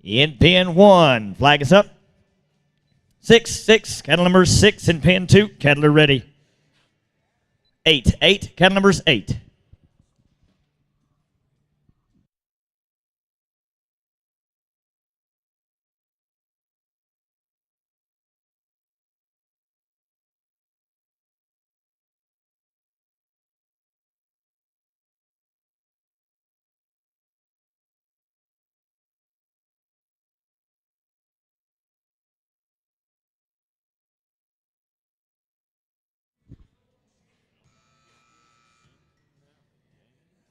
In pin 1, flag is up. 6, cattle number 6 in pin 2, Kettler ready. 8, cattle numbers 8.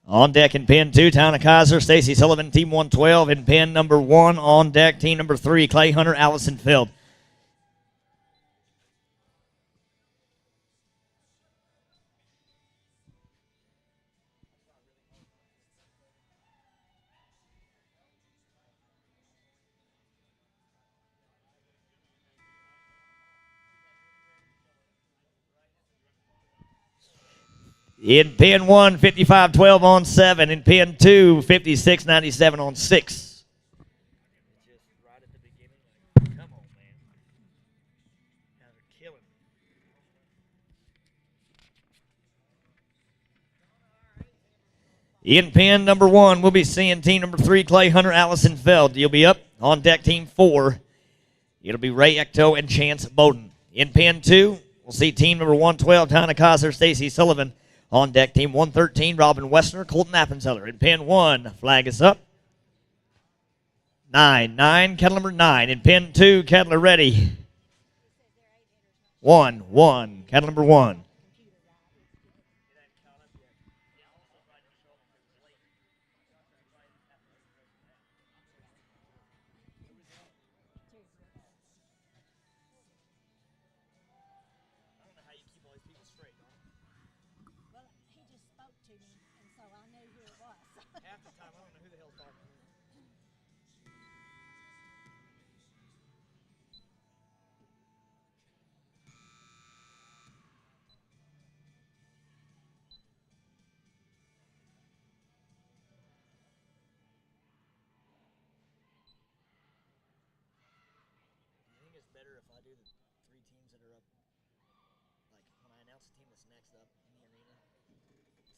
On deck in pin 2, Town of Kaiser, Stacy Sullivan, team 112. In pin number 1, on deck, team number 3, Clay Hunter, Allison Field. In pin 1, 55-12 on 7. In pin 2, 56-97 on 6. In pin number 1, we'll be seeing team number 3, Clay Hunter, Allison Feld. You'll be up on deck team 4. It'll be Ray Ecto and Chance Bowden. In pin 2, we'll see team number 112, Town of Kaiser, Stacy Sullivan. On deck, team 113, Robin Westner, Colton Appenzeller. In pin 1, flag is up. 9, kettle number 9. In pin 2, Kettler ready. 1, kettle number 1.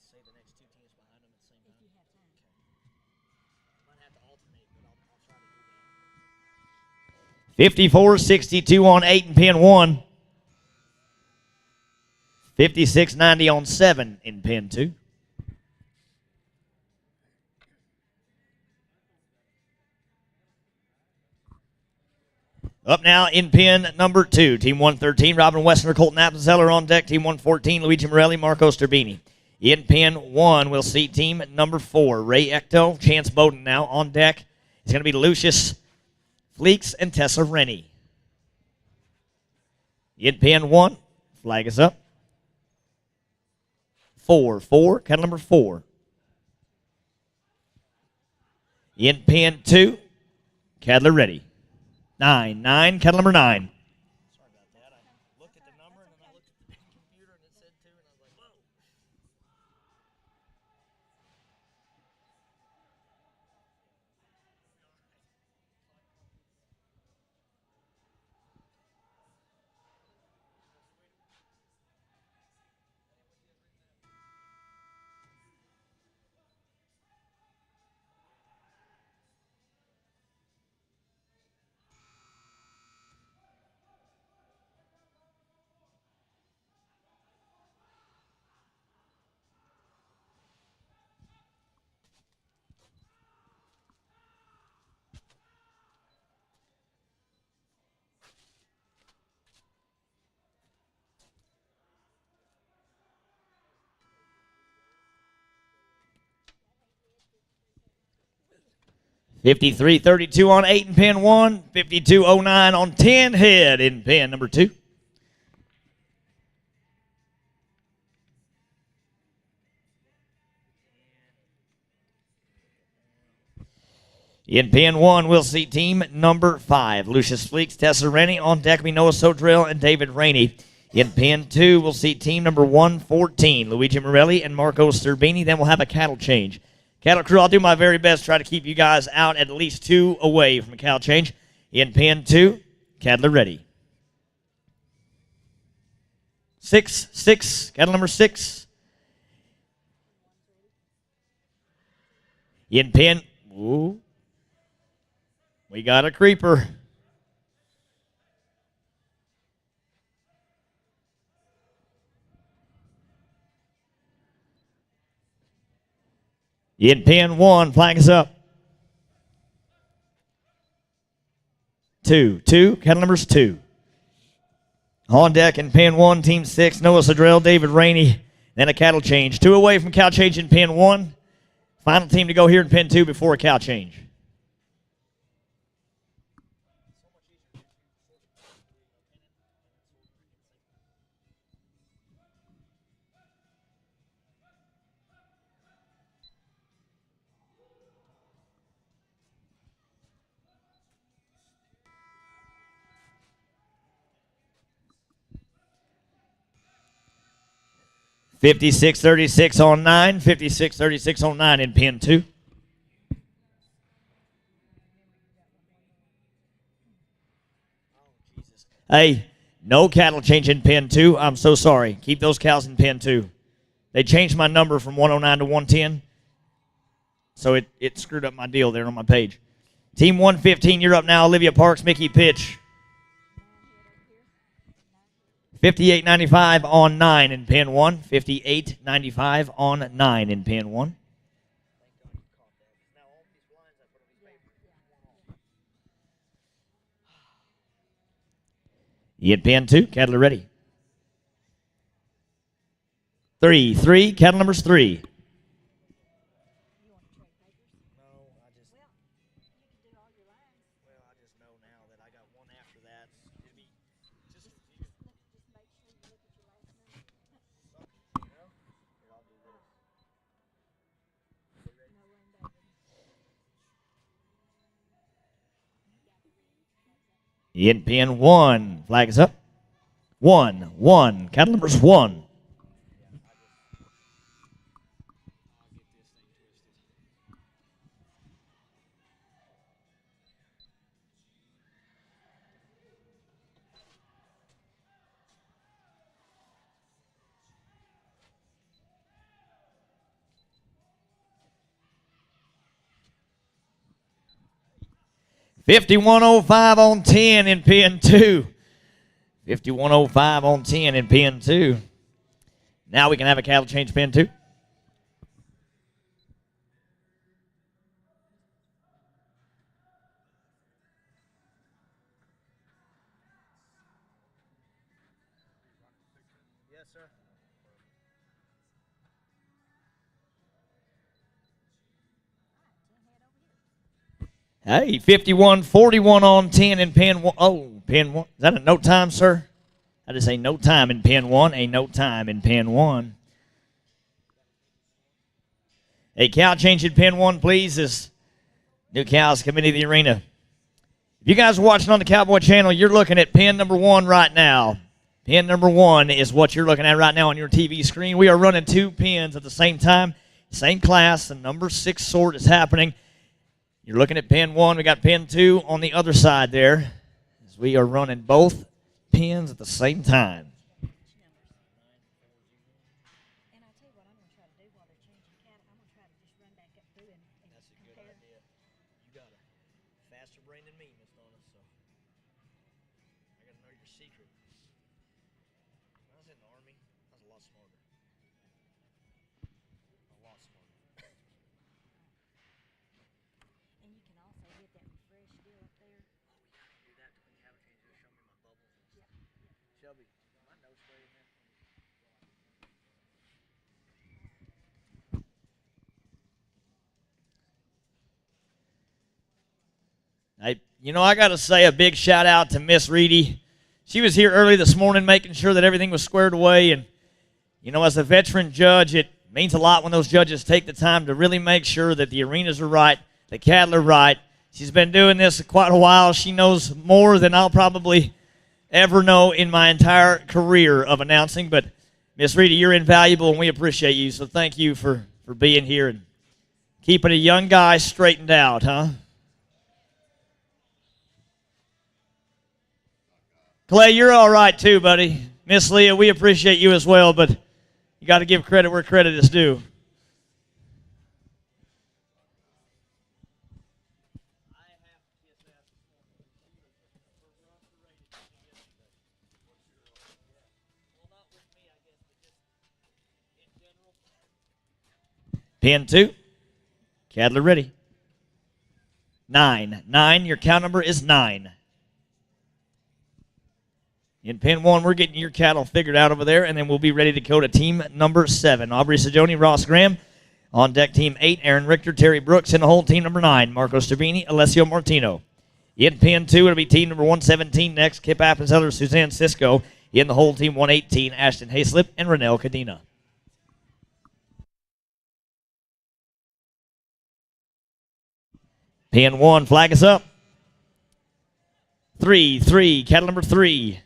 Say the next 2 teams behind them at the same time. If you have time. Okay. Might have to alternate, but I'll try to do that. 54-62 on 8 in pin 1. 56-90 on 7 in pin 2. Up now in pin number 2, team 113, Robin Westner, Colton Appenzeller. On deck, team 114, Luigi Morelli, Marco Sterbini. In pin 1, we'll see team number 4, Ray Ecto, Chance Bowden now. On deck, it's going to be Lucius Fleeks and Tessa Rennie. In pin 1, flag is up. 4, kettle number 4. In pin 2, Kettler ready. 9, kettle number 9. Sorry about that. I looked at the number and then I looked at the computer and it said 2 and I was like, whoa. 53-32 on 8 in pin 1. 52-09 on 10 head in pin number 2. In Pen 1, we'll see team number 5, Lucius Fleeks, Tessa Rennie. On deck will be Noah Sodrell and David Rainey. In Pen 2, we'll see team number 114, Luigi Morelli and Marco Sterbini. Then we'll have a cattle change. Cattle crew, I'll do my very best to try to keep you guys out at least 2 away from a cattle change. In Pen 2, Cadler ready. 6, cattle number 6. In Pen, ooh, we got a creeper. In Pen 1, flag is up. 2, cattle numbers 2. On deck in Pen 1, Team 6, Noah Sodrell, David Rainey, then a cattle change. 2 away from cow change in Pen 1. Final team to go here in Pen 2 before a cow change. $56.36 on 9. $56.36 on 9 in Pen 2. Hey, no cattle change in Pen 2. I'm so sorry. Keep those cows in Pen 2. They changed my number from 109 to 110. So it screwed up my deal there on my page. Team 115, you're up now. Olivia Parks, Mickey Pitch. $58.95 on 9 in Pen 1. $58.95 on 9 in Pen 1. In Pen 2, cattle are ready. 3, cattle numbers 3. In Pen 1, flag is up. 1, cattle numbers 1. $51.05 on 10 in Pen 2. $51.05 on 10 in Pen 2. Now we can have a cattle change Pen 2. Yes, sir. Hey, 51-41 on 10 in Pen 1. Oh, Pen 1. Is that a note time, sir? That is a note time in Pen 1. A note time in Pen 1. A cow change in Pen 1, please, as new cows come into the arena. If you guys are watching on the Cowboy Channel, you're looking at Pen number 1 right now. Pen number 1 is what you're looking at right now on your TV screen. We are running 2 pens at the same time. Same class. The number 6 sort is happening. You're looking at Pen 1. We got Pen 2 on the other side there, as we are running both pens at the same time. That's a good idea. You got a faster brain than me, Miss Donna, so I got to know your secret. When I was in the Army, I was a lot smarter. A lot smarter. And you can also get that refresh deal up there. Oh, yeah, I can do that when you have a change. Just show me my bubbles. Yep. Shelby, my nose spray in there. I got to say a big shout out to Miss Reedy. She was here early this morning making sure that everything was squared away. And, as a veteran judge, it means a lot when those judges take the time to really make sure that the arenas are right, the cattle are right, She's been doing this quite a while. She knows more than I'll probably ever know in my entire career of announcing. But, Miss Rita, you're invaluable, and we appreciate you. So thank you for being here and keeping a young guy straightened out, huh? Clay, you're all right too, buddy. Miss Leah, we appreciate you as well, but you got to give credit where credit is due. Pin 2, Cadler ready. 9. Your count number is 9. In pin 1, we're getting your cattle figured out over there, and then we'll be ready to go to team number 7. Aubrey Sajoni, Ross Graham. On deck, team 8, Aaron Richter, Terry Brooks. In the hole, team number 9, Marco Stavini, Alessio Martino. In pin 2, it'll be team number 117 next, Kip Appenzeller, Suzanne Cisco. In the hole, team 118, Ashton Hayslip and Renelle Cadena. Pin 1, flag is up. 3, cattle number 3.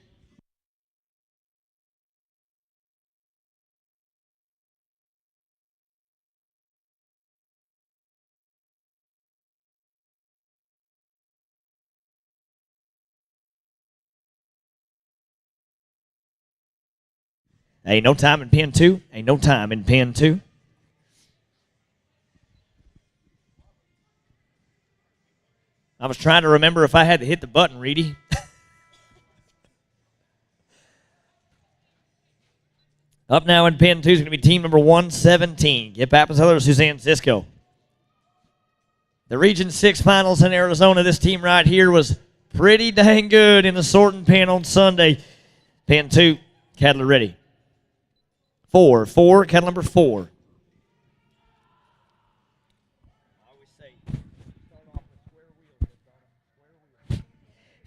Ain't no time in pin 2. Ain't no time in pin 2. I was trying to remember if I had to hit the button, Reedy. Up now in pin 2 is going to be team number 117. Kip Appenzeller, Suzanne Cisco. The Region 6 finals in Arizona, this team right here was pretty dang good in the sorting pen on Sunday. Pin 2, Cadler ready. 4, cattle number 4.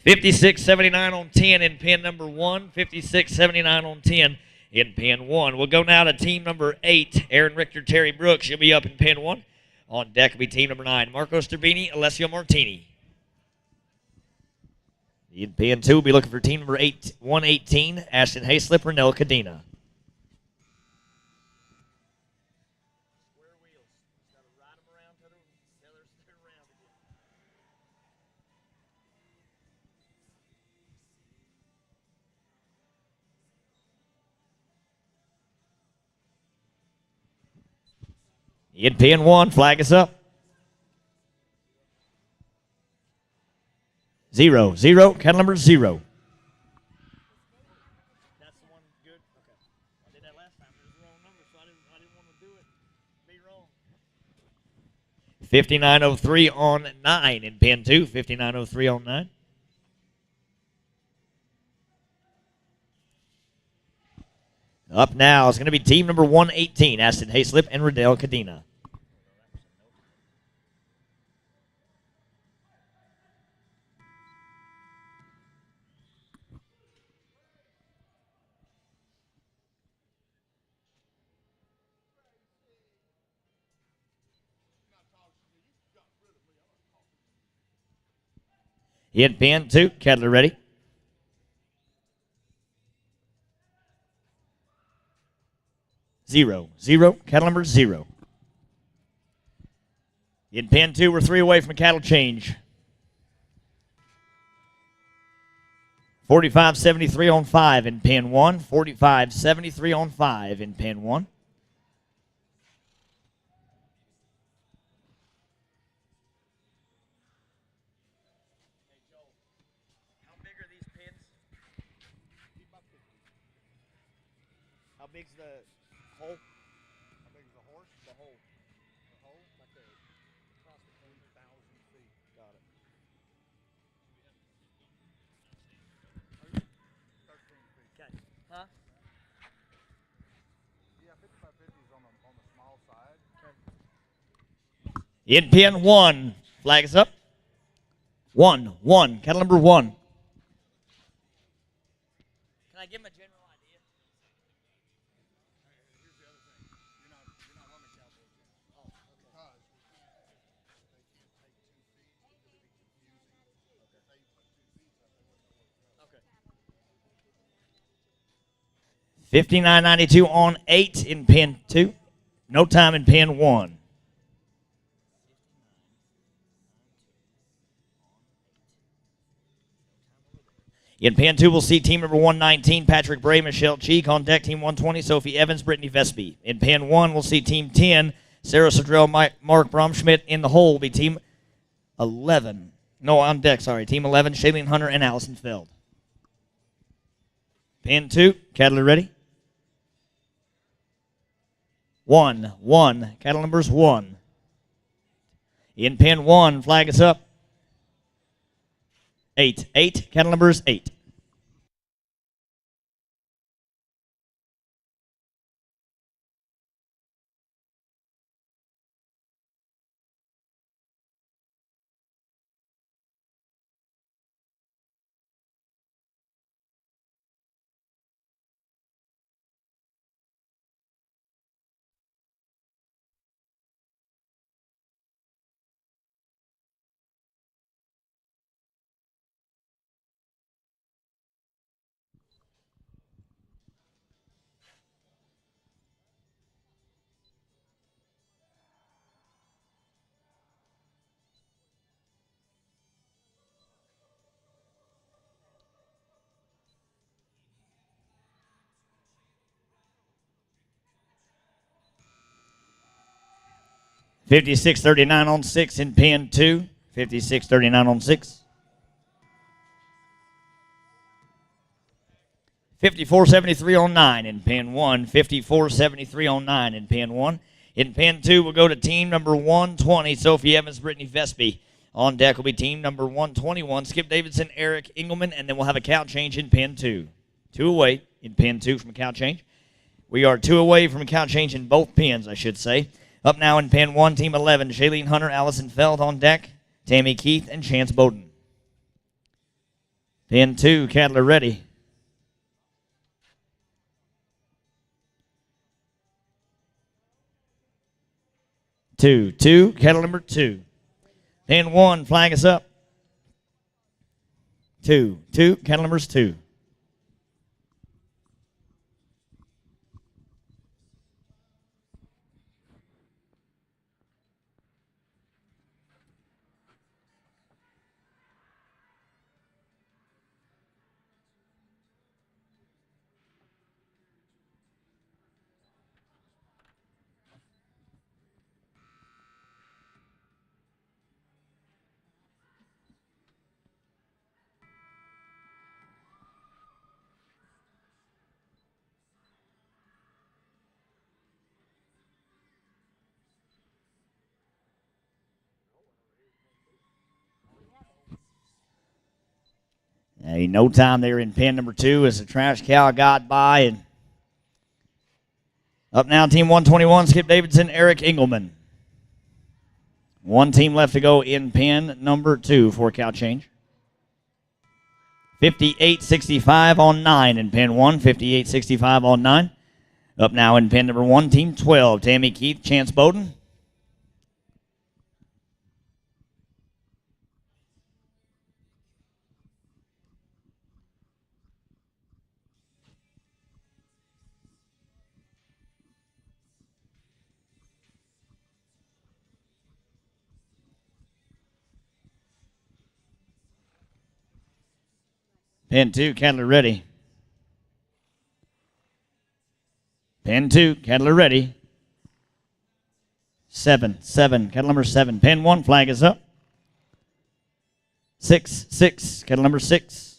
56.79 on 10 in pin number 1. 56.79 on 10 in pin 1. We'll go now to team number 8, Aaron Richter, Terry Brooks. You'll be up in pin 1. On deck will be team number 9, Marco Stavini, Alessio Martini. In pin 2, we'll be looking for team number 118, Ashton Hayslip, Renelle Cadena. In pin 1, flag is up. 0, cattle number 0. That's the one good? Okay. I did that last time. It was the wrong number, so I didn't want to do it. Be wrong. 59.03 on 9 in pin 2. 59.03 on 9. Up now is going to be team number 118, Ashton Hayslip and Renelle Cadena. In pin 2, Cadler ready. 0, cattle number 0. In pin 2, we're 3 away from a cattle change. 45.73 on 5 in pin 1. 45.73 on 5 in pin 1. How big's the hole? How big is the horse? The hole. The hole? Like across the 3,000 feet. Got it. 13 feet. Okay. Huh? Yeah, 5550 is on the small side. Okay. In pin 1. Flag is up. 1. Cattle number 1. Can I give him a general idea? Here's the other thing. You're not running cowboys in. Oh, okay. Because they can't take 2 feet into the beginning. 59.92 on 8 in pin 2. No time in pin 1. In pin 2, we'll see team number 119, Patrick Bray, Michelle Cheek. On deck, team 120, Sophie Evans, Brittany Vesby. In pin 1, we'll see team 10, Sarah Sodrell, Mark Bromschmidt. In the hole will be team 11. No, on deck, sorry. Team 11, Shailene Hunter and Allison Feld. Pin 2, cattle are ready. 1, 1. Cattle numbers 1. In pin 1, flag is up. 8, 8. Cattle numbers 8. $56.39 on 6 in pin 2. $56.39 on 6. $54.73 on 9 in pin 1. $54.73 on 9 in pin 1. In pin 2, we'll go to team number 120, Sophie Evans, Brittany Vesby. On deck will be team number 121, Skip Davidson, Eric Engelman, and then we'll have a count change in pin 2. 2 away in pin 2 from a count change. We are 2 away from a count change in both pins, I should say. Up now in pin 1, team 11, Shailene Hunter, Allison Feld. On deck, Tammy Keith and Chance Bowden. Pin 2, cattle are ready. 2, 2, cattle number 2. Pin 1, flag is up. 2, 2, cattle numbers 2. No time there in pin number 2 as the trash cow got by. And up now, team 121, Skip Davidson, Eric Engelman. One team left to go in pin number 2 for cow change. 58.65 on 9 in pin 1. 58.65 on 9. Up now in pin number 1, team 12, Tammy Keith, Chance Bowden. Pin 2, cattle are ready. Pin 2, cattle are ready. 7, 7, cattle number 7. Pin 1, flag is up. 6, 6, cattle number 6.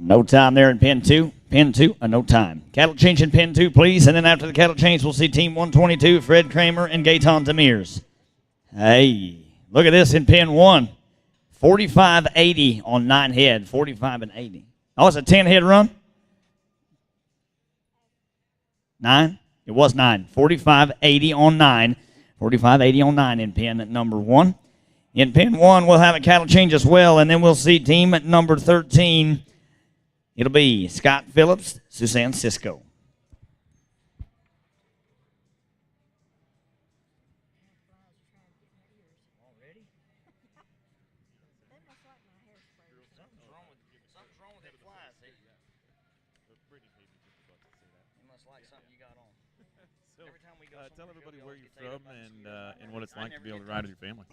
No time there in pin 2. Pin 2, no time. Cattle change in pin 2, please. And then after the cattle change, we'll see team 122, Fred Kramer and Gaetan Demirs. Hey, look at this in pin 1. 45-80 on 9 head. 45 and 80. Oh, it's a 10 head run? 9? It was 9. 45-80 on 9. 45-80 on 9 in pin number 1. In pin 1, we'll have a cattle change as well, and then we'll see team at number 13. It'll be Scott Phillips, Suzanne Cisco. Tell everybody where you're from and what it's like to be able to ride with your family.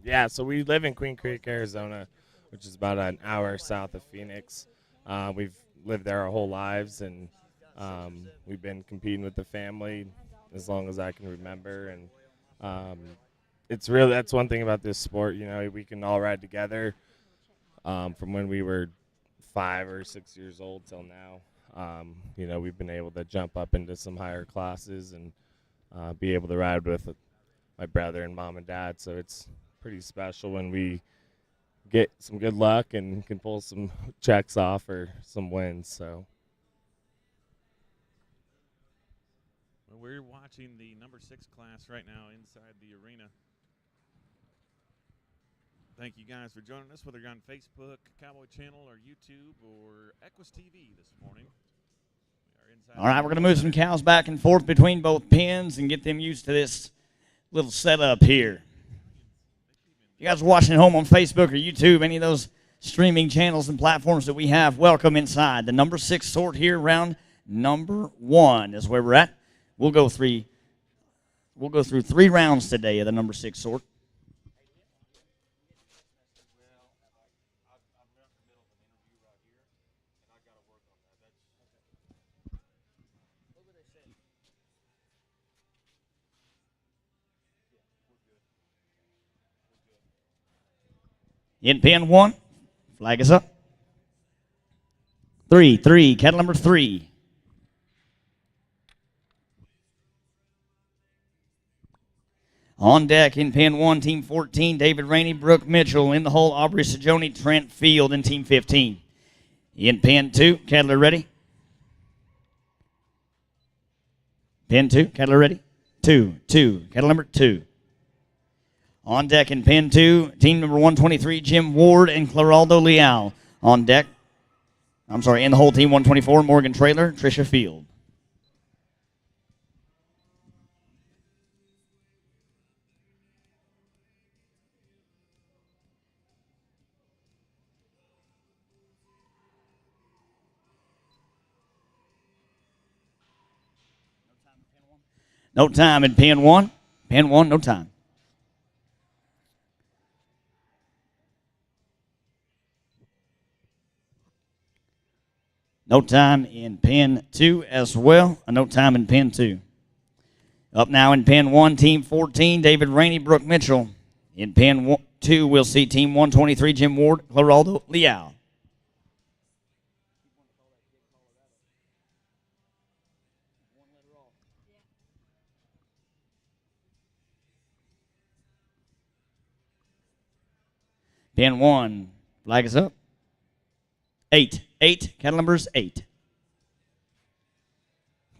Yeah, so we live in Queen Creek, Arizona, which is about an hour south of Phoenix. We've lived there our whole lives, and we've been competing with the family as long as I can remember. And it's really, that's one thing about this sport. You know, we can all ride together from when we were 5 or 6 years old till now. You know, we've been able to jump up into some higher classes and be able to ride with my brother and mom and dad. So it's pretty special when we get some good luck and can pull some checks off or some wins. So Well, we're watching the number 6 class right now inside the arena. Thank you guys for joining us, whether you're on Facebook, Cowboy Channel, or YouTube, or Equus TV this morning. All right, we're going to move some cows back and forth between both pens and get them used to this little setup here. If you guys are watching at home on Facebook or YouTube, any of those streaming channels and platforms that we have, welcome inside. The number 6 sort here, round number 1 is where we're at. We'll go through 3 rounds today of the number 6 sort. In pin 1, flag is up. 3, cattle number 3. On deck in pin 1, team 14, David Rainey, Brooke Mitchell. In the hole, Aubrey Sajoni, Trent Field in team 15. In pin 2, cattle are ready. Pin 2, cattle are ready. 2, cattle number 2. On deck in pin 2, team number 123, Jim Ward and Claraldo Leal. On deck, in the whole team 124, Morgan Traylor, Tricia Field. No time in pin 1. Pin 1, no time. No time in pin 2 as well. No time in pin 2. Up now in pin 1, team 14, David Rainey, Brooke Mitchell. In pin 2, we'll see team 123, Jim Ward, Claraldo Leal. Pin 1, flag is up. 8, cattle numbers 8.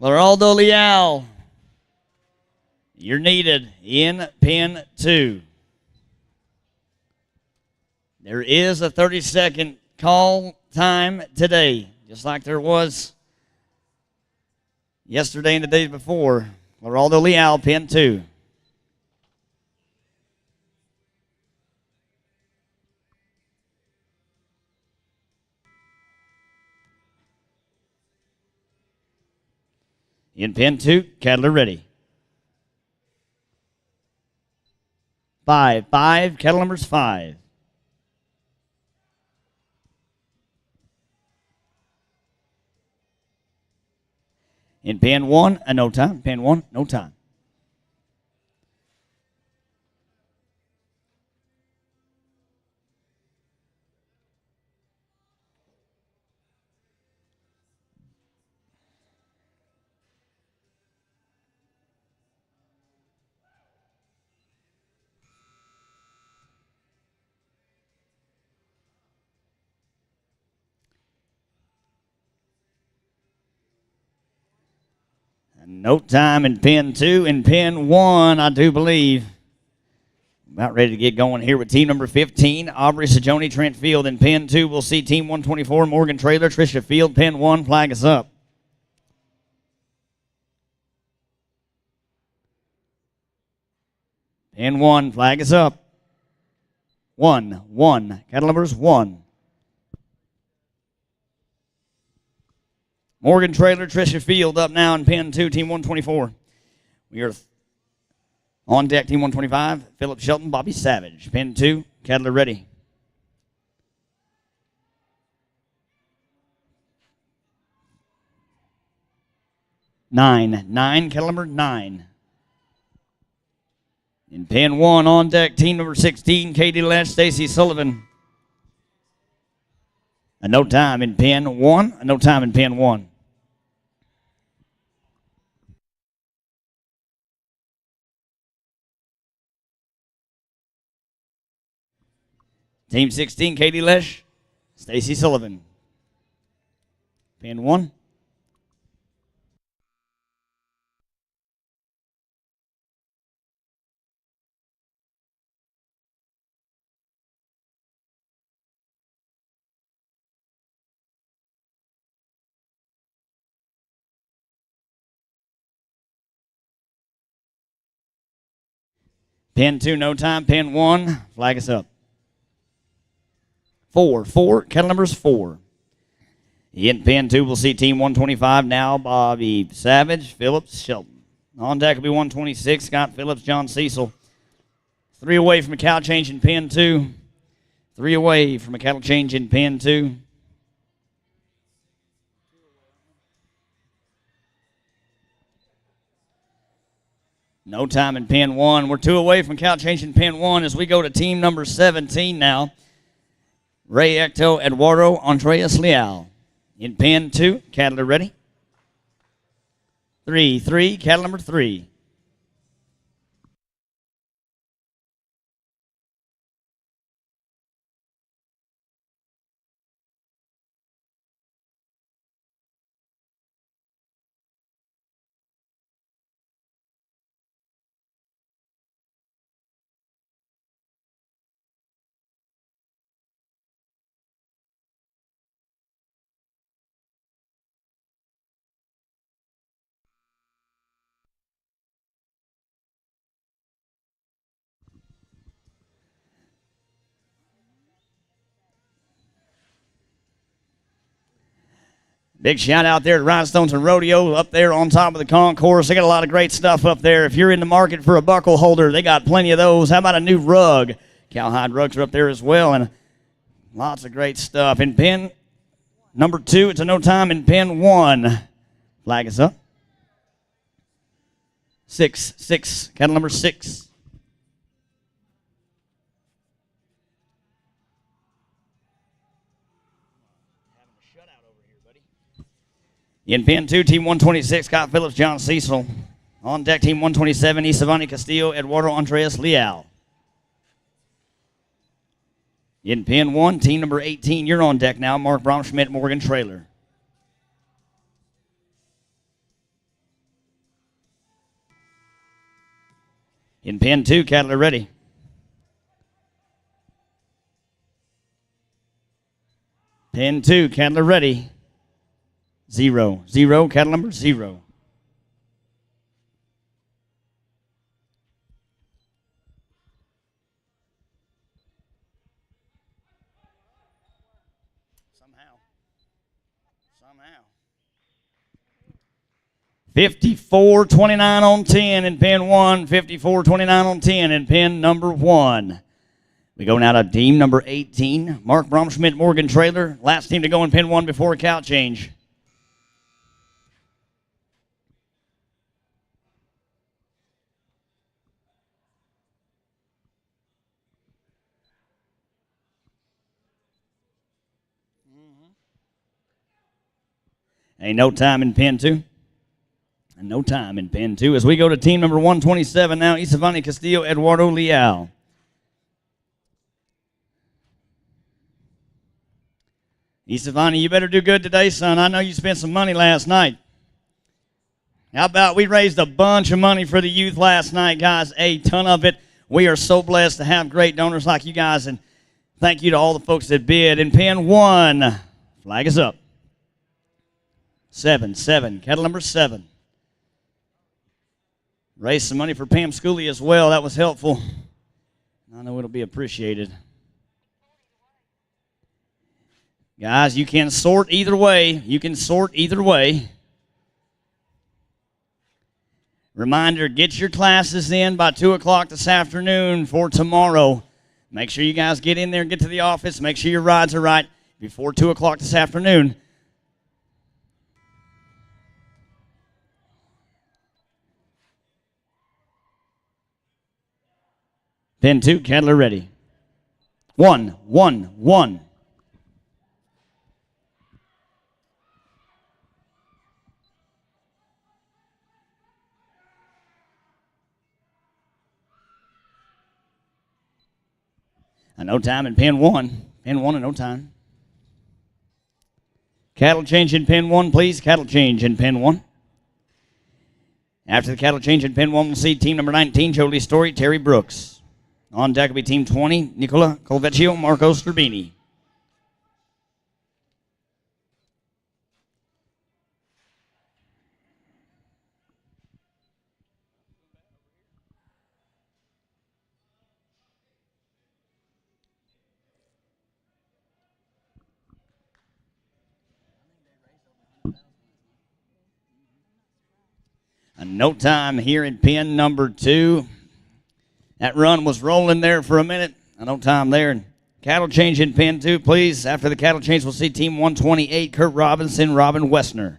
Claraldo Leal, you're needed in pin 2. There is a 30-second call time today, just like there was yesterday and the day before. Claraldo Leal, pin 2. In pin 2, cattle are ready. 5, cattle numbers 5. In pin 1, no time. Pin 1, no time. Note time in pin 2 and pin 1, I do believe. About ready to get going here with team number 15, Aubrey Sajoni Trent Field. In pin 2, we'll see team 124, Morgan Traylor, Tricia Field. Pin 1, flag is up. Pin 1, flag is up. 1. Cattle numbers 1. Morgan Traylor, Tricia Field up now in pin 2, team 124. We are on deck, team 125, Philip Shelton, Bobby Savage. Pin 2, cattle are ready. Nine, cattle number 9. In pin 1 on deck, team number 16, Katie Lesh, Stacy Sullivan. A no time in pin 1, a no time in pin 1. Team 16, Katie Lesh, Stacy Sullivan. Pin 1. Pin 2, no time. Pin 1, flag is up. 4, cattle numbers 4. In pin 2, we'll see team 125 now, Bobby Savage, Phillips, Shelton. On deck will be 126, Scott Phillips, John Cecil. 3 away from a cow change in pin 2. 3 away from a cattle change in pin 2. No time in pin 1. We're 2 away from cow change in pin 1 as we go to team number 17 now. Ray Ecto, Eduardo Andreas Leal. In pin 2, cattle are ready. 3, cattle number 3. Big shout out there to Rhinestones and Rodeo up there on top of the concourse. They got a lot of great stuff up there. If you're in the market for a buckle holder, they got plenty of those. How about a new rug? Cowhide rugs are up there as well, and lots of great stuff. In pin number 2, it's a no time. In pin 1, flag is up. 6, cattle number 6. In pin 2, team 126, Scott Phillips, John Cecil. On deck, team 127, Isavani Castillo, Eduardo Andreas Leal. In pin 1, team number 18, you're on deck now, Mark Bromschmidt, Morgan Traylor. In pin 2, cattle are ready. Pin 2, cattle are ready. 0, cattle number 0. Somehow. 54-29 on 10 in pin 1. 54-29 on 10 in pin number 1. We go now to team number 18. Mark Bromschmidt, Morgan Traylor. Last team to go in pin 1 before a cow change. Ain't no time in pin 2. And no time in pin 2 as we go to team number 127 now, Isavani Castillo, Eduardo Leal. Isavani, you better do good today, son. I know you spent some money last night. How about we raised a bunch of money for the youth last night, guys? A ton of it. We are so blessed to have great donors like you guys, and thank you to all the folks that bid. In pen 1, flag is up. 7, kettle number 7. Raised some money for Pam Schooley as well. That was helpful. I know it'll be appreciated. Guys, you can sort either way. You can sort either way. Reminder, get your classes in by 2 o'clock this afternoon for tomorrow. Make sure you guys get in there and get to the office. Make sure your rides are right before 2 o'clock this afternoon. Pen 2, Kettler ready. 1, 1, 1. No time in pen 1. Pen 1 and no time. Cattle change in pen 1, please. Cattle change in pen 1. After the cattle change in pen 1, we'll see team number 19, Jolie Story, Terry Brooks. On deck will be team 20, Nicola Colvecchio, Marco Sterbini. No time here in pen number 2. That run was rolling there for a minute. No time there. Cattle change in pen 2, please. After the cattle change, we'll see team 128, Kurt Robinson, Robin Westner.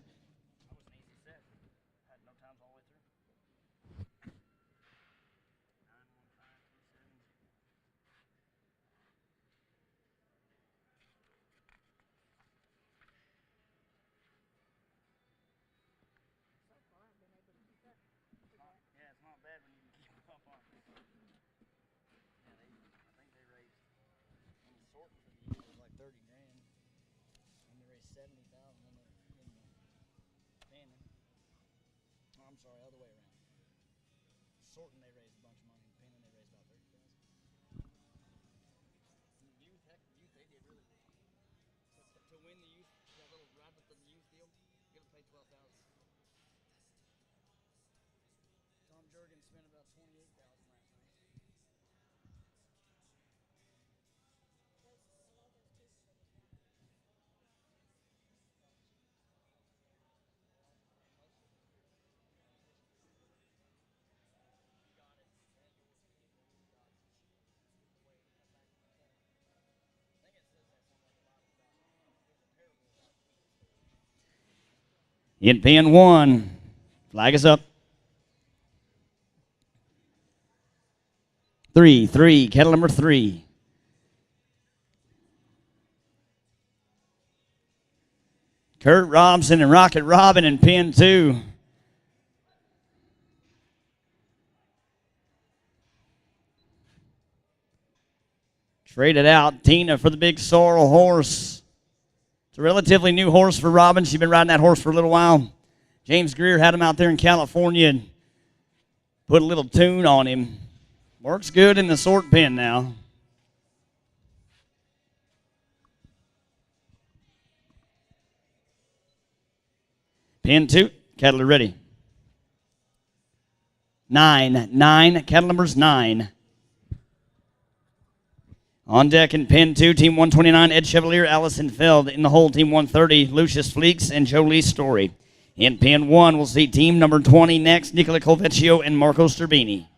In pen 1, flag is up. 3, kettle number 3. Kurt Robinson and Rocket Robin in pen 2. Traded out Tina for the big sorrel horse. It's a relatively new horse for Robin. She's been riding that horse for a little while. James Greer had him out there in California and put a little tune on him. Works good in the sort pen now. Pen 2, cattle are ready. 9, cattle numbers 9. On deck in pen 2, team 129, Ed Chevalier, Allison Feld. In the hole, team 130, Lucius Fleeks and Jolie Story. In pen 1, we'll see team number 20 next, Nicola Colvecchio and Marco Sterbini.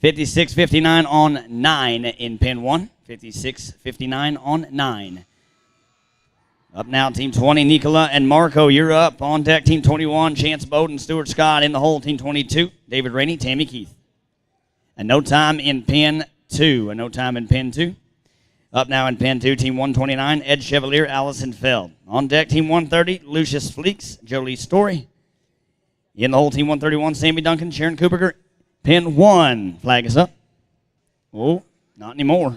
$56.59 on 9 in pen 1. $56.59 on 9. Up now, team 20, Nicola and Marco, you're up. On deck, team 21, Chance Bowden, Stuart Scott. In the hole, team 22, David Rainey, Tammy Keith. And no time in pen 2. Up now in pen 2, team 129, Ed Chevalier, Allison Feld. On deck, team 130, Lucius Fleeks, Jolie Story. In the hole, team 131, Sammy Duncan, Sharon Cooper. Pen 1, flag is up. Oh, not anymore.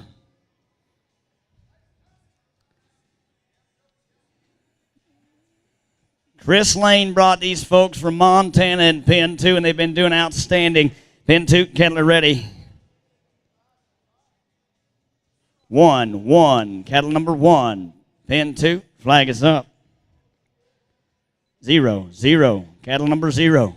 Chris Lane brought these folks from Montana in Pen 2, and they've been doing outstanding. Pen 2, Kettler ready. 1, cattle number 1. Pen 2, flag is up. 0, cattle number 0.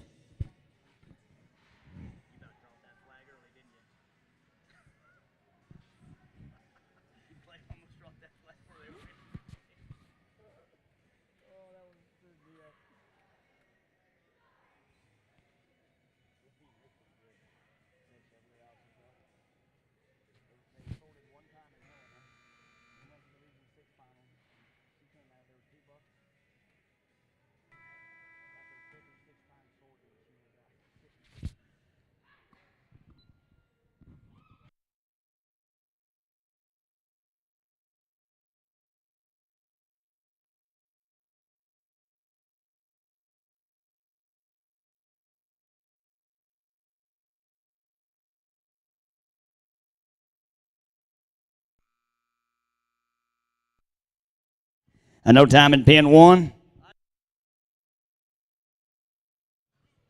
No time in Pen 1.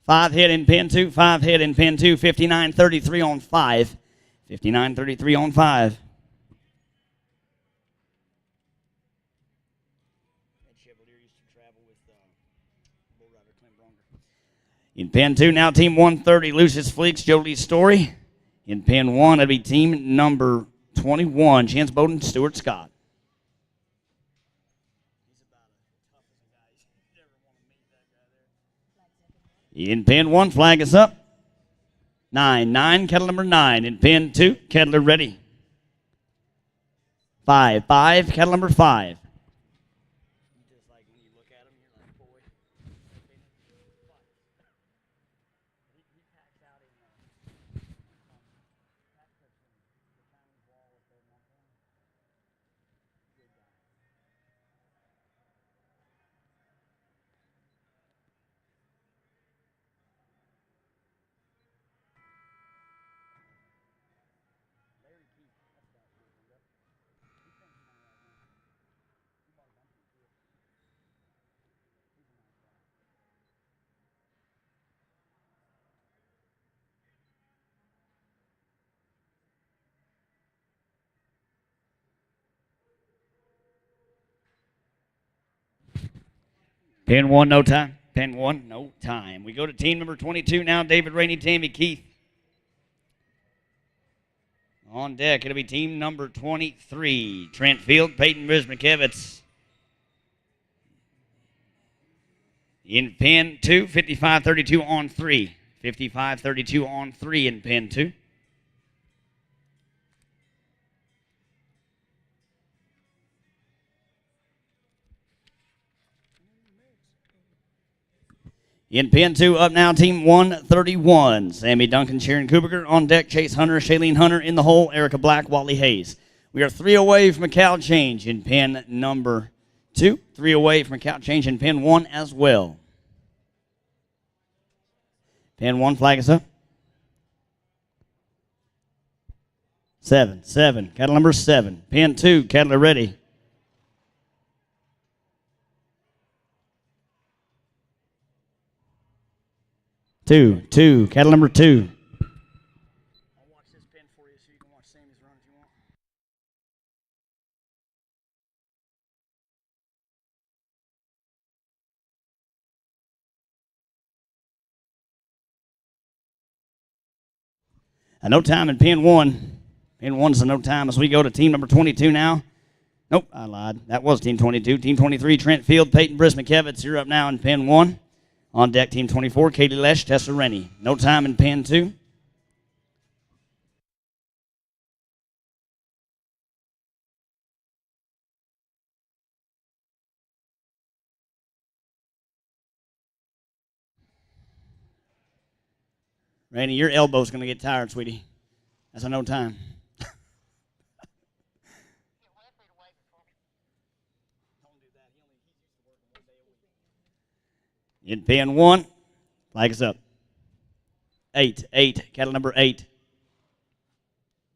5 head in Pen 2, 5 head in Pen 2, 59-33 on 5. 59-33 on 5. In Pen 2, now team 130, Lucius Fleeks, Jolie Story. In Pen 1, it'll be team number 21, Chance Bowden, Stuart Scott. In Pen 1, flag is up. 9, cattle number 9. In Pen 2, Kettler ready. 5, cattle number 5. Pen 1, no time. Pen 1, no time. We go to team number 22 now, David Rainey, Tammy Keith. On deck, it'll be team number 23, Trent Field, Peyton Brismakevitz. In Pen 2, 55-32 on 3. 55-32 on 3 in Pen 2. In Pen 2, up now, team 131. Sammy Duncan, Sharon Kubiger. On deck, Chase Hunter, Shailene Hunter. In the hole, Erica Black, Wally Hayes. We are 3 away from a cow change in Pen number 2. 3 away from a cow change in Pen 1 as well. Pen 1, flag is up. 7, cattle number 7. Pen 2, cattle are ready. 2, cattle number 2. I'll watch this pen for you so you can watch Sammy's run if you want. No time in Pen 1. Pen 1's a no time as we go to team number 22 now. Nope, I lied. That was team 22. Team 23, Trent Field, Peyton Brismakevitz. You're up now in Pen 1. On deck, team 24, Katie Lesh, Tessa Rennie. No time in Pen 2. Randy, your elbow's going to get tired, sweetie. That's a no time. In Pen 1, flag is up. 8, cattle number 8.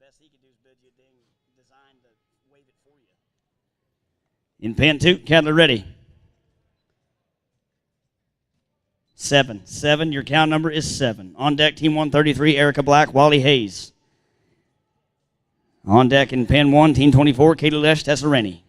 Best he can do is build you a dang design to wave it for you. In Pen 2, cattle are ready. 7. 7. Your count number is 7. On deck, Team 133, Erica Black, Wally Hayes. On deck in Pen 1, Team 24, Katie Lesh, Tessa Rennie.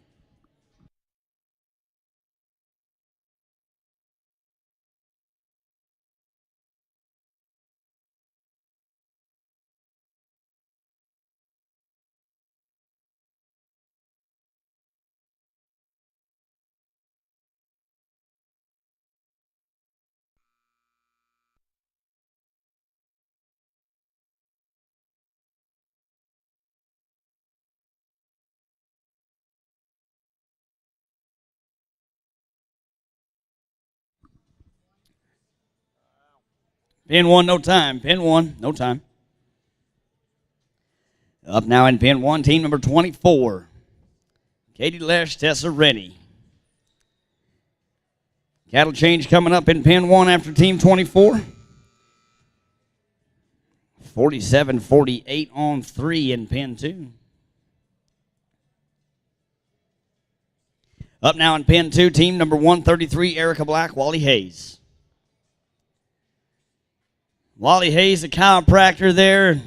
Pin 1, no time. Pin 1, no time. Up now in Pin 1, team number 24. Katie Lesh, Tessa Rennie. Cattle change coming up in Pin 1 after team 24. 47-48 on 3 in Pin 2. Up now in Pin 2, team number 133, Erica Black, Wally Hayes. Wally Hayes, a chiropractor there.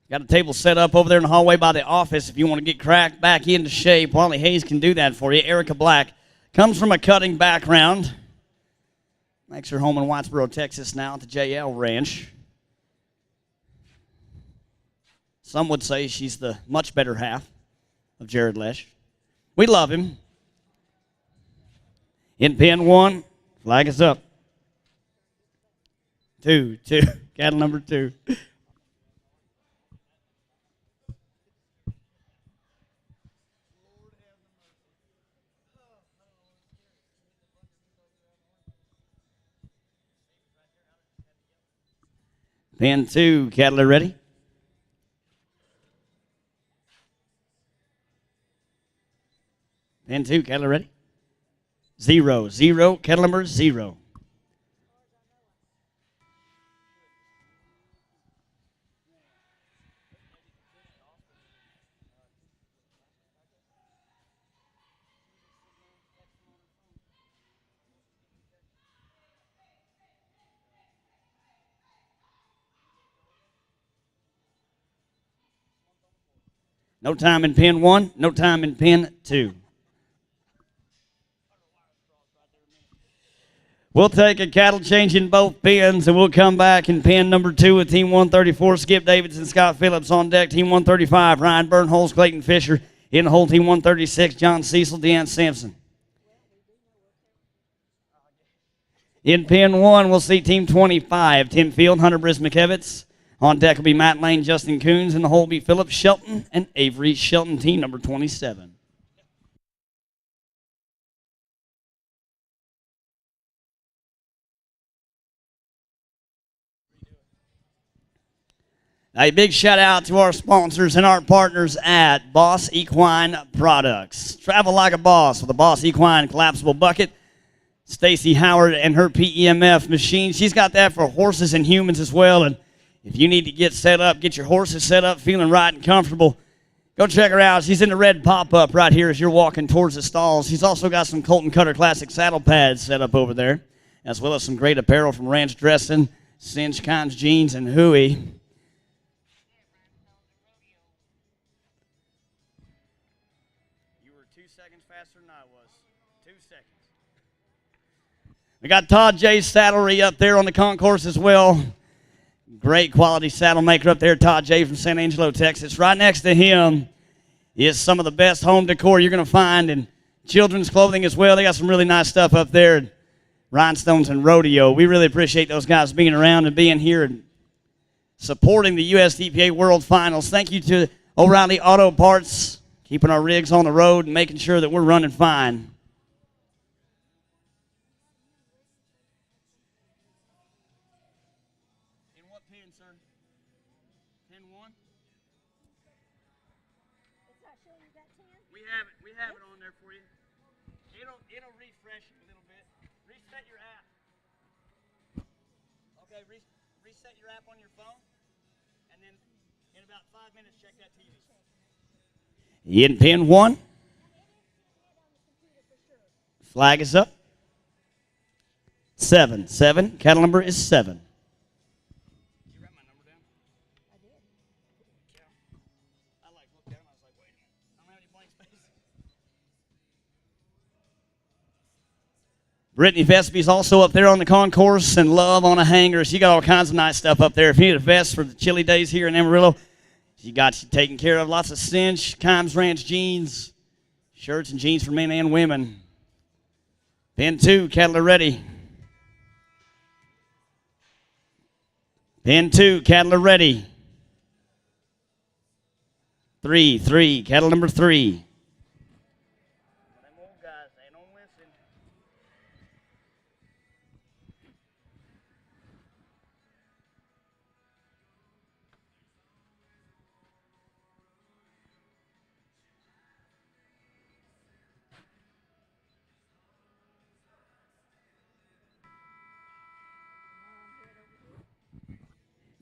Got a table set up over there in the hallway by the office if you want to get cracked back into shape. Wally Hayes can do that for you. Erica Black comes from a cutting background. Makes her home in Whitesboro, Texas now at the JL Ranch. Some would say she's the much better half of Jared Lesh. We love him. In Pin 1, flag is up. 2, cattle number 2. Pin 2, cattle are ready. Pin 2, cattle are ready. 0, cattle number 0. No time in Pin 1, no time in Pin 2. We'll take a cattle change in both pins, and we'll come back in Pin number 2 with Team 134, Skip Davidson, Scott Phillips. On deck, Team 135, Ryan Burnholz, Clayton Fisher. In the whole, Team 136, John Cecil, Deanne Sampson. In Pin 1, we'll see Team 25, Tim Field, Hunter Brismikevitz. On deck will be Matt Lane, Justin Coons. In the hole will be Philip Shelton and Avery Shelton, team number 27. A big shout out to our sponsors and our partners at Boss Equine Products. Travel like a boss with a Boss Equine collapsible bucket. Stacy Howard and her PEMF machine. She's got that for horses and humans as well. And if you need to get set up, get your horses set up, feeling right and comfortable, go check her out. She's in the red pop-up right here as you're walking towards the stalls. She's also got some Colton Cutter Classic saddle pads set up over there, as well as some great apparel from Ranch Dressing, Cinch Cons Jeans, and Huey. You were 2 seconds faster than I was. 2 seconds. We got Todd J's Saddlery up there on the concourse as well. Great quality saddle maker up there, Todd J from San Angelo, Texas. Right next to him is some of the best home decor you're going to find, and children's clothing as well. They got some really nice stuff up there. Rhinestones and Rodeo. We really appreciate those guys being around and being here and supporting the USTPA World Finals. Thank you to O'Reilly Auto Parts, keeping our rigs on the road and making sure that we're running fine. We have it on there for you. It'll refresh you a little bit. Reset your app. Okay, reset your app on your phone, and then in about 5 minutes, check that TV. In Pin 1. Flag is up. 7. 7. 7. Cattle number is 7. Brittany Vesby's also up there on the concourse, and Love on a hanger. She got all kinds of nice stuff up there. If you need a vest for the chilly days here in Amarillo, she got you taken care of. Lots of cinch, Kimes Ranch jeans, shirts and jeans for men and women. Pin 2, cattle are ready. Pin 2, cattle are ready. 3, cattle number 3.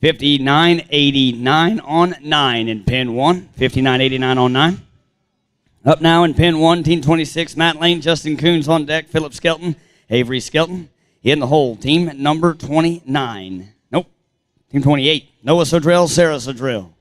59.89 on 9 in pin 1. 59.89 on 9. Up now in pin 1, Team 26, Matt Lane, Justin Coons on deck, Philip Skelton, Avery Skelton in the hole. Team number 29. Nope. Team 28, Noah Sodrell, Sarah Sodrell.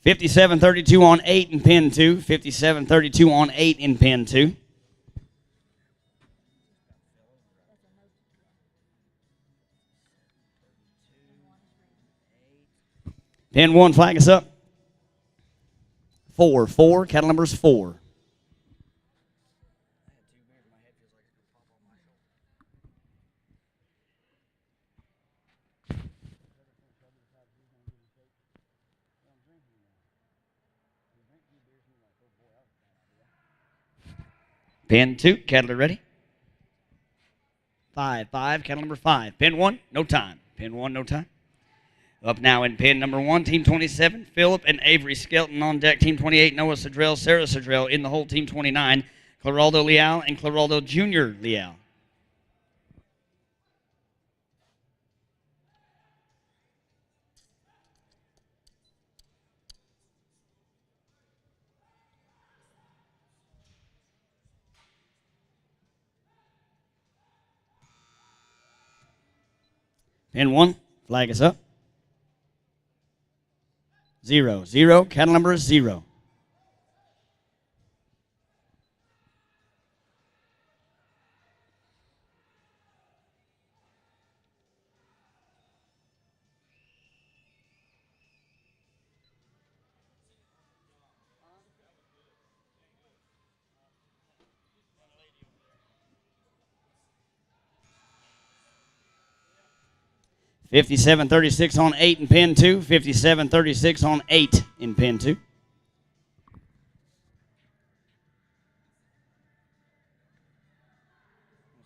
$57.32 on 8 in pin 2. $57.32 on 8 in pin 2. Pin 1, flag is up. 4, cattle numbers 4. Pin 2, cattle are ready. 5, cattle number 5. Pin 1, no time. Pin 1, no time. Up now in pin number 1, Team 27, Philip and Avery Skelton on deck. Team 28, Noah Sodrell, Sarah Sodrell in the hole. Team 29, Claraldo Leal and Claraldo Jr. Leal. Pin 1, flag is up. 0, cattle number is 0. $57.36 on 8 in pin 2. $57.36 on 8 in pin 2.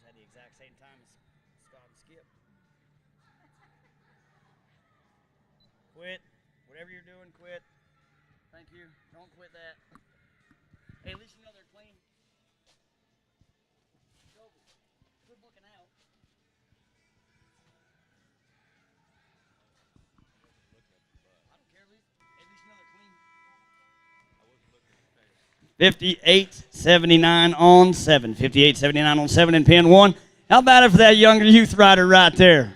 Had the exact same time as Scott and Skip. Quit. Whatever you're doing, quit. Thank you. Don't quit that. Hey, at least you know they're clean. Good looking out. I don't care. At least you know they're clean. 58.79 on 7. 58.79 on 7 in pin 1. How about it for that younger youth rider right there?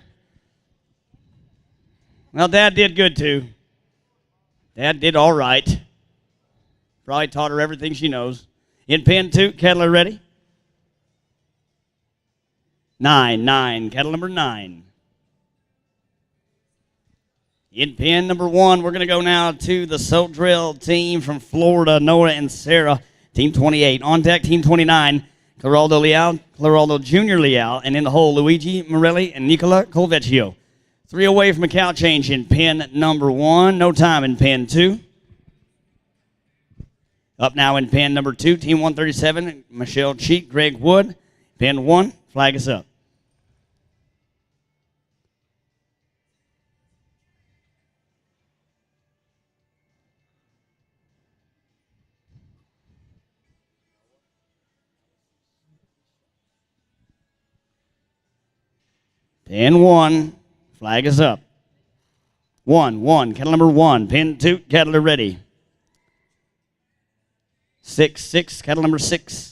Well, Dad did good too. Dad did all right. Probably taught her everything she knows. In pin 2, cattle are ready. 9, cattle number 9. In pin number 1, we're going to go now to the Sodrell team from Florida, Noah and Sarah. Team 28. On deck, Team 29, Claraldo Leal, Claraldo Jr. Leal, and in the hole, Luigi Morelli and Nicola Colvecchio. 3 away from a cow change in pin number 1. No time in pin 2. Up now in pin number 2, Team 137, Michelle Cheek, Greg Wood. Pin 1, flag is up. Pin 1. Flag is up. 1. Kettle number 1. Pin 2. Kettle ready. 6. Kettle number 6.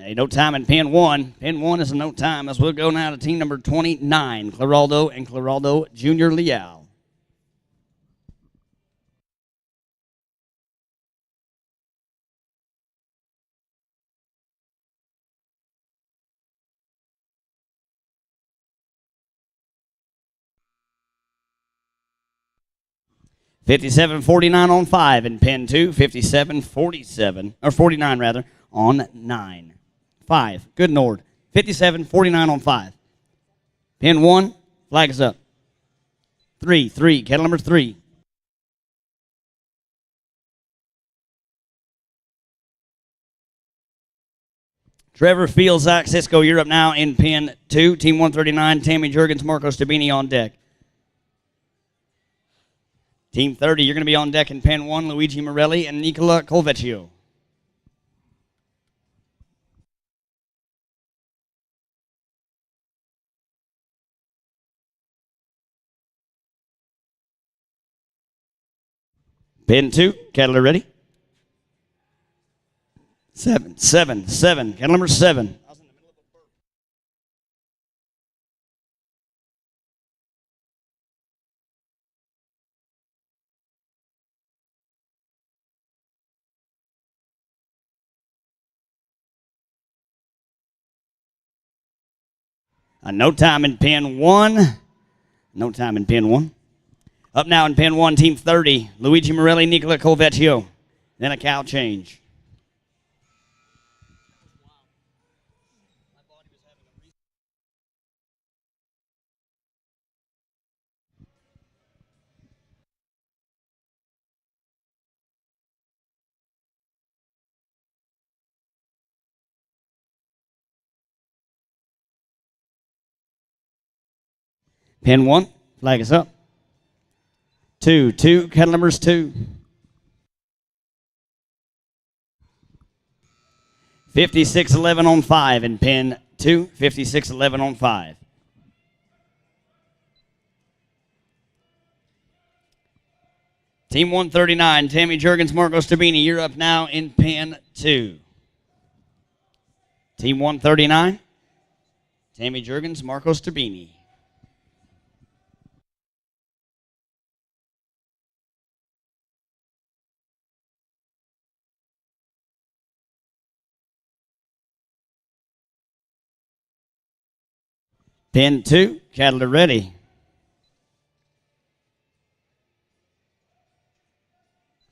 A no time in pin 1. Pin 1 is a no time as we'll go now to team number 29, Claraldo and Claraldo Jr. Leal. $57.49 on 5 in pin 2. $57.47 or 49 rather on 9. 5. Good Lord. $57.49 on 5. Pin 1. Flag is up. 3. Kettle number 3. Trevor Fields, Zach Cisco, you're up now in pin 2. Team 139, Tammy Jurgens, Marcos Stabini on deck. Team 30, you're going to be on deck in pin 1, Luigi Morelli and Nicola Colvecchio. Pin 2, Kettle ready. 7. Kettle number 7. No time in pin 1. No time in pin 1. Up now in pin 1, team 30, Luigi Morelli, Nicola Colvecchio. Then a cow change. Pin 1, flag is up. 2, kettle numbers 2. 56-11 on 5 in pin 2. 56-11 on 5. Team 139, Tammy Jurgens, Marcos Stabini, you're up now in pin 2. Team 139, Tammy Jurgens, Marcos Stabini. Pin 2, cattle are ready.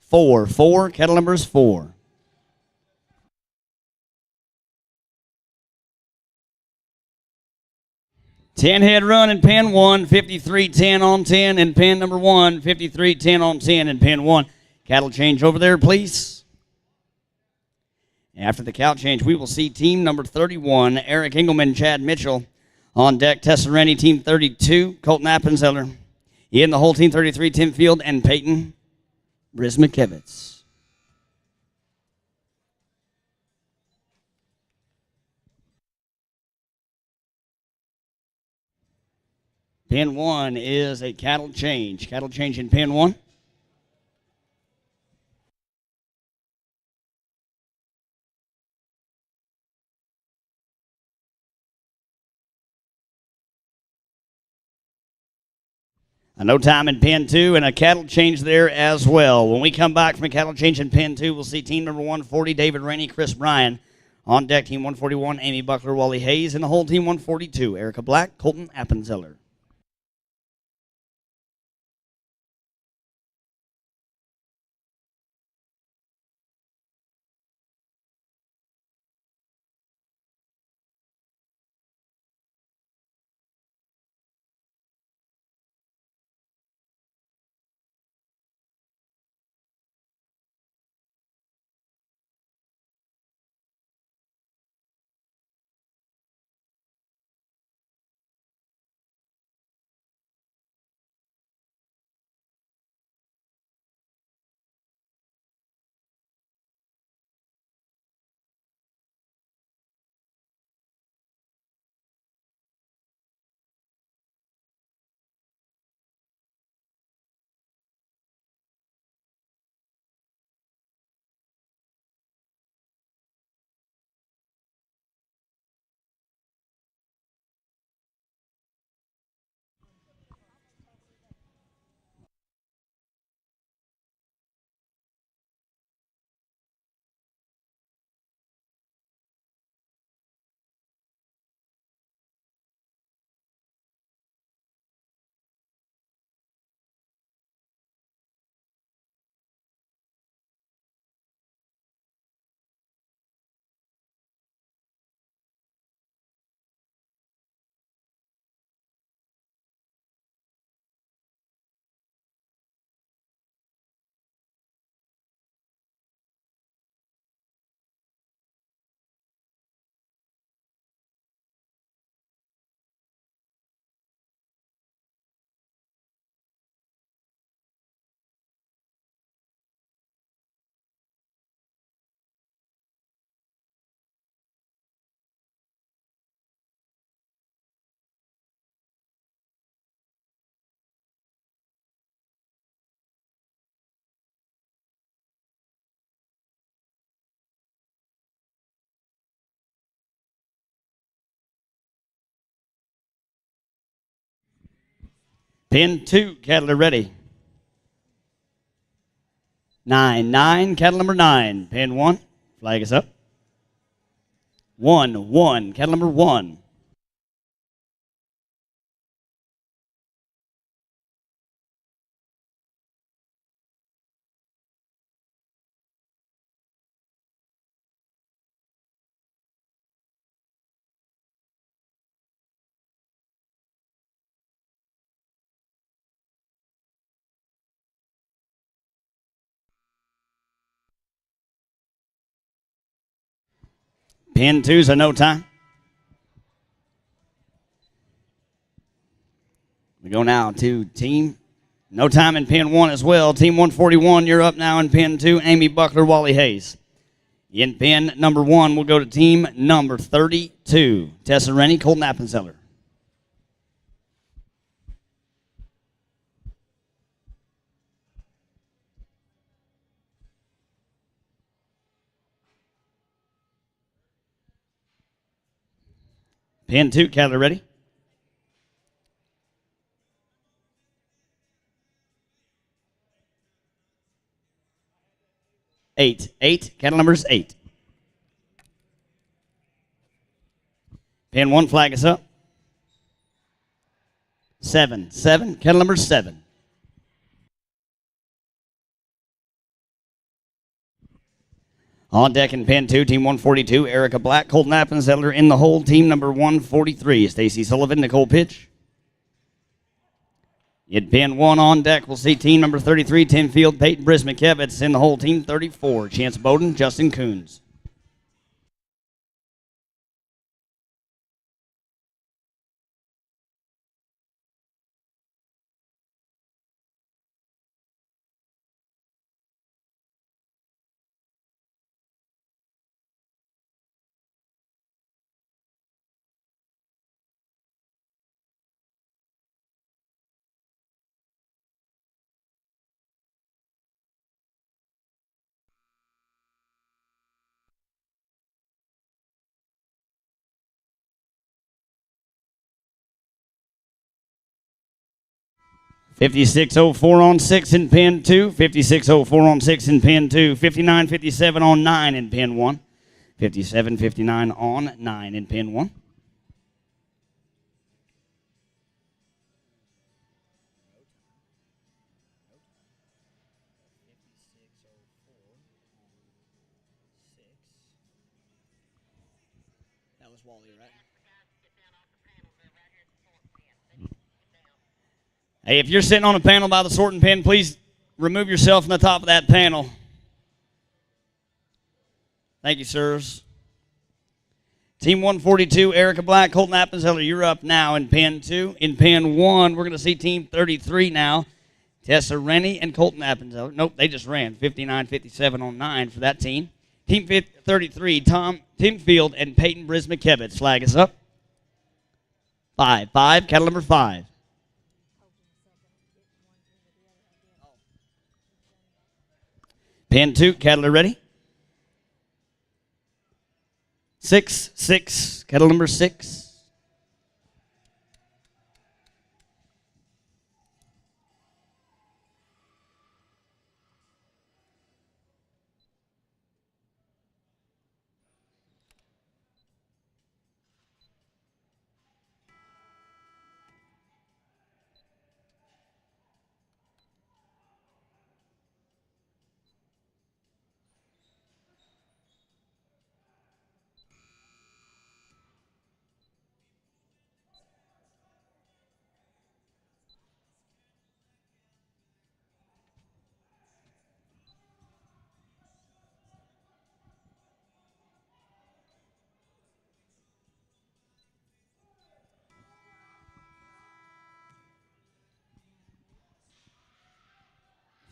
4, kettle numbers 4. Ten-head run in pin 1, 53-10 on 10 in pin number 1, 53-10 on 10 in pin 1. Cattle change over there, please. After the cow change, we will see team number 31, Eric Engelman, Chad Mitchell. On deck, Tessa Rennie, team 32, Colton Appenzeller. In the whole team 33, Tim Field and Peyton Brismakevitz. Pin 1 is a cattle change. Cattle change in pin 1. A no time in pin 2 and a cattle change there as well. When we come back from a cattle change in pin 2, we'll see team number 140, David Rainey, Chris Bryan. On deck, team 141, Amy Buckler, Wally Hayes. And the whole team 142, Erica Black, Colton Appenzeller. Pin 2, Kettler ready. 9, cattle number 9. Pin 1, flag is up. 1, cattle number 1. Pin 2's a no time. We go now to team. No time in pin 1 as well. Team 141, you're up now in pin 2. Amy Buckler, Wally Hayes. In pin number 1, we'll go to team number 32. Tessa Rennie, Colton Appenzeller. Pin 2, Kettler ready. 8, cattle numbers 8. Pin 1, flag is up. 7, cattle number 7. On deck in pin 2, team 142, Erica Black, Colton Appenzeller in the hole. Team number 143, Stacy Sullivan, Nicole Pitch. In pin 1 on deck, we'll see team number 33, Tim Field, Peyton Brismikevitz. In the hole, team 34, Chance Bowden, Justin Coons. $56.04 on 6 in pin 2. $56.04 on 6 in pin 2. $59.57 on 9 in pin 1. $57.59 on 9 in pin 1. That was Wally, right? Hey, if you're sitting on a panel by the sorting pen, please remove yourself from the top of that panel. Thank you, sirs. Team 142, Erica Black, Colton Appenzeller, you're up now in pin 2. In pin 1, we're going to see team 33 now. Tessa Rennie and Colton Appenzeller. Nope, they just ran. 59-57 on 9 for that team. Team 33, Tim Field and Peyton Brismikevitz. Flag is up. 5, cattle number 5. Pin 2, cattle are ready. 6, cattle number 6.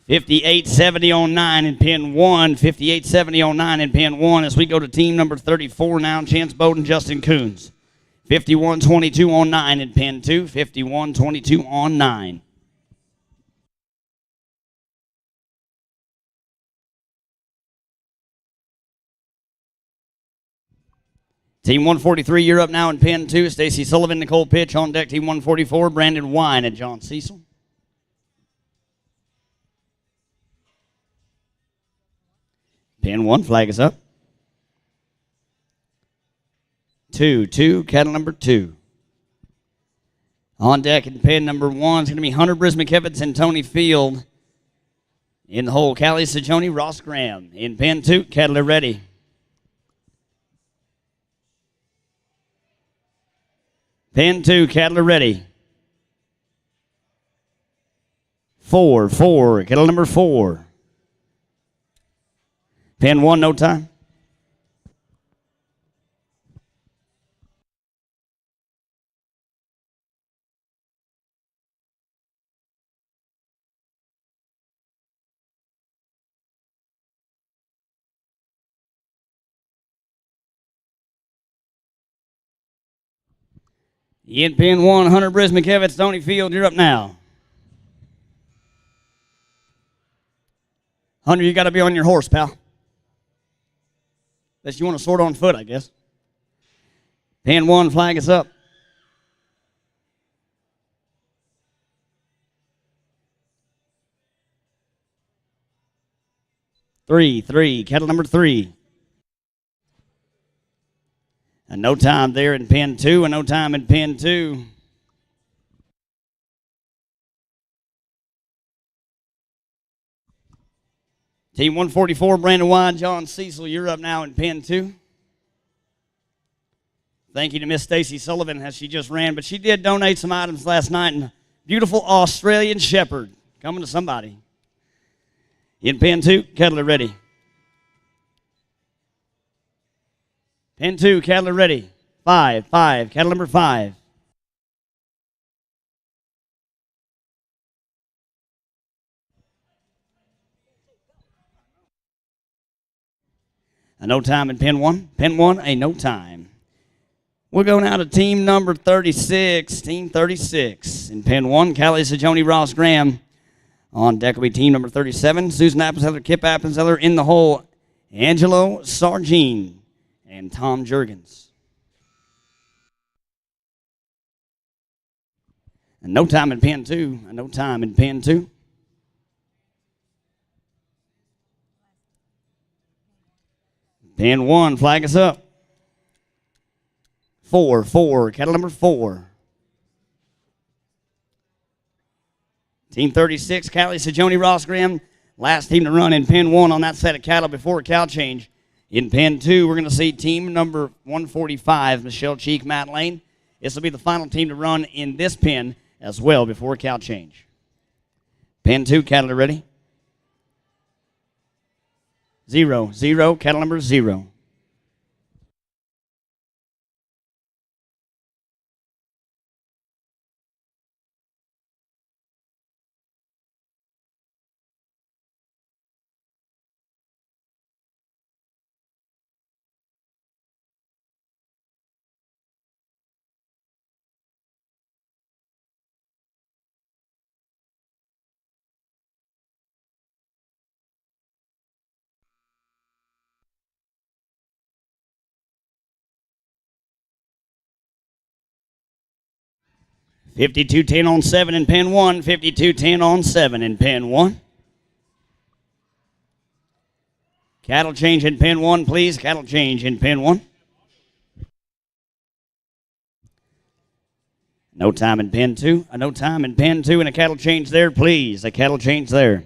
$58.70 on 9 in pin 1. $58.70 on 9 in pin 1 as we go to team number 34 now. Chance Bowden, Justin Coons. $51.22 on 9 in pin 2. $51.22 on 9. Team 143, you're up now in pin 2. Stacy Sullivan, Nicole Pitch. On deck, team 144, Brandon Wine and John Cecil. Pin 1, flag is up. 2, cattle number 2. On deck in pin number 1 is going to be Hunter Brismacevitz and Tony Field. In the hole, Callie Sajoni, Ross Graham. In pin 2, cattle are ready. Pin 2, cattle are ready. 4, cattle number 4. Pin 1, no time. In pin 1, Hunter Brismacevitz, Tony Field, you're up now. Hunter, you got to be on your horse, pal. Unless you want to sort on foot, I guess. Pin 1, flag is up. Three, cattle number 3. And no time there in pin 2, and no time in pin 2. Team 144, Brandon Wine, John Cecil, you're up now in pin 2. Thank you to Miss Stacy Sullivan as she just ran, but she did donate some items last night, and a beautiful Australian Shepherd coming to somebody. In pin 2, cattle are ready. Pin 2, cattle are ready. 5, cattle number 5. A no time in pin 1. Pin 1, a no time. We'll go now to team number 36. Team 36. In pin 1, Callie Sajoni, Ross Graham. On deck will be team number 37. Susan Appenzeller, Kip Appenzeller. In the hole, Angelo Sargine and Tom Jurgens. And no time in pin 2. A no time in pin 2. Pin 1, flag is up. 4, cattle number 4. Team 36, Callie Sajoni, Ross Graham. Last team to run in pin 1 on that set of cattle before a cow change. In pin 2, we're going to see team number 145, Michelle Cheek, Matt Lane. This will be the final team to run in this pin as well before a cow change. Pin 2, cattle are ready. 0, cattle number 0. $52.10 on 7 in pin 1. $52.10 on 7 in pin 1. Cattle change in pin 1, please. Cattle change in pin 1. No time in pin 2. No time in pin 2 and a cattle change there, please. A cattle change there.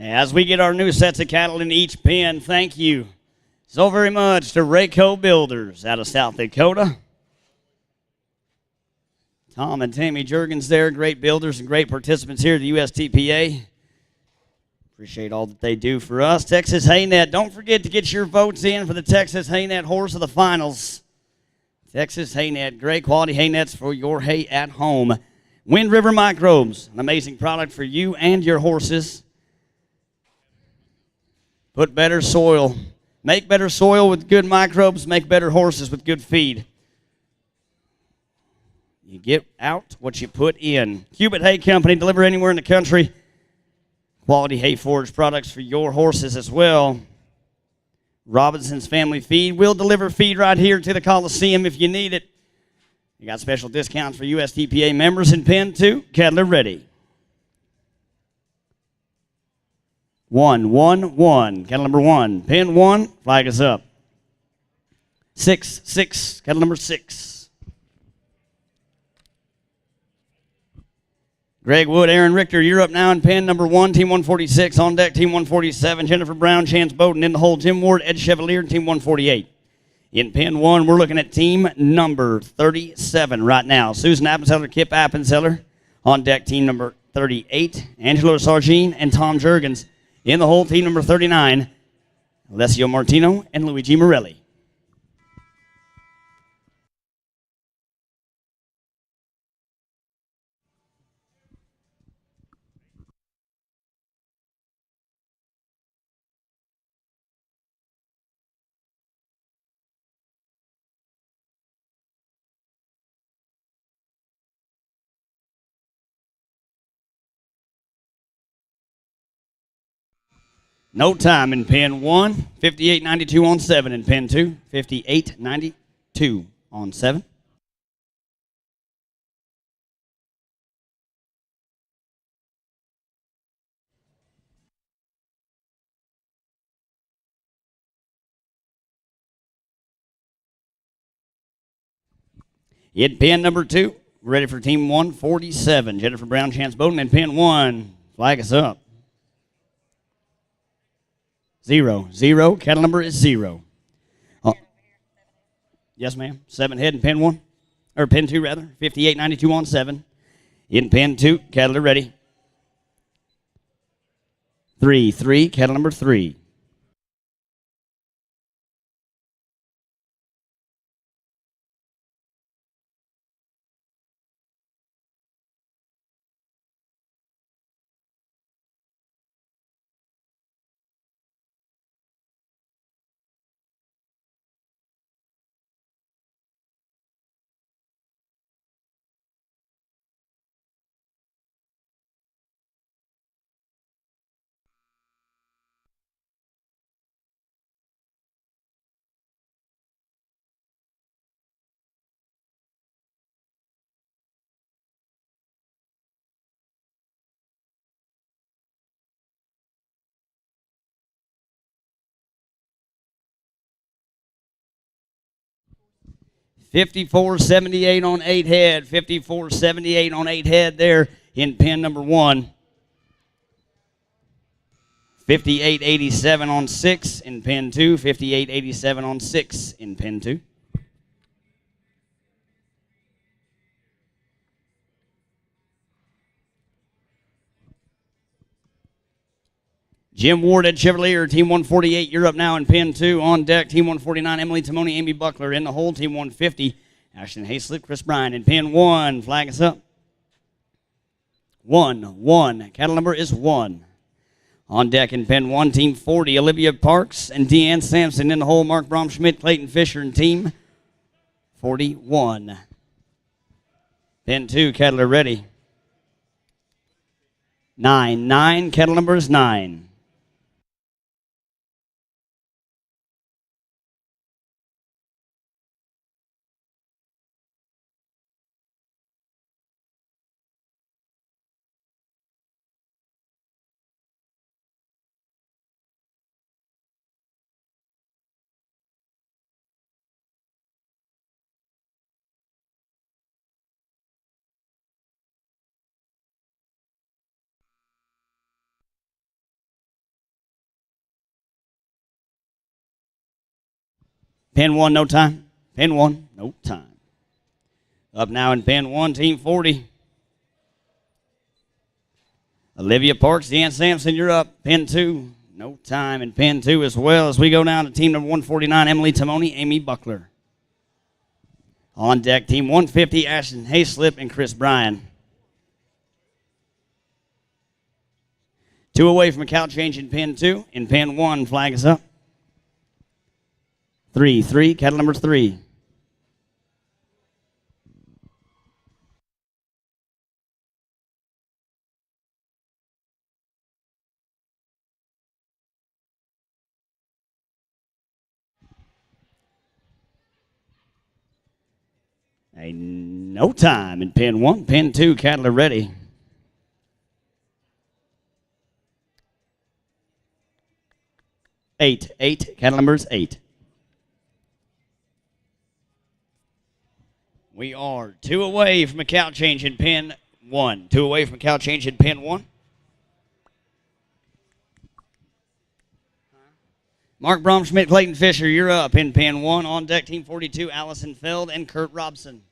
As we get our new sets of cattle in each pen, thank you so very much to Rayco Builders out of South Dakota. Tom and Tammy Jurgens there, great builders and great participants here at the USTPA. Appreciate all that they do for us. Texas Haynet, don't forget to get your votes in for the Texas Haynet Horse of the Finals. Texas Haynet, great quality hay nets for your hay at home. Wind River Microbes, an amazing product for you and your horses. Put better soil. Make better soil with good microbes. Make better horses with good feed. You get out what you put in. Cubit Hay Company, deliver anywhere in the country. Quality hay forage products for your horses as well. Robinson's Family Feed will deliver feed right here to the Coliseum if you need it. You got special discounts for USTPA members in Pen 2. Cattle are ready. 1, 1, 1. Cattle number 1. Pen 1. Flag is up. 6, 6. Cattle number 6. Greg Wood, Aaron Richter, you're up now in pen number 1, team 146. On deck, team 147. Jennifer Brown, Chance Bowden in the hole. Jim Ward, Ed Chevalier, team 148. In pen 1, we're looking at team number 37 right now. Susan Appenzeller, Kip Appenzeller. On deck, team number 38. Angelo Sargine and Tom Jurgens. In the hole, team number 39, Alessio Martino and Luigi Morelli. No time in pen 1, 58.92 on 7 in pen 2, 58.92 on 7. In pen number 2, we're ready for team 147. Jennifer Brown, Chance Bowden in pen 1. Flag us up. 0, 0. Cattle number is 0. Oh. Yes, ma'am. 7 head in pen 1. Or pen 2, rather. 58.92 on 7. In pen 2, cattle are ready. 3, 3. Cattle number 3. $54.78 on 8 head. $54.78 on 8 head there in pen number 1. $58.87 on 6 in pen 2. $58.87 on 6 in pen 2. Jim Ward at Chevalier, team 148. You're up now in pen 2. On deck, team 149. Emily Timoni, Amy Buckler in the hole. Team 150. Ashton Hayslip, Chris Bryan in pen 1. Flag us up. 1, 1. Cattle number is 1. On deck in pen 1, team 40. Olivia Parks and Deanne Sampson in the hole. Mark Bromschmidt, Clayton Fisher and team 41. Pen 2, cattle are ready. 9, 9. Cattle number is 9. Pen 1, no time. Pen 1, no time. Up now in Pen 1, Team 40. Olivia Parks, Deanne Sampson, you're up. Pen 2, no time in Pen 2 as well, as we go down to team number 149, Emily Timoni, Amy Buckler. On deck, team 150, Ashton Hayslip and Chris Bryan. 2 away from a count change in Pen 2. In Pen 1, flag is up. 3, cattle number 3. A no time in Pen 1. Pen 2, cattle are ready. Eight, cattle numbers 8. We are 2 away from a count change in Pen 1. 2 away from a count change in Pen 1. Mark Bromschmidt, Clayton Fisher, you're up in Pen 1. On deck, team 42, Allison Feld and Kurt Robson.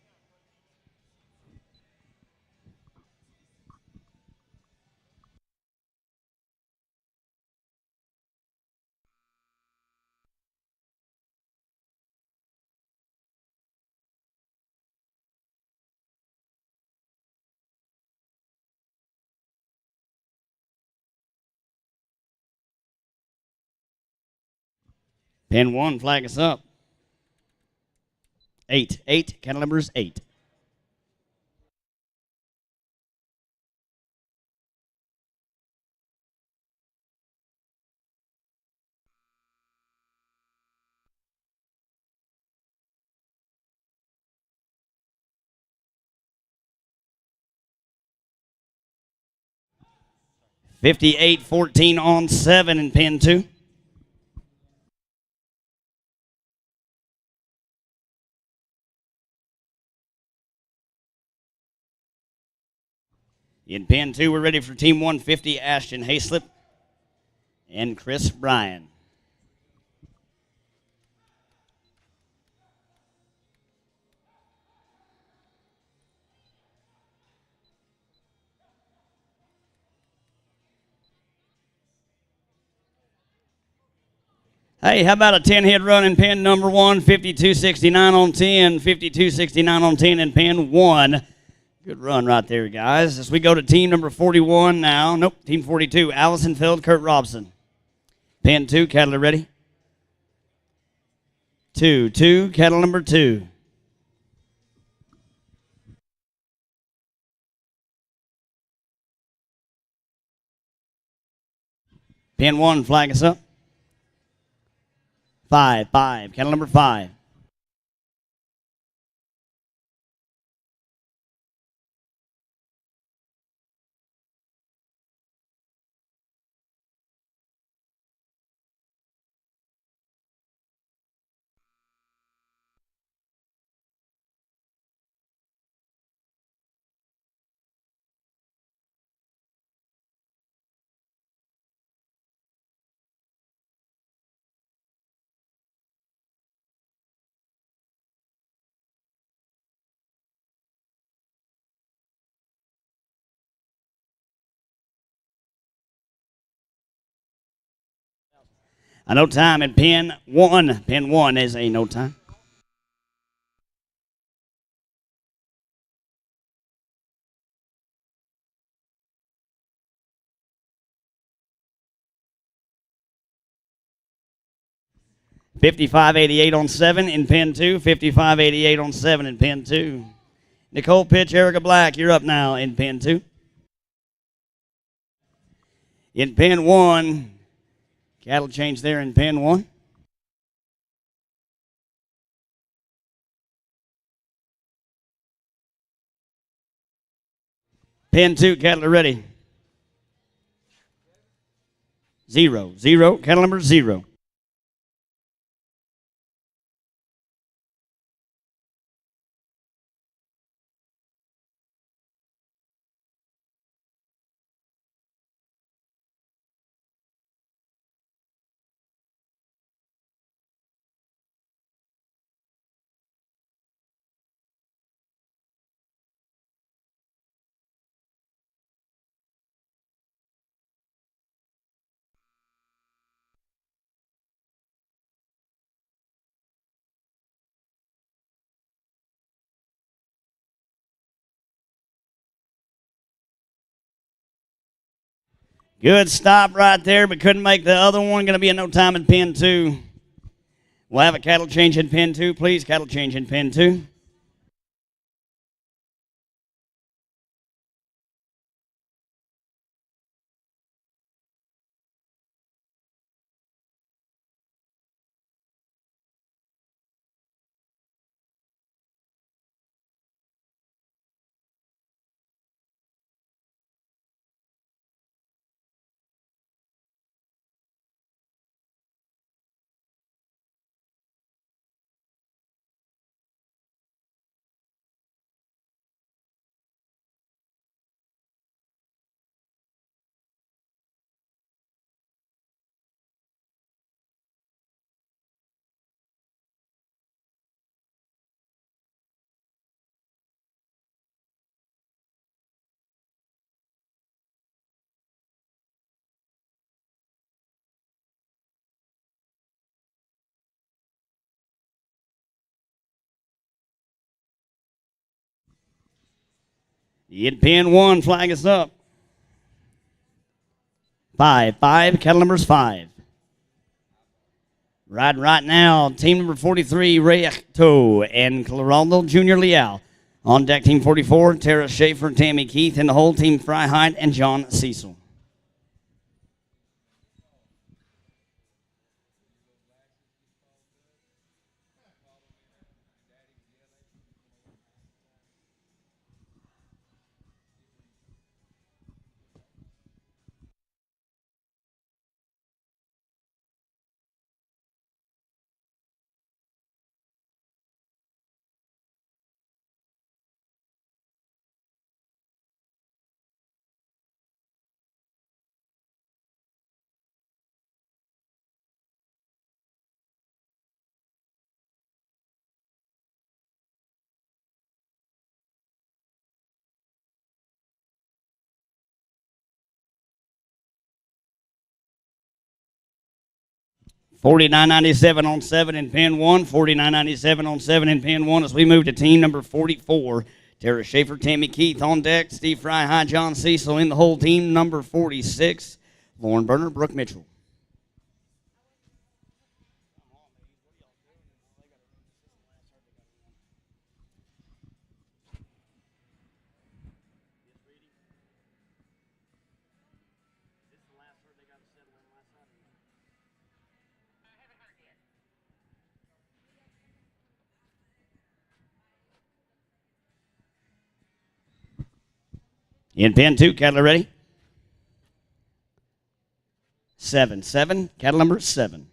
Pen 1, flag us up. 8, cattle numbers 8. $58, 14 on 7 in Pen 2. In Pen 2, we're ready for Team 150, Ashton Hayslip and Chris Bryan. Hey, how about a 10-head run in Pen number 1, 52.69 on 10, 52.69 on 10 in Pen 1. Good run right there, guys. As we go to team number 41 now. Nope, team 42, Allison Feld, Kurt Robson. Pen 2, cattle are ready. 2, cattle number 2. Pen 1, flag us up. 5, cattle number 5. A no time in Pen 1. Pen 1 is a no time. $55.88 on 7 in Pen 2. $55.88 on 7 in Pen 2. Nicole Pitch, Erica Black, you're up now in Pen 2. In Pen 1, cattle change there in Pen 1. Pen 2, cattle are ready. 0, cattle number 0. Good stop right there, but couldn't make the other one. Going to be a no time in pin 2. We'll have a cattle change in pin 2, please. Cattle change in pin 2. In pin 1, flag is up. 5, cattle numbers 5. Riding right now, team number 43, Recto and Colorado Junior Leal. On deck, team 44, Tara Schaefer, Tammy Keith, and the whole team, Freiheit and John Cecil. $49.97 on 7 in pin 1. $49.97 on 7 in pin 1 as we move to team number 44. Tara Schaefer, Tammy Keith on deck. Steve Fry, John Cecil in the whole team. Number 46, Lauren Berner, Brooke Mitchell. In pin 2, cattle ready. 7, cattle number 7.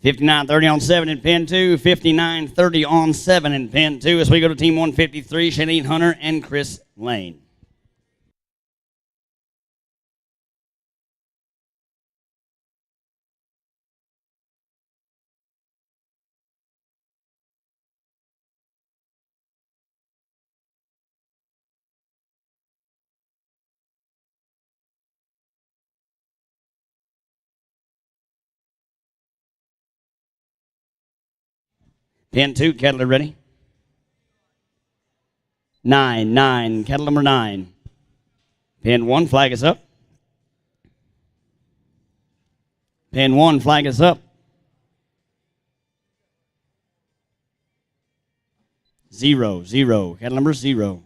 $59.30 on 7 in pin 2. $59.30 on 7 in pin 2 as we go to team 153, Shanine Hunter and Chris Lane. Pin 2, cattle are ready. 9, cattle number 9. Pin 1, flag is up. Pin 1, flag is up. 0, 0. Cattle number 0.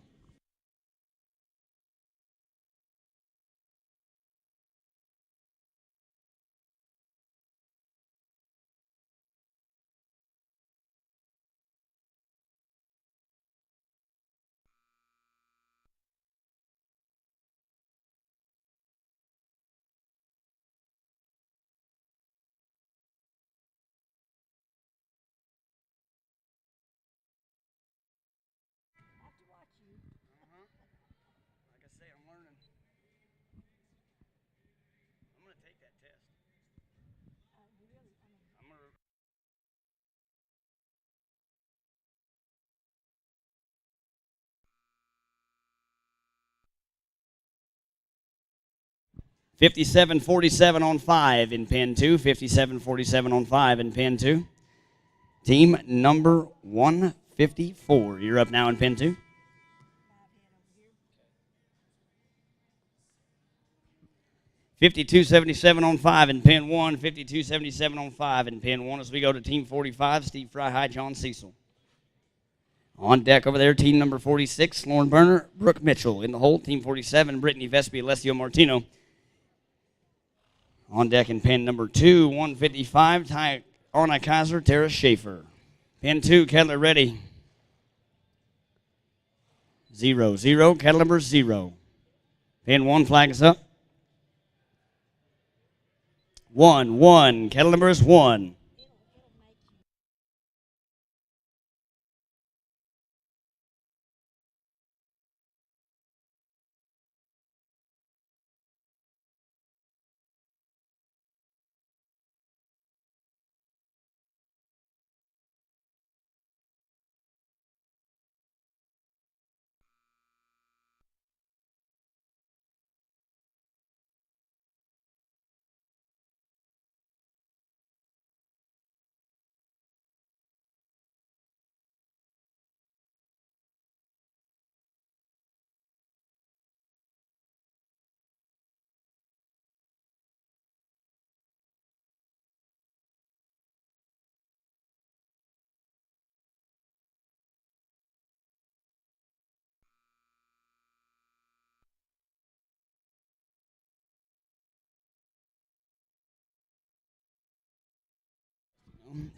Like I say, I'm learning. I'm going to take that test. I'm going to 57-47 on 5 in pen 2. 57-47 on 5 in pen 2. Team number 154. You're up now in pen 2. $52.77 on 5 in pen 1. $52.77 on 5 in pen 1 as we go to team 45, Steve Fry High, John Cecil. On deck over there, team number 46, Lauren Berner, Brooke Mitchell. In the hole, team 47, Brittany Vespi, Alessio Martino. On deck in pen number 2, 155, Arna Kaiser, Tara Schaefer. Pen 2, Kettler ready. 0, 0, Kettle number 0. Pen 1, flag is up. 1, 1, Kettle number is 1.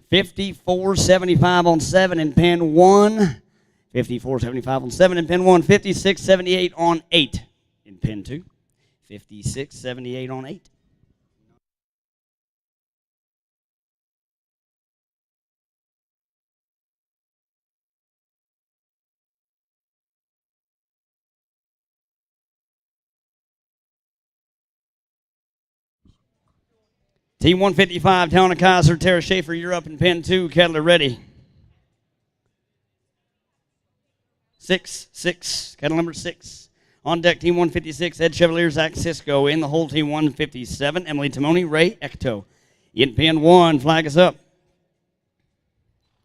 $54.75 on 7 in pen 1. $54.75 on 7 in pen 1. $56.78 on 8 in pen 2. $56.78 on 8. Team 155, Tana Kaiser, Tara Schaefer, you're up in pen 2. Kettler ready. 6, 6, Kettle number 6. On deck, team 156, Ed Chevalier, Zach Cisco. In the hole, team 157, Emily Timoni, Ray Ecto. In pen 1, flag is up.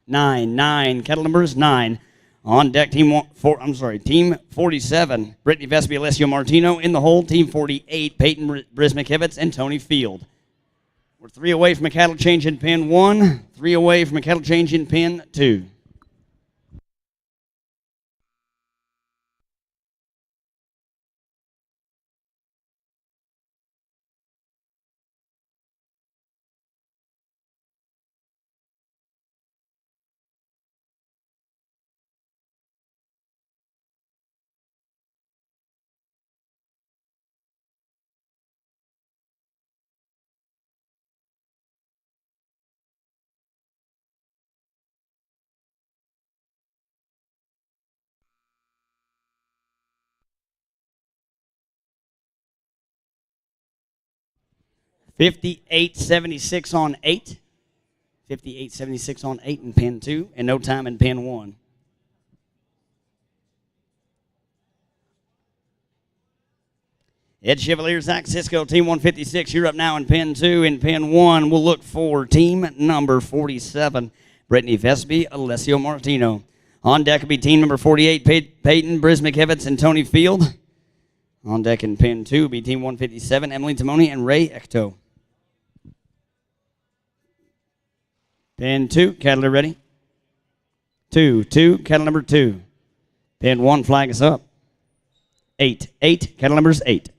9, 9, Kettle number is 9. On deck, team 47, Brittany Vespi, Alessio Martino. In the hole, team 48, Peyton Brismickevitz and Tony Field. We're 3 away from a cattle change in pen 1, 3 away from a cattle change in pen 2. $58.76 on 8. $58.76 on 8 in pen 2, and no time in pen 1. Ed Chevalier, Zach Cisco, team 156. You're up now in pen 2. In pen 1, we'll look for team number 47, Brittany Vespi, Alessio Martino. On deck will be team number 48, Peyton Brismickevitz and Tony Field. On deck in pen 2 will be team 157, Emily Timoni and Ray Ecto. Pen 2, Kettler ready. 2, cattle number 2. Pin 1, flag is up. 8, cattle numbers 8.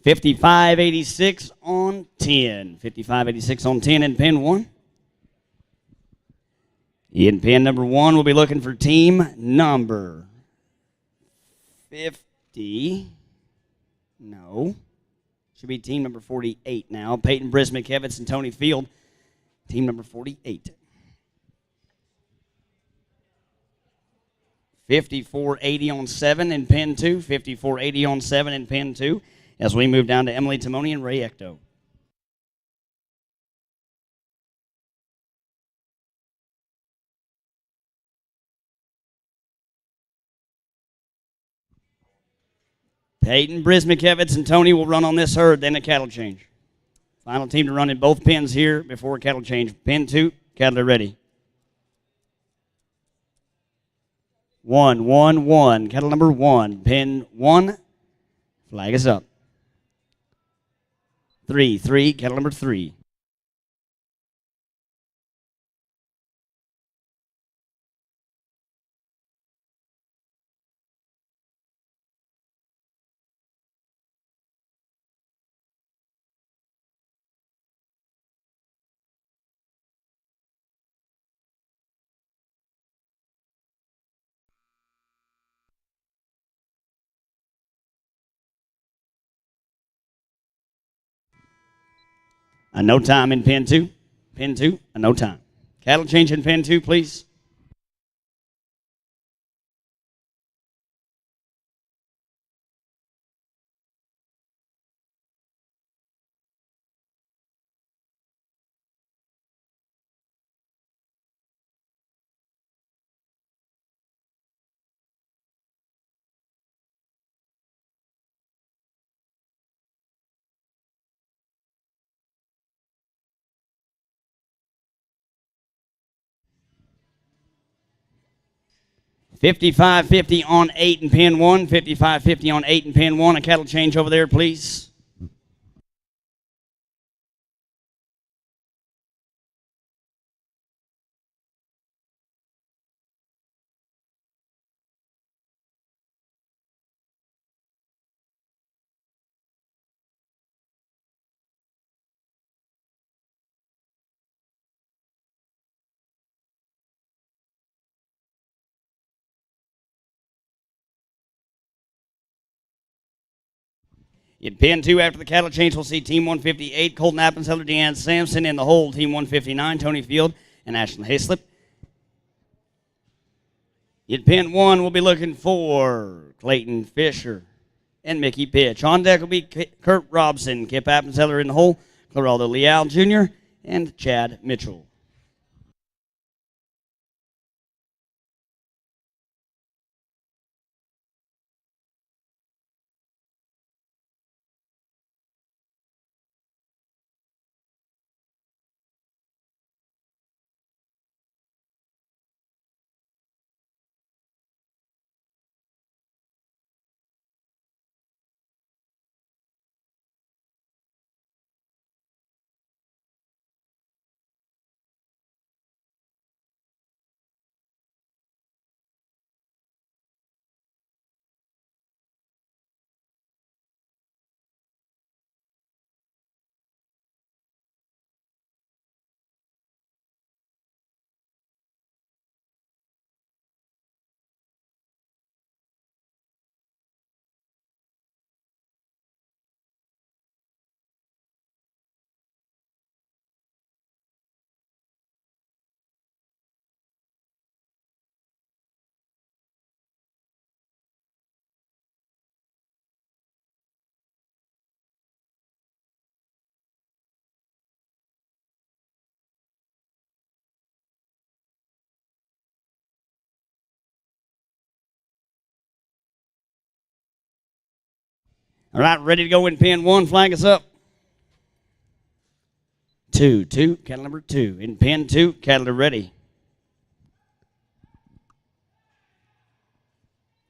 $55.86 on 10. $55.86 on 10 in pin 1. In pin number 1, we'll be looking for team number 50. No. Should be team number 48 now. Peyton Brismick, Evans, and Tony Field. Team number 48. 54.80 on 7 in pin 2. 54.80 on 7 in pin 2. As we move down to Emily Timoni and Ray Ecto. Peyton, Brismick, Evans, and Tony will run on this herd, then a cattle change. Final team to run in both pins here before cattle change. Pin 2, cattle are ready. 1, 1, 1. Cattle number 1. Pin 1. Flag is up. 3, 3. Cattle number 3. A no time in pin 2. Pin 2, a no time. Cattle change in pin 2, please. $55.50 on 8 in pin 1. $55.50 on 8 in pin 1. A cattle change over there, please. In pin 2, after the cattle change, we'll see Team 158, Colton Appenzeller, Deanne Sampson. In the hold, Team 159, Tony Field and Ashley Hayslip. In pin 1, we'll be looking for Clayton Fisher and Mickey Pitch. On deck will be Kurt Robson, Kip Appenzeller in the hole, Claraldo Leal Jr., and Chad Mitchell. All right, ready to go in pin 1. Flag us up. 2, cattle number 2. In pin 2, cattle are ready.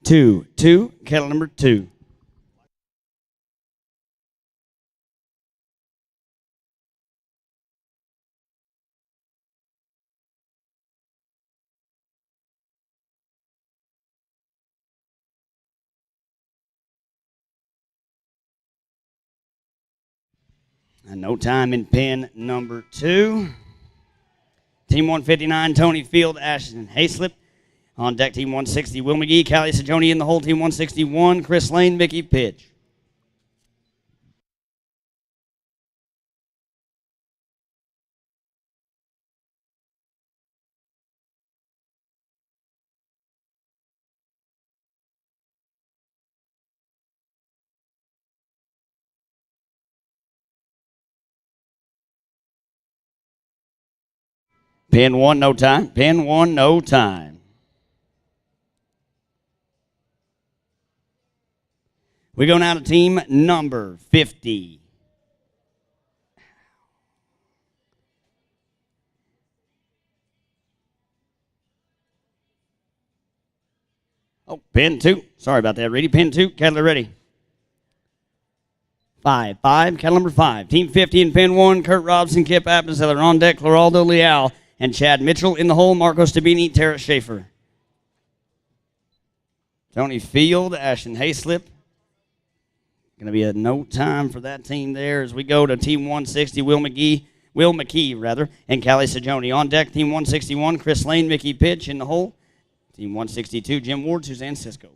2, cattle number 2. And no time in pin number 2. Team 159, Tony Field, Ashton Hayslip. On deck, Team 160, Will McGee, Callie Sajoni in the hole. Team 161, Chris Lane, Mickey Pitch. Pin 1, no time. Pin 1, no time. We go now to team number 50. Oh, pin 2. Sorry about that, Reedy. Pin 2, cattle are ready. 5, cattle number 5. Team 50 in pin 1, Kurt Robson, Kip Appenzeller. On deck, Cloraldo Leal and Chad Mitchell. In the hole, Marcos Tabini, Tara Schaefer. Tony Field, Ashton Hayslip. Going to be a no time for that team there as we go to Team 160, Will McKee, and Callie Sajoni. On deck, Team 161, Chris Lane, Mickey Pitch. In the hole, Team 162, Jim Ward, Suzanne Cisco.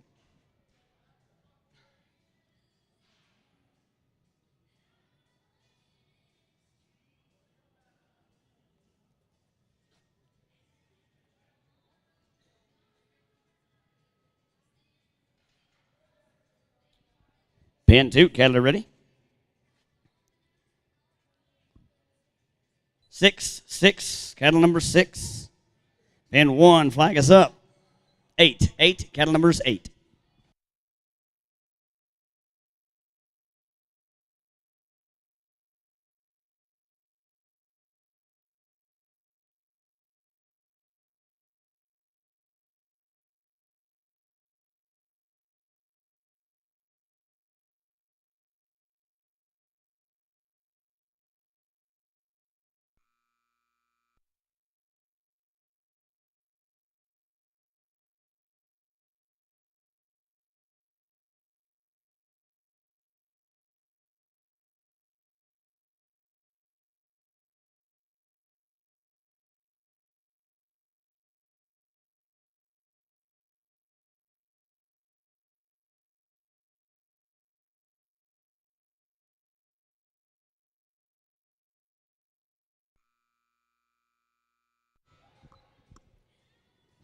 Pin 2, cattle are ready. 6, cattle number 6. Pin 1, flag us up. 8, cattle numbers 8.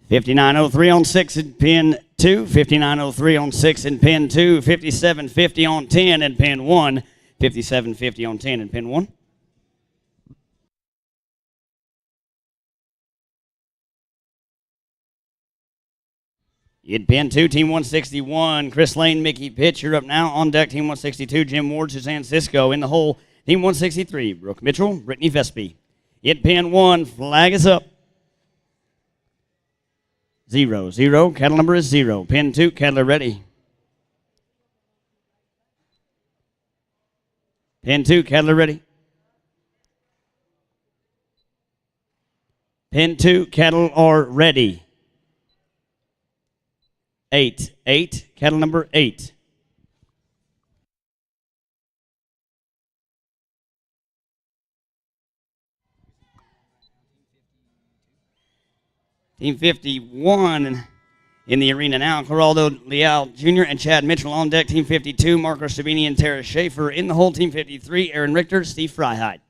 $59.03 on 6 in pin 2, $59.03 on 6 in pin 2, $57.50 on 10 in pin 1, $57.50 on 10 in pin 1. In pin 2, Team 161, Chris Lane, Mickey Pitch. You're up now. On deck, Team 162, Jim Ward, Suzanne Cisco. In the hole, Team 163, Brooke Mitchell, Brittany Vespi. In pin 1, flag is up. 0, cattle number is 0. Pin 2, cattle are ready. Pin 2, cattle are ready. Pin 2, cattle are ready. 8, cattle number 8. Team 51 in the arena now. Geraldo Leal Jr. and Chad Mitchell on deck. Team 52, Marco Sabini and Tara Schaefer. In the hole, Team 53, Aaron Richter, Steve Freiheit.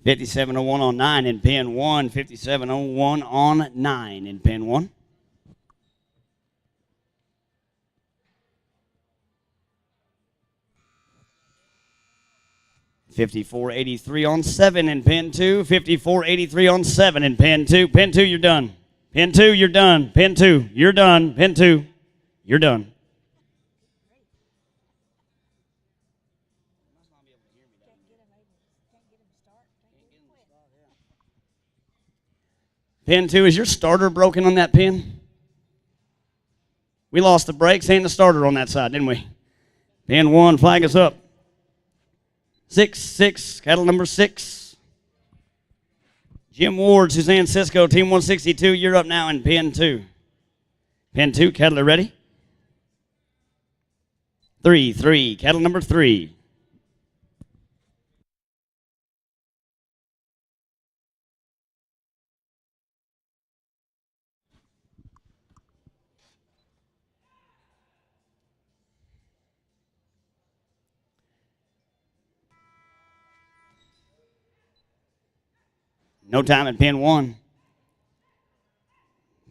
5701 on 9 in pin 1. 5701 on 9 in pin 1. $54.83 on 7 in pin 2. $54.83 on 7 in pin 2. Pin 2, you're done. Pin 2, you're done. Pin 2, you're done. Pin 2, you're done. Pin 2, is your starter broken on that pin? We lost the brakes and the starter on that side, didn't we? Pin 1, flag is up. 6, cattle number 6. Jim Ward, Suzanne Cisco, team 162, you're up now in pin 2. Pin 2, cattle are ready. 3, cattle number 3. No time at pin 1.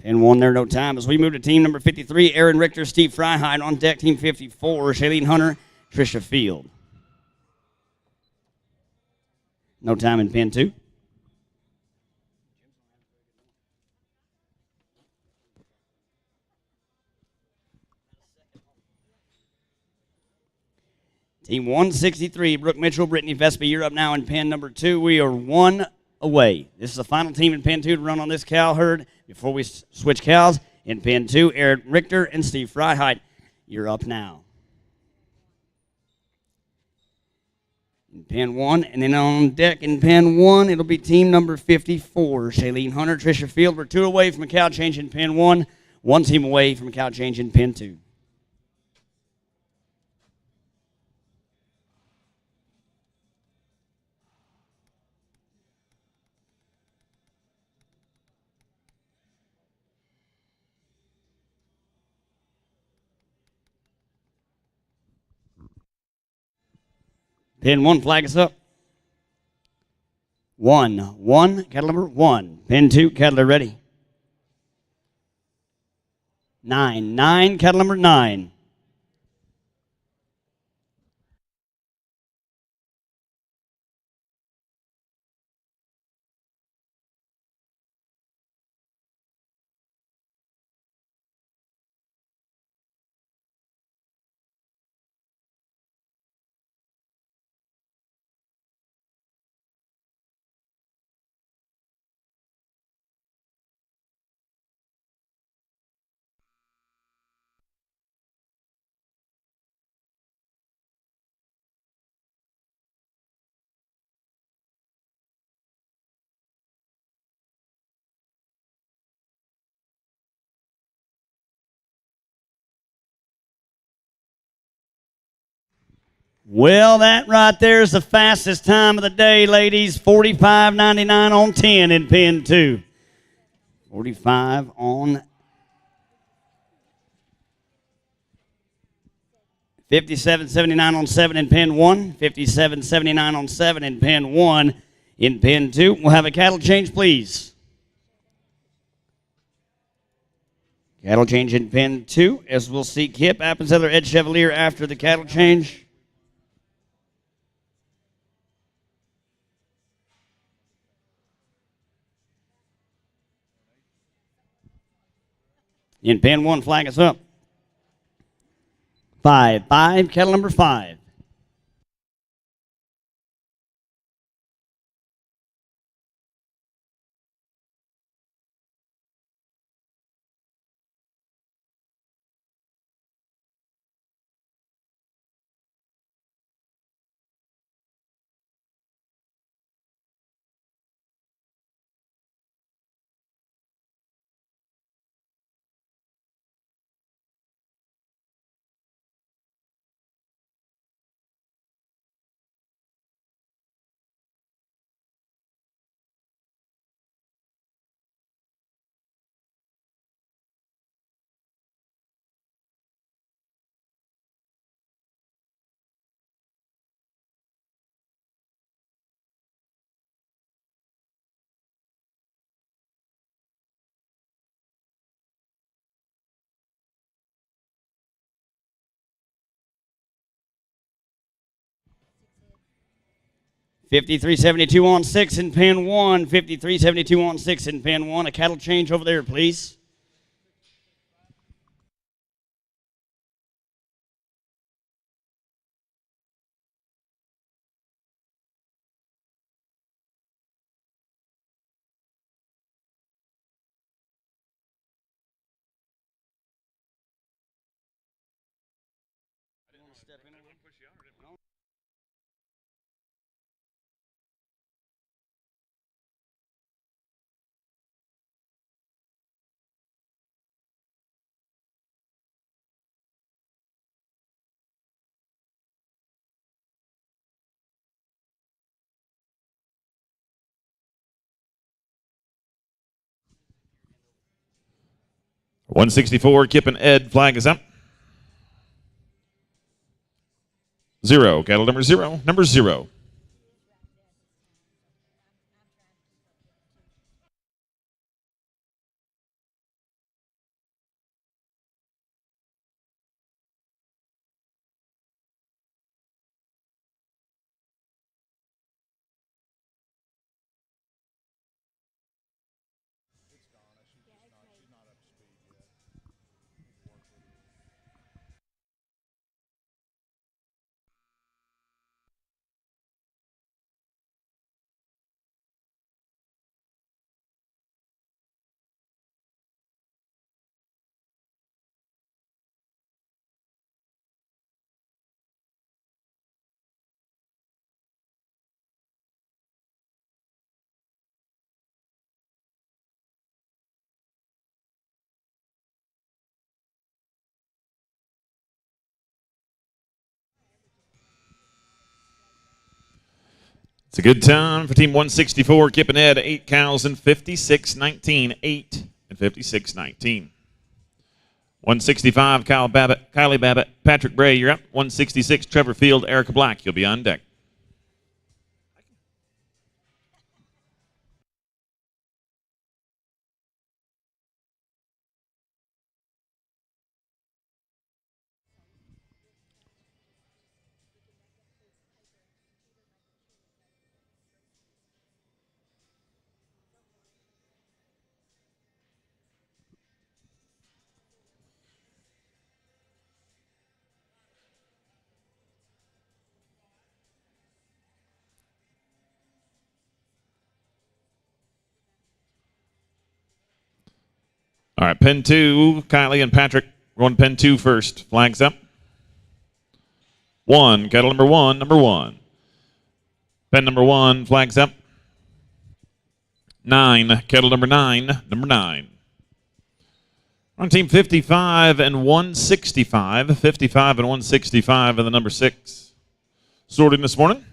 Pin 1 there, no time. As we move to team number 53, Aaron Richter, Steve Freiheit. On deck, team 54, Shailene Hunter, Tricia Field. No time in pin 2. Team 163, Brooke Mitchell, Brittany Vespa, you're up now in pin number 2. We are 1 away. This is the final team in pin 2 to run on this cow herd before we switch cows. In pin 2, Aaron Richter and Steve Freiheit, you're up now. In pin 1, and then on deck in pin 1, it'll be team number 54, Shailene Hunter, Tricia Field. We're 2 away from a cow change in pin 1, 1 team away from a cow change in pin 2. Pin 1, flag is up. 1, cattle number 1. Pin 2, cattle are ready. 9, cattle number 9. Well, that right there is the fastest time of the day, ladies. 45.99 on 10 in pin 2. 45 on 57.79 on 7 in pin 1. 57.79 on 7 in pin 1. In pin 2, we'll have a cattle change, please. Cattle change in pin 2, as we'll see Kip Appenzeller, Ed Chevalier after the cattle change. In pin 1, flag is up. 5, cattle number 5. 5372 on 6 in pen 1. 5372 on 6 in pen 1. A cattle change over there, please. .164, Kip and Ed, flag is up. 0, cattle number 0, number 0. It's a good time for Team 164, Kip and Ed, 8 cows and 56-19, 8 and 56-19. 165, Kylie Babbitt, Patrick Bray, you're up. 166, Trevor Field, Erica Black, you'll be on deck. All right, pen 2, Kylie and Patrick going pen 2 first. Flags up. 1, cattle number 1, number 1. Pen number 1, flags up. 9, cattle number 9, number 9. On team 55 and 165. 55 and 165 and the number 6. Sorting this morning.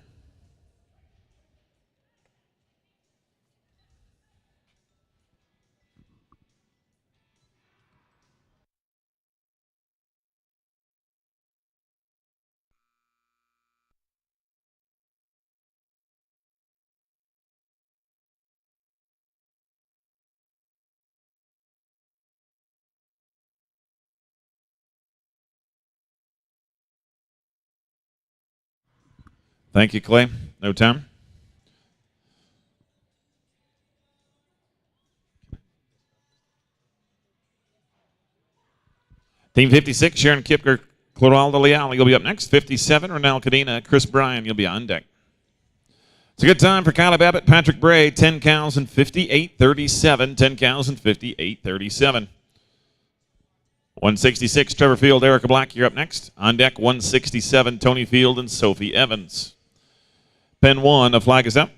Thank you, Clay. No time. Team 56, Sharon Kipker, Cloralda Leal, you'll be up next. 57, Ronell Cadena, Chris Bryan, you'll be on deck. It's a good time for Kylie Babbitt, Patrick Bray, 10 cows and 58-37. 10 cows and 58-37. 166, Trevor Field, Erica Black, you're up next. On deck, 167, Tony Field and Sophie Evans. Pen 1, a flag is up.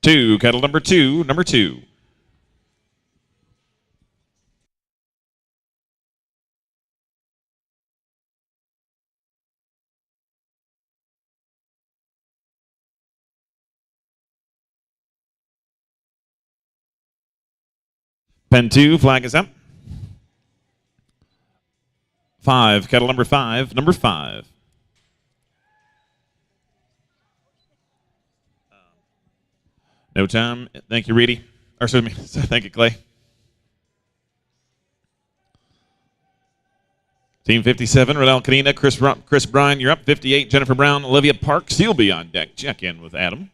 2, cattle number 2, number 2. Pen 2, flag is up. 5, cattle number 5, number 5. No time. Thank you, Reedy. Or excuse me. Thank you, Clay. Team 57, Rennell Cadena, Chris Bryan, you're up. 58, Jennifer Brown, Olivia Parks, you'll be on deck. Check in with Adam.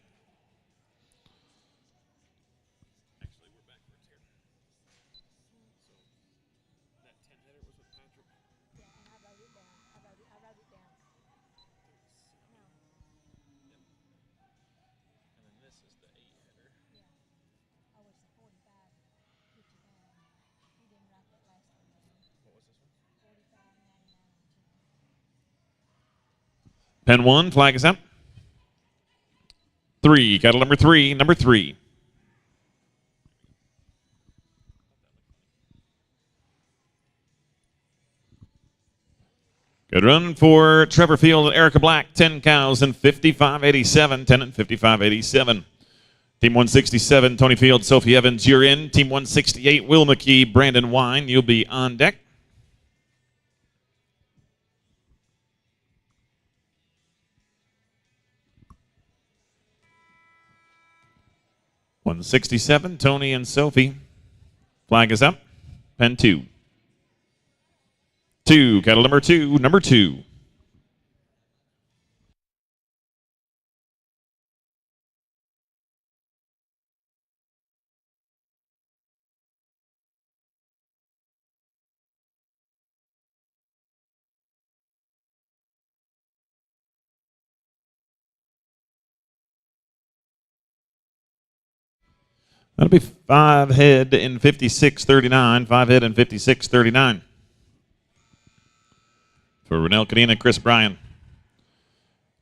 Pen 1, flag is up. 3, cattle number 3, number 3. Good run for Trevor Field and Erica Black. 10 cows and 55.87. 10 and 55.87. Team 167, Tony Field, Sophie Evans, you're in. Team 168, Will McKee, Brandon Wine, you'll be on deck. #167, Tony and Sophie. Flag is up. Pen 2. 2, cattle number 2, number 2. That'll be 5 head in 56.39. 5 head in 56.39. For Rennell Cadena, Chris Bryan.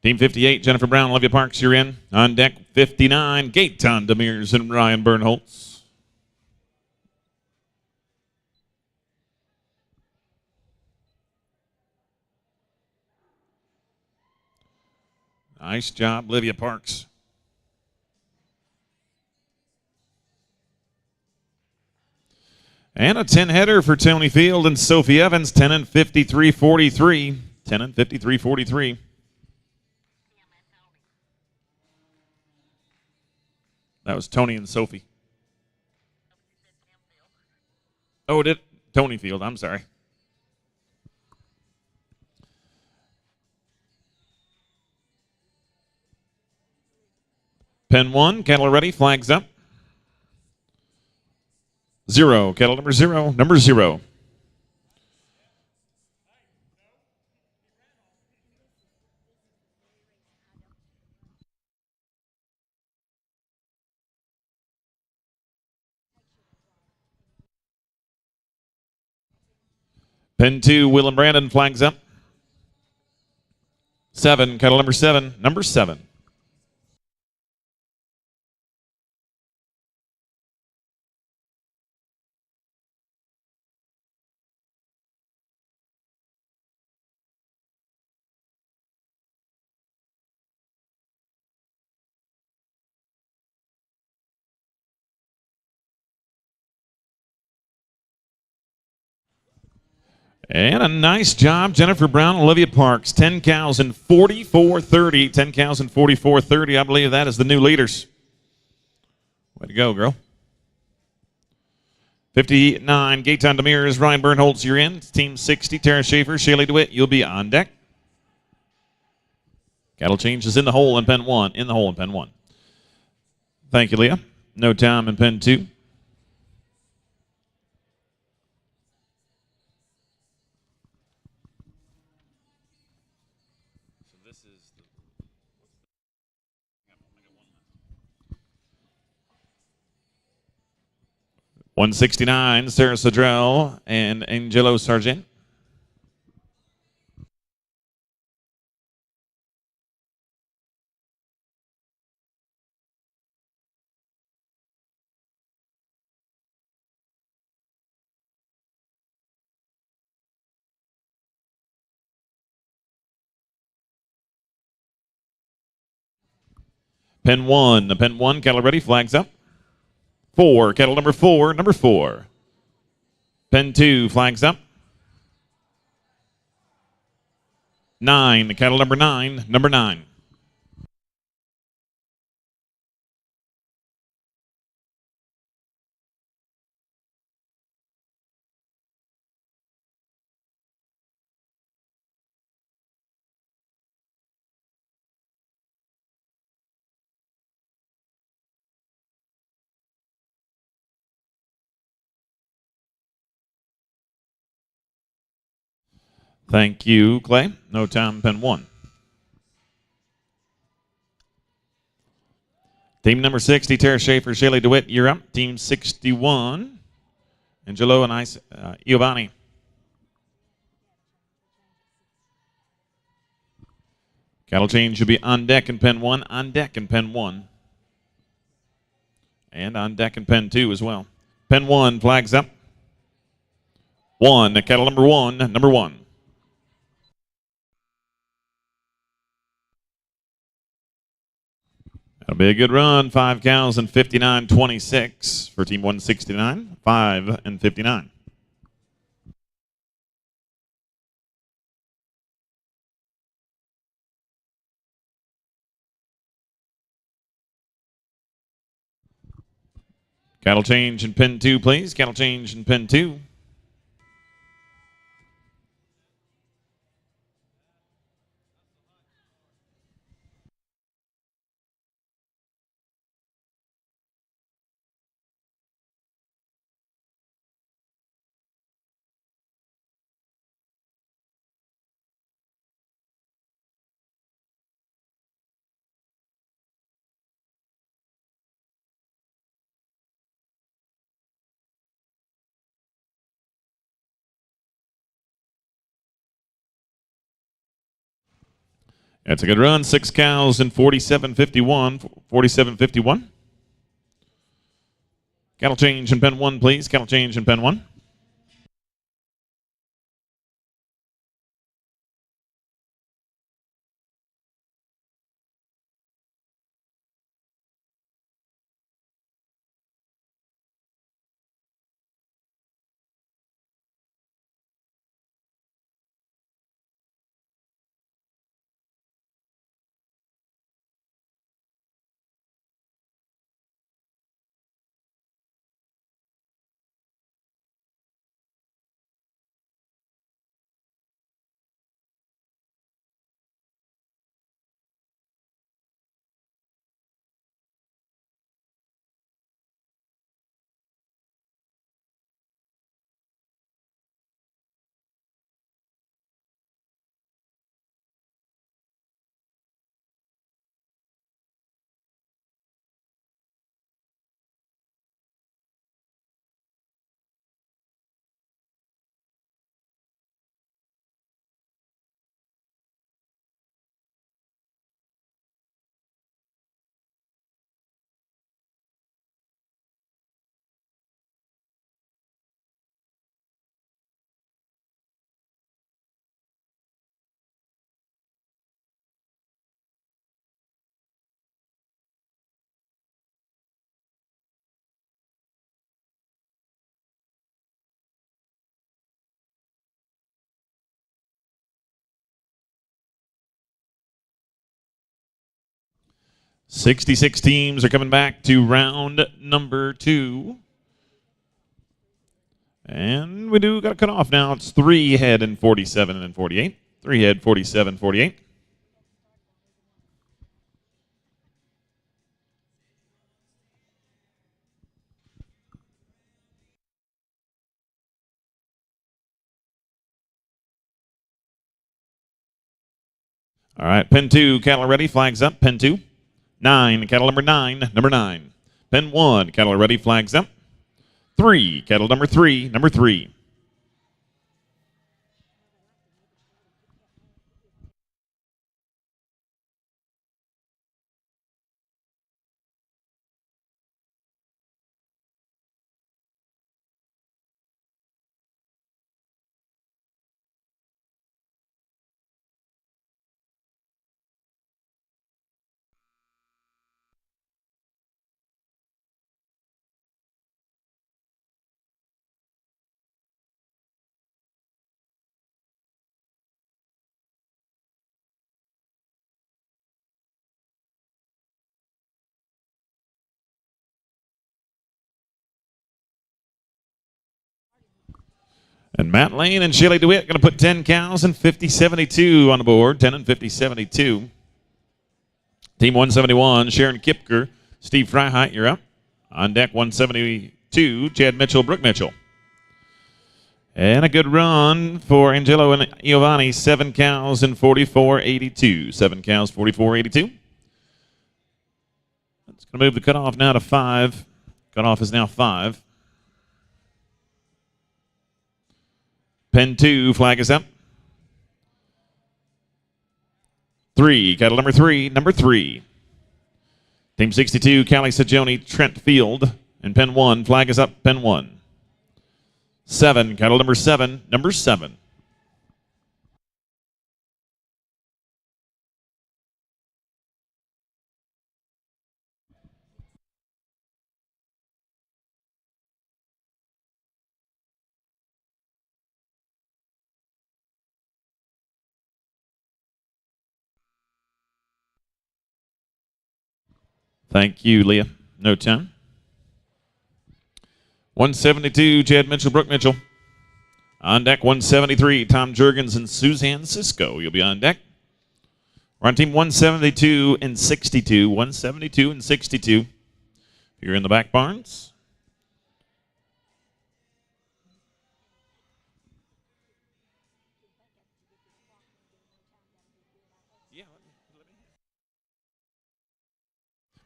Team 58, Jennifer Brown, Olivia Parks, you're in. On deck, 59, Gaetan Demers and Ryan Bernholtz. Nice job, Olivia Parks. And a 10-header for Tony Field and Sophie Evans, 10 and 53.43. 10 and 53.43. That was Tony and Sophie. Oh, it Tony Field, I'm sorry. Pen 1, cattle ready, flags up. 0, cattle number 0, number 0. Pen 2, Will and Brandon, flags up. 7, cattle number 7, number 7. And a nice job, Jennifer Brown, Olivia Parks. 10 cows and 44.30. 10 cows and 44.30. I believe that is the new leaders. Way to go, girl. 59, Gaetan Demers, Ryan Bernholtz, you're in. Team 60, Tara Schaefer, Shaylee DeWitt, you'll be on deck. Cattle changes in the hole in pen 1. In the hole in pen 1. Thank you, Leah. No time in pen 2. #169, Sarah Sadrell and Angelo Sargent. Pen 1, pen 1, cattle ready, flags up. 4, cattle number 4, number 4. Pen 2, flags up. 9, cattle number 9, number 9. Thank you, Clay. No time, pen 1. Team number 60, Tara Schaefer, Shaylee DeWitt, you're up. Team 61, Angelo and Giovanni. Cattle change should be on deck in pen 1, on deck in pen 1. And on deck in pen 2 as well. Pen 1, flags up. 1, cattle number 1, number 1. That'll be a good run. 5 cows and 59.26 for team 169. 5 and 59. Cattle change in pen 2, please. Cattle change in pen 2. That's a good run. 6 cows and 47.51. 47.51. Cattle change in pen 1, please. Cattle change in pen 1. .66 teams are coming back to round number 2. And we do got to cut off now. It's 3 head and 47 and 48. 3 head, 47, 48. All right, pen 2, cattle are ready, flags up, pen 2. 9, cattle number 9, number 9. Pen 1, cattle are ready, flags up. 3, cattle number 3, number 3. And Matt Lane and Shaylee DeWitt going to put 10 cows and 50.72 on the board. 10 and 50.72. Team 171, Sharon Kipker, Steve Freiheit, you're up. On deck 172, Chad Mitchell, Brooke Mitchell. And a good run for Angelo and Giovanni. 7 cows and 44.82. 7 cows, 44.82. That's going to move the cutoff now to 5. Cutoff is now 5. Pen 2, flag is up. 3, cattle number 3, number 3. Team 62, Callie Sajoni, Trent Field. And pen 1, flag is up, pen 1. 7, cattle number 7, number 7. Thank you, Leah. No time. 172, Jed Mitchell, Brooke Mitchell. On deck, 173, Tom Jurgens and Suzanne Cisco. You'll be on deck. We're on team 172 and 62. 172 and 62. You're in the back barns.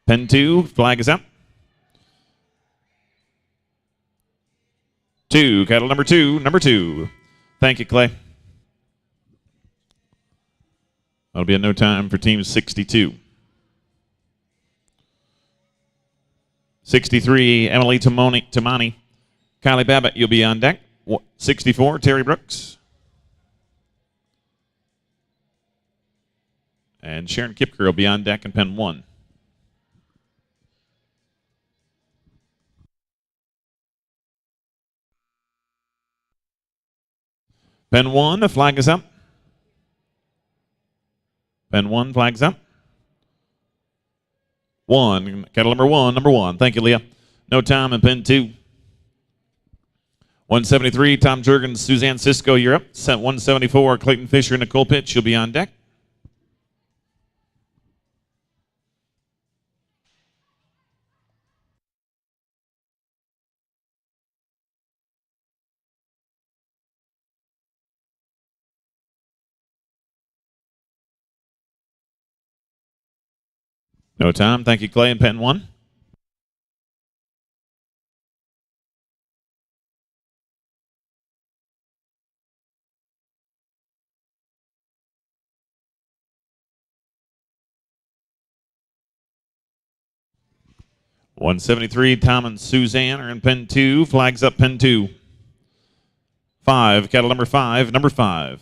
Pen 2, flag is up. 2, cattle number 2, number 2. Thank you, Clay. That'll be a no time for team 62. 63, Emily Tamani. Kylie Babbitt, you'll be on deck. 64, Terry Brooks. And Sharon Kipker will be on deck in pen 1. Pen 1, the flag is up. Pen 1, flag's up. 1, cattle number 1, number 1. Thank you, Leah. No time in pen 2. 173, Tom Jurgens, Suzanne Cisco, you're up. 174, Clayton Fisher, Nicole Pitch, you'll be on deck. No time. Thank you, Clay, and pen 1. $173, Tom and Suzanne are in pen 2. Flags up, pen 2. 5, cattle number 5, number 5.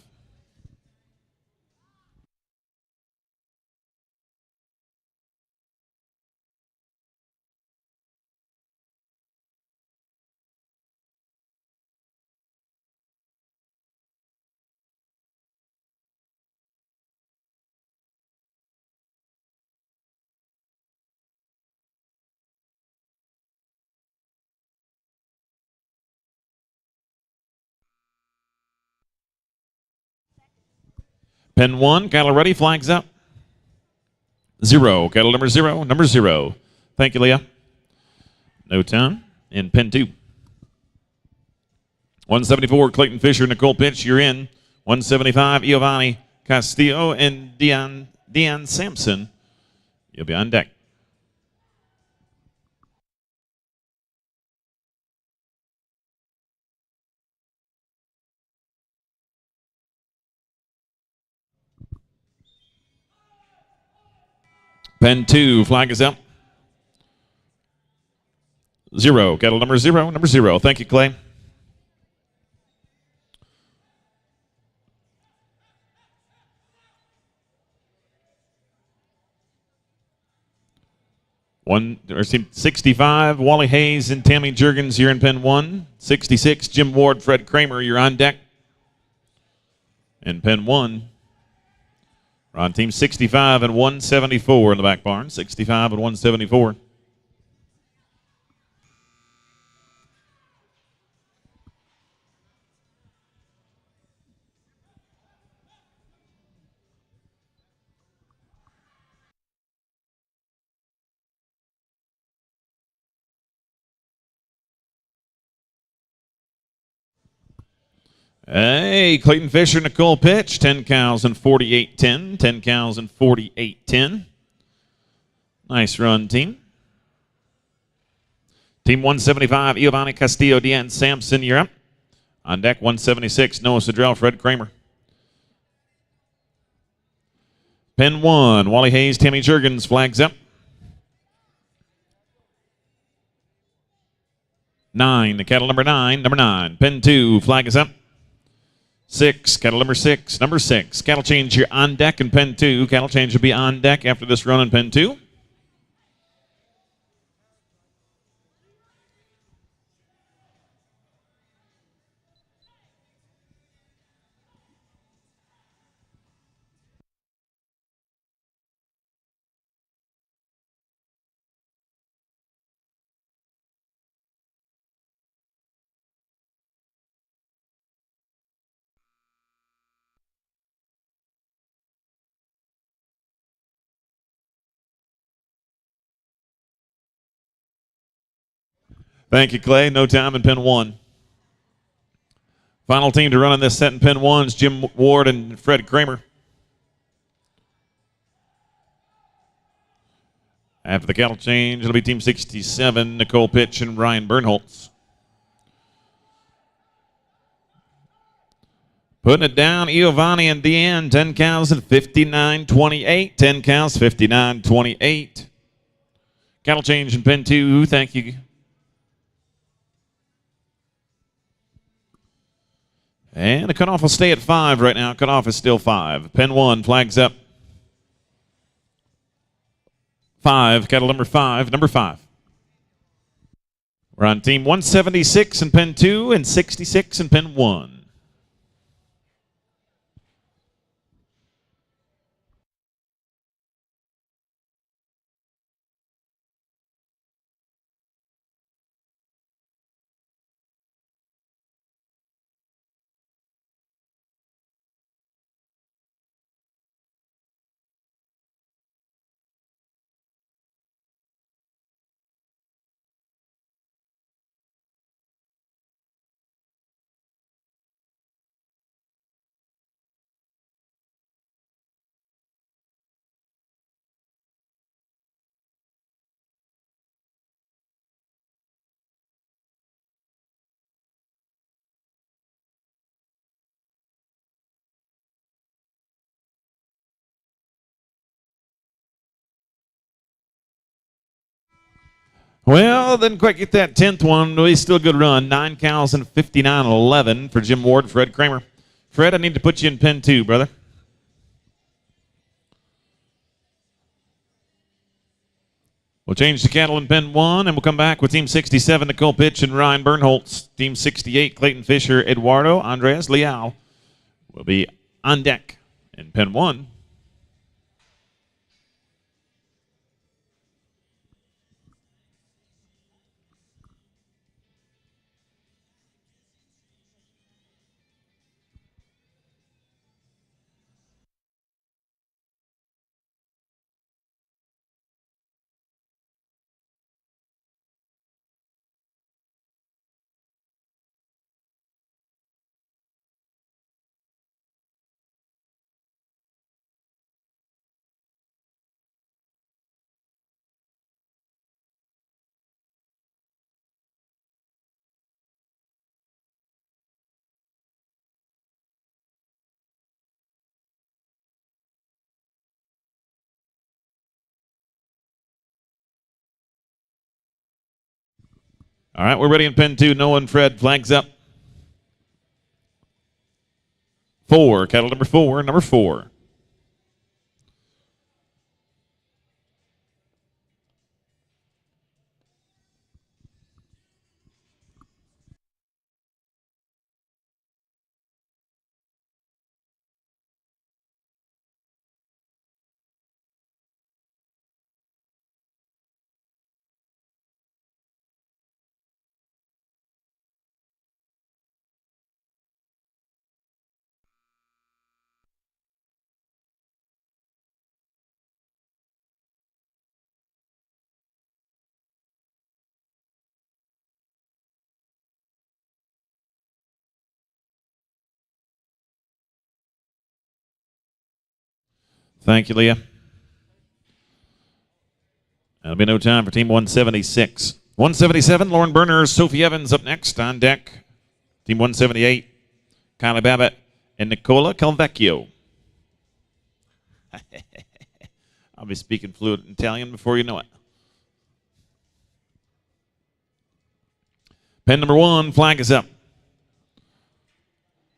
Pen 1, cattle ready, flags up. 0, cattle number 0, number 0. Thank you, Leah. No time. In pen 2. 174, Clayton Fisher, Nicole Pitch, you're in. 175, Giovanni Castillo and Deanne Sampson. You'll be on deck. Pen 2, flag is up. 0, cattle number 0, number 0. Thank you, Clay. Team 65, Wally Hayes and Tammy Jurgens, you're in pen 1. 66, Jim Ward, Fred Kramer, you're on deck. In pen 1. We're on team 65 and 174 in the back barn. 65 and 174. Hey, Clayton Fisher, Nicole Pitch, 10 cows and 48-10. 10 cows and 48-10. Nice run, team. Team 175, Giovanni Castillo, Deanne Sampson, you're up. On deck, 176, Noah Sedrell, Fred Kramer. Pen 1, Wally Hayes, Tammy Jurgens, flags up. 9, the cattle number 9, number 9. Pen 2, flag is up. 6, cattle number 6, number 6. Cattle change here on deck in pen 2. Cattle change will be on deck after this run in pen 2. Thank you, Clay. No time in pen 1. Final team to run on this set in pen 1 is Jim Ward and Fred Kramer. After the cattle change, it'll be Team 67, Nicole Pitch and Ryan Bernholtz. Putting it down, Giovanni and Deanne, 10 cows and 59-28. 10 cows, 59-28. Cattle change in pen 2, thank you. And the cutoff will stay at 5 right now. Cutoff is still 5. Pen 1, flags up. 5, cattle number 5, number 5. We're on team 176 in pen 2 and 66 in pen 1. Well, didn't quite get that 10th one. But he's still a good run. 9 cows and 59-11 for Jim Ward, Fred Kramer. Fred, I need to put you in pen 2, brother. We'll change the cattle in pen 1, and we'll come back with Team 67, Nicole Pitch and Ryan Bernholtz. Team 68, Clayton Fisher, Eduardo Andres Leal will be on deck in pen 1. All right, we're ready in pen 2. Noah and Fred, flags up. 4, cattle number 4, number 4. Thank you, Leah. There'll be no time for Team 176. 177, Lauren Berner, Sophie Evans up next on deck. Team 178, Kylie Babbitt and Nicola Calvecchio. I'll be speaking fluent Italian before you know it. Pen number 1, flag is up.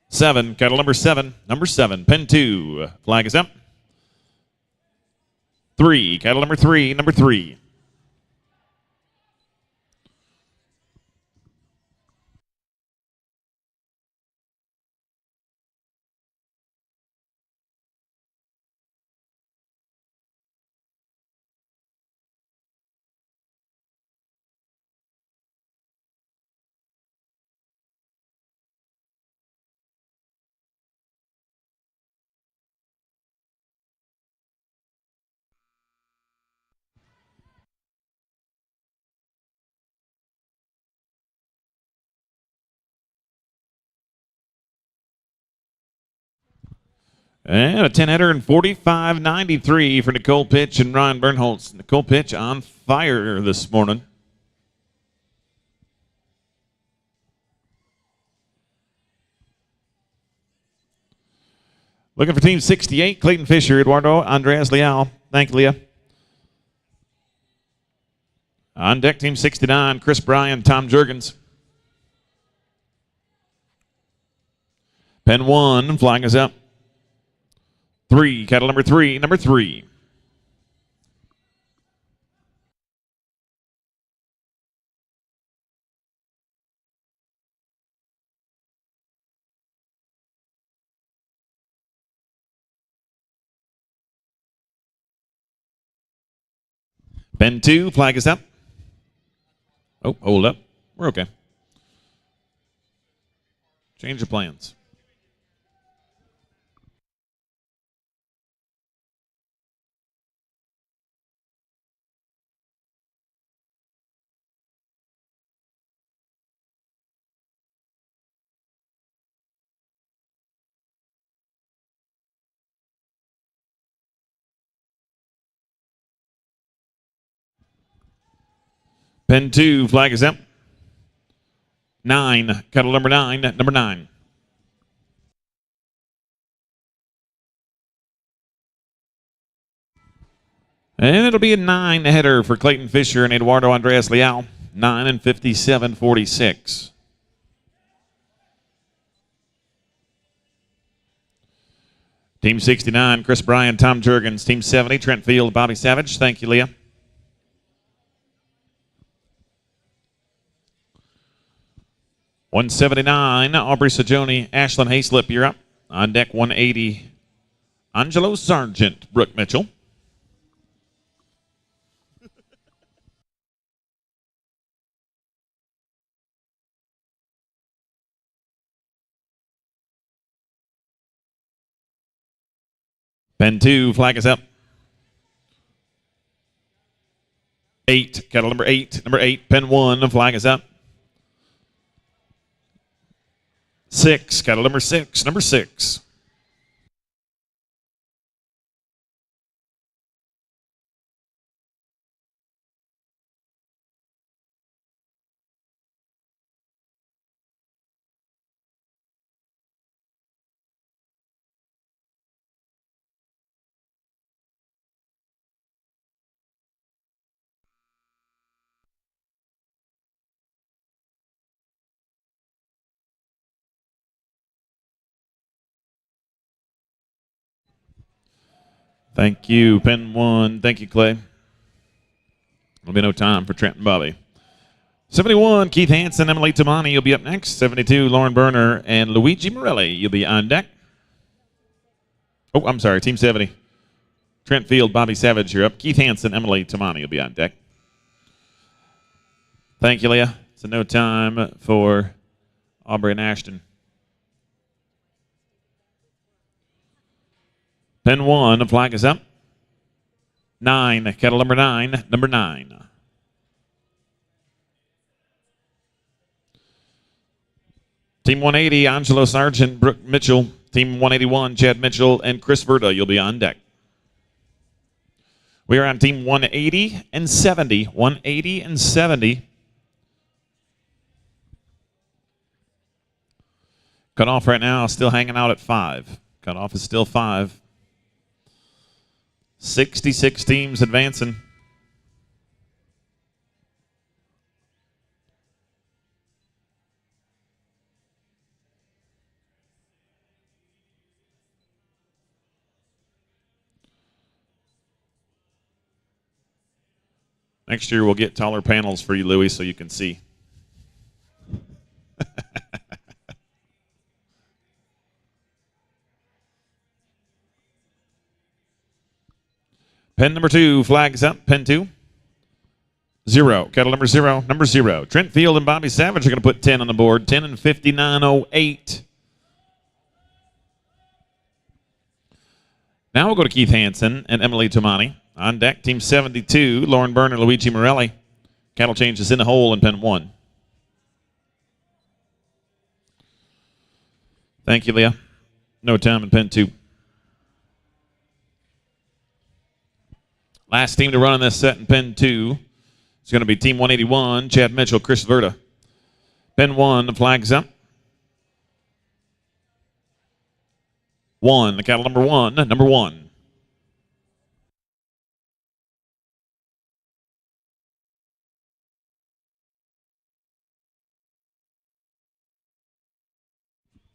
7, cattle number 7. Number 7, pen 2, flag is up. 3, cattle number 3, number 3. And a 10-header and 45.93 for Nicole Pitch and Ryan Bernholtz. Nicole Pitch on fire this morning. Looking for Team 68, Clayton Fisher, Eduardo Andreas Leal. Thank you, Leah. On deck, Team 69, Chris Bryan, Tom Jurgens. Pen 1, flag is up. 3, cattle number 3, number 3. Pen 2, flag is up. Oh, hold up. We're okay. Change of plans. Pen 2, flag is up. 9, cattle number 9, number 9. And it'll be a 9-header for Clayton Fisher and Eduardo Andreas Leal. 9 and 57.46. Team 69, Chris Bryan, Tom Jurgens. Team 70, Trent Field, Bobby Savage. Thank you, Leah. $179, Aubrey Sajoni, Ashlyn Hayslip, you're up. On deck, 180, Angelo Sargent, Brooke Mitchell. Pen 2, flag is up. 8, cattle number 8, number 8, pen 1, flag is up. 6, cattle number 6, number 6. Thank you, pen 1. Thank you, Clay. There'll be no time for Trent and Bobby. 71, Keith Hansen, Emily Tamani, you'll be up next. 72, Lauren Berner and Luigi Morelli, you'll be on deck. Oh, I'm sorry, Team 70. Trent Field, Bobby Savage, you're up. Keith Hansen, Emily Tamani, you'll be on deck. Thank you, Leah. So no time for Aubrey and Ashton. Pen 1, the flag is up. 9, cattle number 9, number 9. Team 180, Angelo Sargent, Brooke Mitchell. Team 181, Chad Mitchell and Chris Verda, you'll be on deck. We are on team 180 and 70. 180 and 70. Cutoff right now still hanging out at 5. Cutoff is still 5. 66 teams advancing. Next year we'll get taller panels for you, Louie, so you can see. Pen number 2 flags up. Pen 2. 0. Kettle number 0. Number 0. Trent Field and Bobby Savage are going to put 10 on the board. 10 and 59.08. Now we'll go to Keith Hansen and Emily Tomani. On deck, team 72, Lauren Berner, Luigi Morelli. Cattle change is in the hole in pen 1. Thank you, Leah. No time in pen 2. Last team to run in this set in pen 2 is going to be team 181, Chad Mitchell, Chris Verta. Pen 1, the flag's up. 1, the cattle number 1, number 1.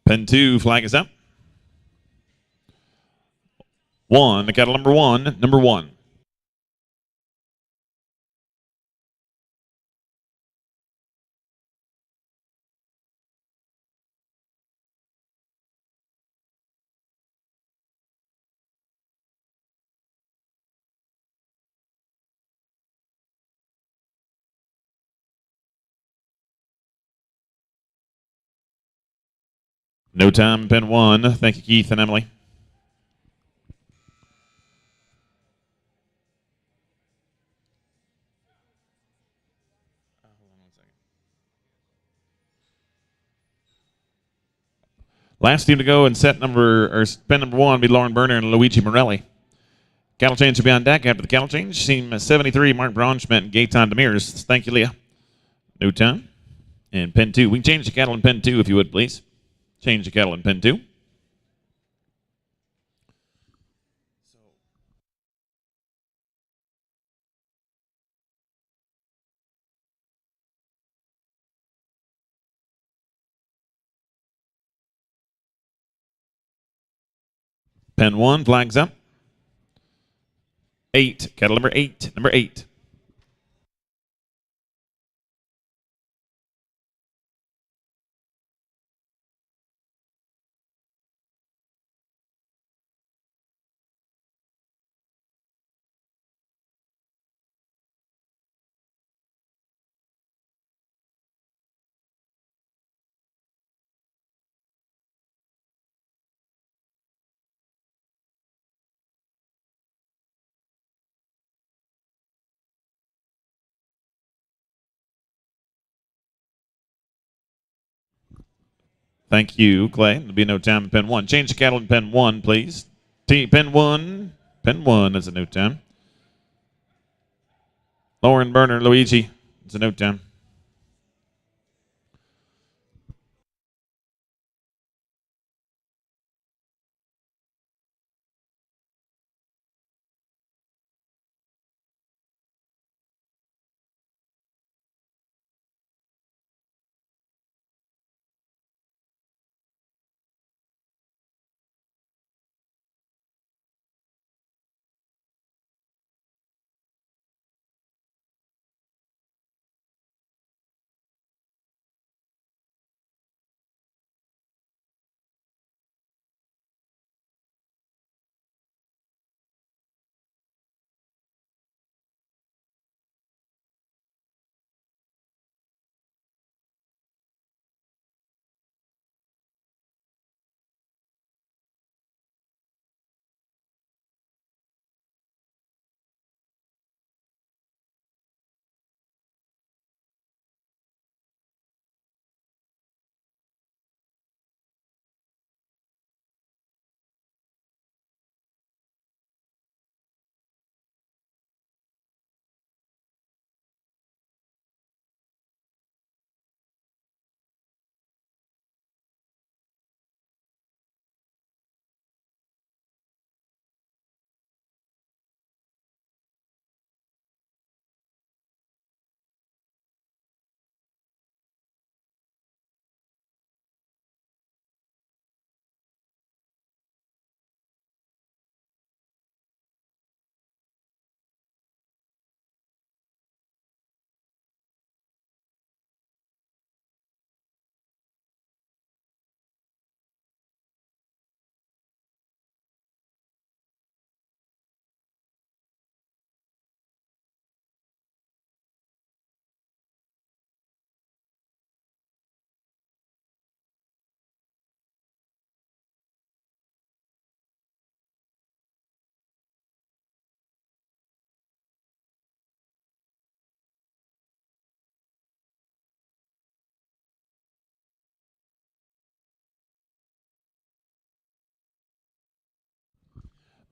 Pen 2, flag is up. 1, the cattle number 1, number 1. No time, pen 1. Thank you, Keith and Emily. Last team to go in set number, or pen number 1 will be Lauren Berner and Luigi Morelli. Cattle change will be on deck after the cattle change. Team 73, Mark Braunschmidt and Gaetan Demirs. Thank you, Leah. No time. And pen 2. We can change the cattle in pen 2 if you would, please. Change the cattle in pen 2. Pen 1, flags up. 8, cattle number 8, number 8. Thank you, Clay. There'll be no time in pen 1. Change the cattle in pen 1, please. Pen 1. Pen 1 is a no time. Lauren Berner, Luigi. It's a no time.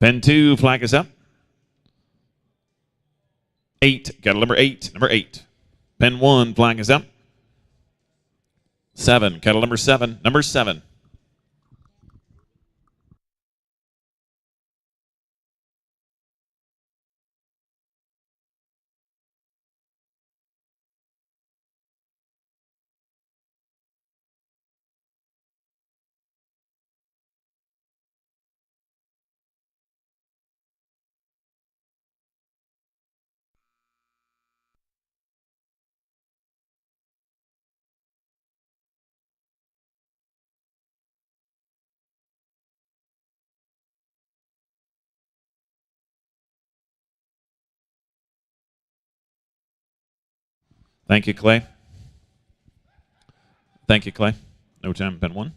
Pen 2, flag is up. 8, kettle number 8, number 8. Pen 1, flag is up. 7, kettle number 7, number 7. Thank you, Clay. Thank you, Clay. No time, pen 1.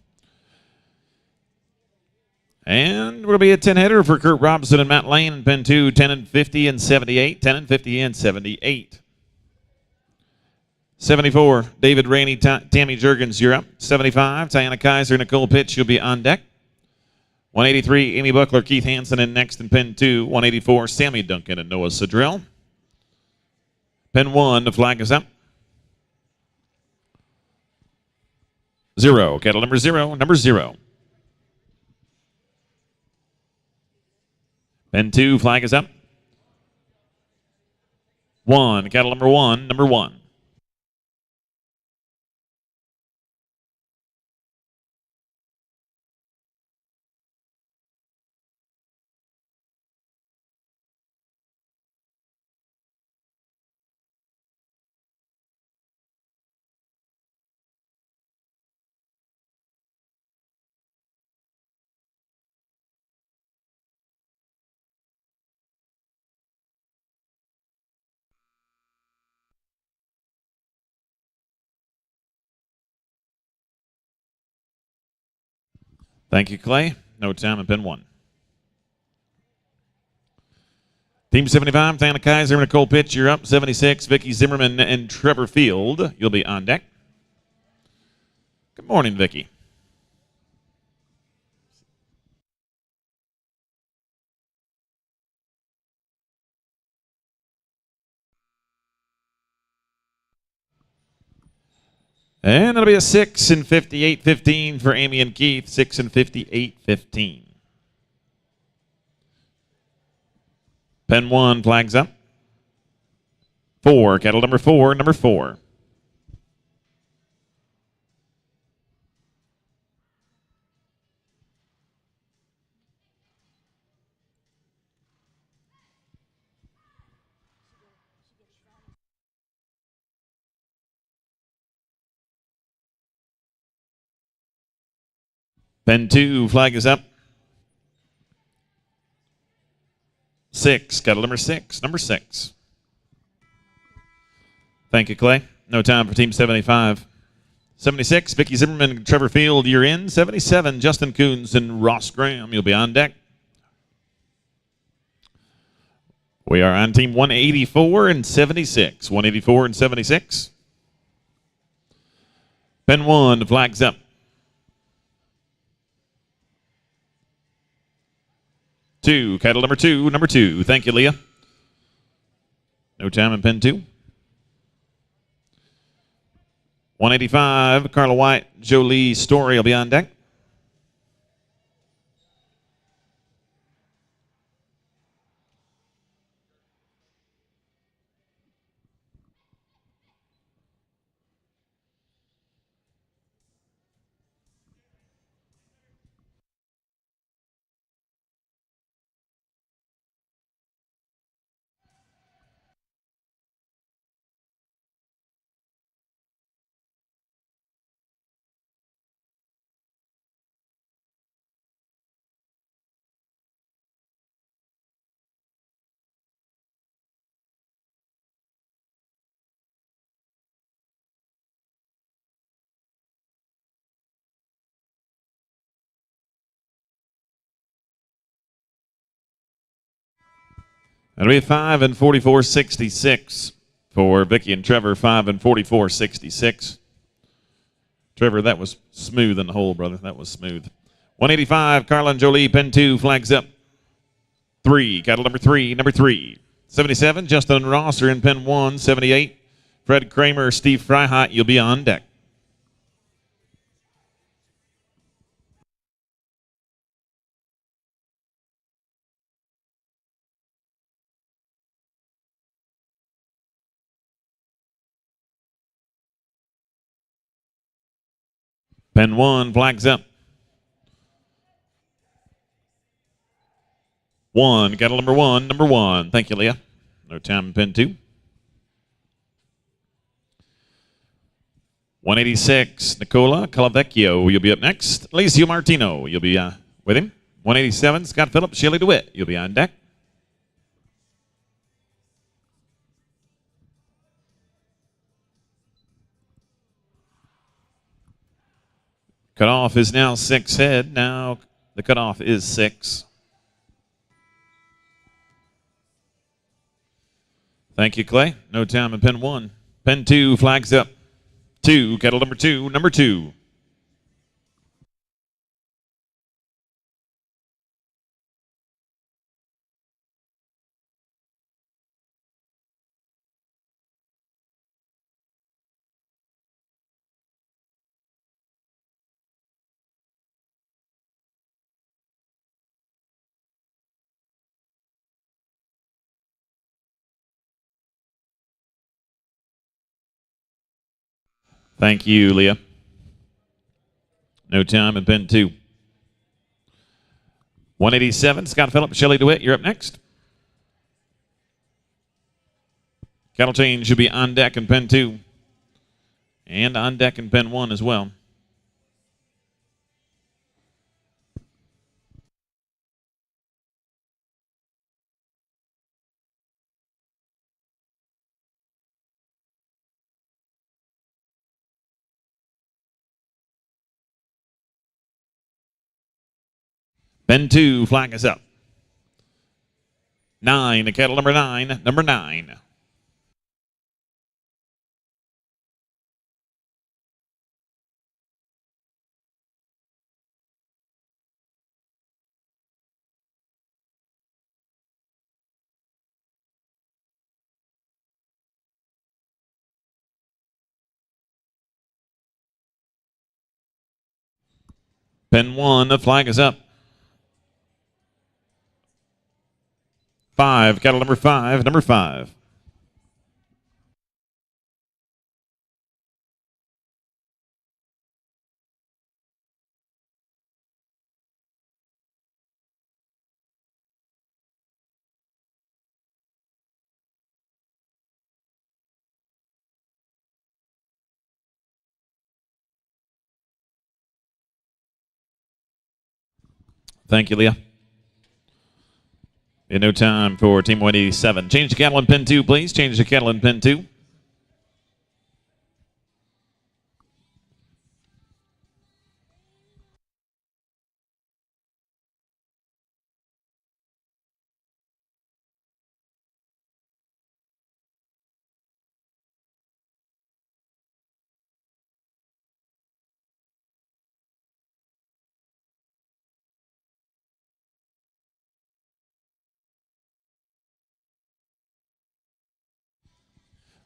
And we'll be a 10-hitter for Kurt Robinson and Matt Lane in pen 2, 10 and 50 and 78, 10 and 50 and 78. 74, David Rainey, Tammy Jurgens, you're up. 75, Tiana Kaiser, Nicole Pitch, you'll be on deck. 183, Amy Buckler, Keith Hansen in next in pen 2. 184, Sammy Duncan and Noah Sedrell. Pen 1, the flag is up. 0, kettle number 0, number 0. Pen 2, flag is up. 1, kettle number 1, number 1. Thank you, Clay. No time in pen 1. Team 75, Tiana Kaiser, Nicole Pitch, you're up. 76, Vicky Zimmerman and Trevor Field, you'll be on deck. Good morning, Vicky. And it'll be a 6 and 58-15 for Amy and Keith. 6 and 58-15. Pen 1, flags up. 4, kettle number 4, number 4. Pen 2, flag is up. 6, kettle number 6, number 6. Thank you, Clay. No time for Team 75. 76, Vicky Zimmerman and Trevor Field, you're in. 77, Justin Coons and Ross Graham, you'll be on deck. We are on Team 184 and 76. 184 and 76. Pen 1, flags up. 2, kettle number 2, number 2. Thank you, Leah. No time in pen 2. 185, Carla White, Jolie Story will be on deck. That'll be 5 and 44-66 for Vicky and Trevor. 5 and 44-66. Trevor, that was smooth in the hole, brother. That was smooth. 185, Carla and Jolie, pen 2, flags up. 3, cattle number 3, number 3. 77, Justin Rosser in pen 1. 78, Fred Kramer, Steve Freiheit. You'll be on deck. Pen 1 flags up. 1, cattle number 1, number 1. Thank you, Leah. No time in pen 2. 186, Nicola Calavecchio. You'll be up next. Alicio Martino. You'll be with him. 187, Scott Phillips, Shelley DeWitt. You'll be on deck. Cutoff is now 6 head. Now the cutoff is 6. Thank you, Clay. No time in pen 1. Pen 2 flags up. 2, cattle number 2, number 2. Thank you, Leah. No time in pen 2. 187, Scott Phillips, Shelley DeWitt. You're up next. Cattle change should be on deck in pen 2. And on deck in pen 1 as well. Pen 2, flag is up. 9, the cattle number 9, number 9. Pen 1, the flag is up. 5, cattle number 5, number 5. Thank you, Leah. In no time for Team 187. Change the cattle in pen 2, please. Change the cattle in pen 2.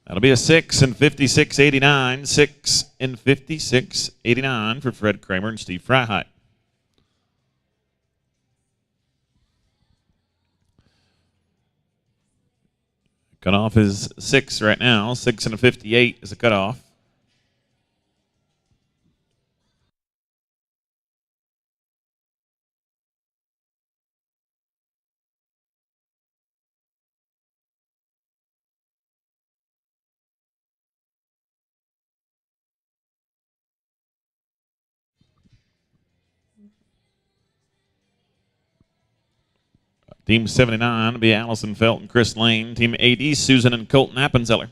That'll be a 6 and 56.89. 6 and 56.89 for Fred Kramer and Steve Freiheit. Cutoff is 6 right now. 6 and a 58 is the cutoff. Team 79 will be Allison Felt and Chris Lane. Team 80, Susan and Colton Appenzeller.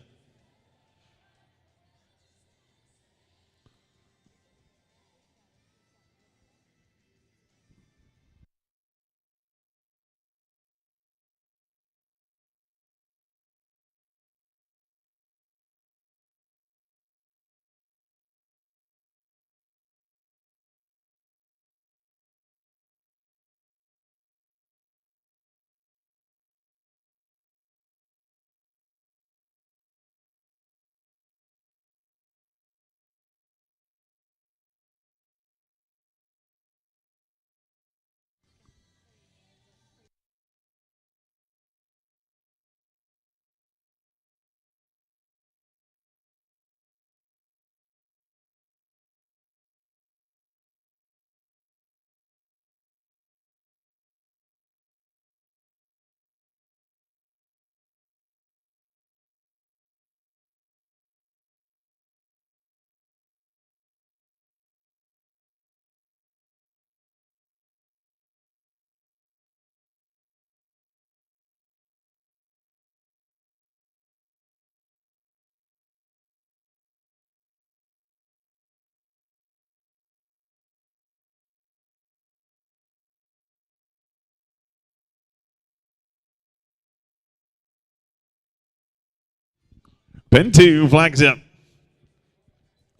Pen 2, flags up.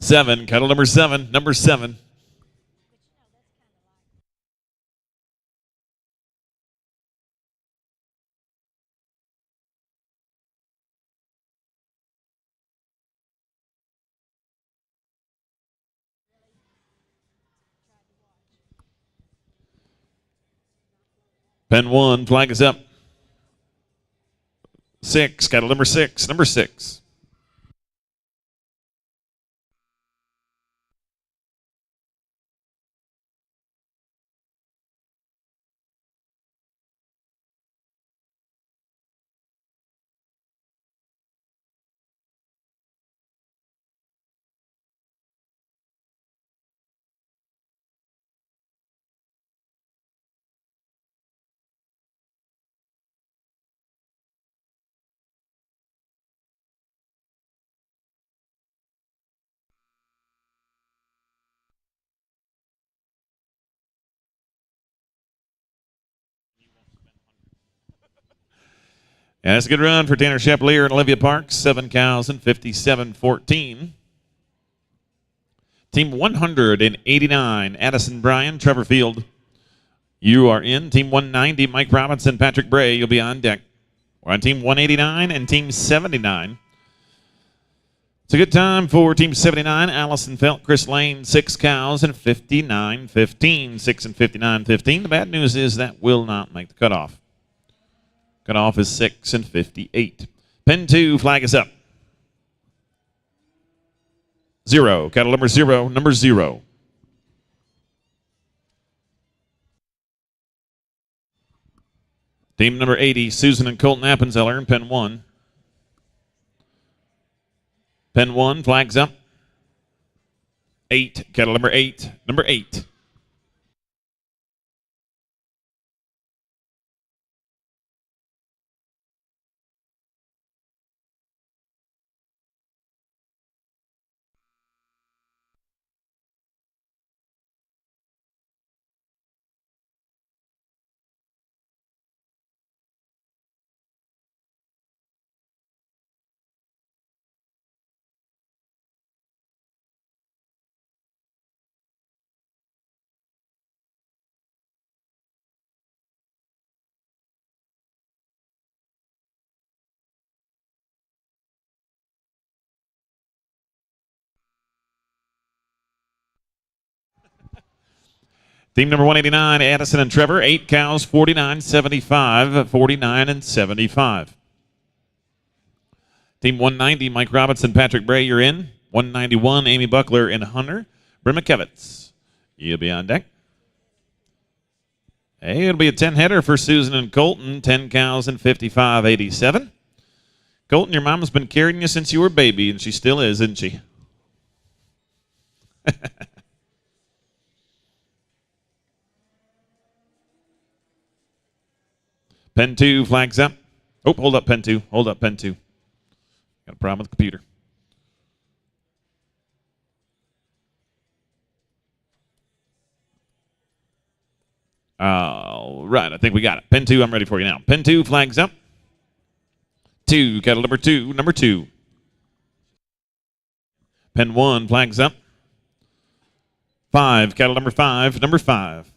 7, cattle number 7, number 7. Pen 1, flag is up. 6, cattle number 6, number 6. And that's a good run for Tanner Chevalier and Olivia Parks. 7 cows and 57-14. Team 189, Addison Bryan, Trevor Field. You are in. Team 190, Mike Robinson, Patrick Bray. You'll be on deck. We're on Team 189 and Team 79. It's a good time for Team 79, Allison Felt, Chris Lane, 6 cows and 59-15. 6 and 59-15. The bad news is that will not make the cutoff. Cutoff is 6 and 58. Pen 2, flag is up. 0, cattle number 0, number 0. Team number 80, Susan and Colton Appenzeller in pen 1. Pen 1, flags up. 8, cattle number 8, number 8. Team number 189, Addison and Trevor, 8 cows, 49-75, 49 and 75. Team 190, Mike Robinson, Patrick Bray, you're in. 191, Amy Buckler and Hunter Brimakevitz. You'll be on deck. Hey, it'll be a 10-header for Susan and Colton, 10 cows and 55-87. Colton, your mama's been carrying you since you were a baby, and she still is, isn't she? Pen 2, flags up. Oh, hold up, Pen 2. Hold up, Pen 2. Got a problem with the computer. All right, I think we got it. Pen 2, I'm ready for you now. Pen 2, flags up. 2, cattle number 2, number 2. Pen 1, flags up. 5, cattle number 5, number 5.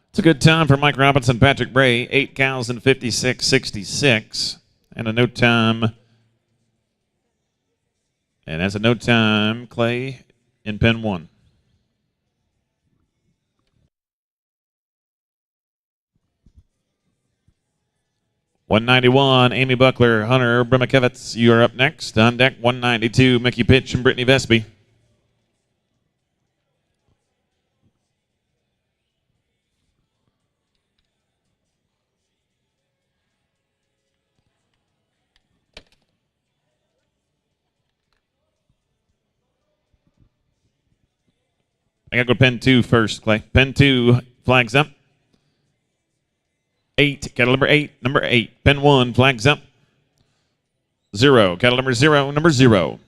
It's a good time for Mike Robinson, Patrick Bray, 8 cows and 56-66. And a no time. And that's a no time, Clay, in pen 1. 191, Amy Buckler, Hunter Brimakevitz, you are up next. On deck, 192, Mickey Pitch and Brittany Vesby. I got to go to pen 2 first, Clay. Pen 2, flags up. 8, cattle number 8, number 8. Pen 1, flags up. 0, cattle number 0, number 0.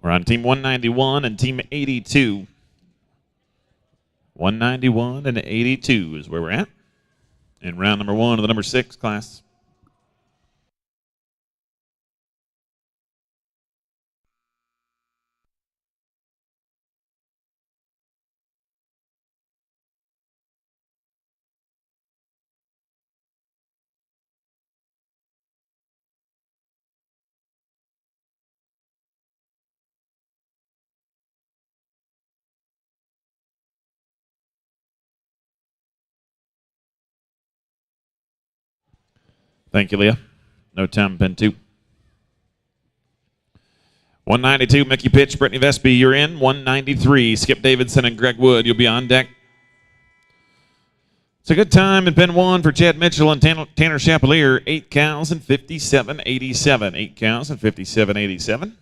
We're on team 191 and team 82. 191 and 82 is where we're at in round number 1 of the number 6 class. Thank you, Leah. No time, pen 2. 192, Mickey Pitch, Brittany Vesby, you're in. 193, Skip Davidson and Greg Wood, you'll be on deck. It's a good time in pen 1 for Chad Mitchell and Tanner Chapelier. 8 cows and 57.87. 8 cows and 57.87.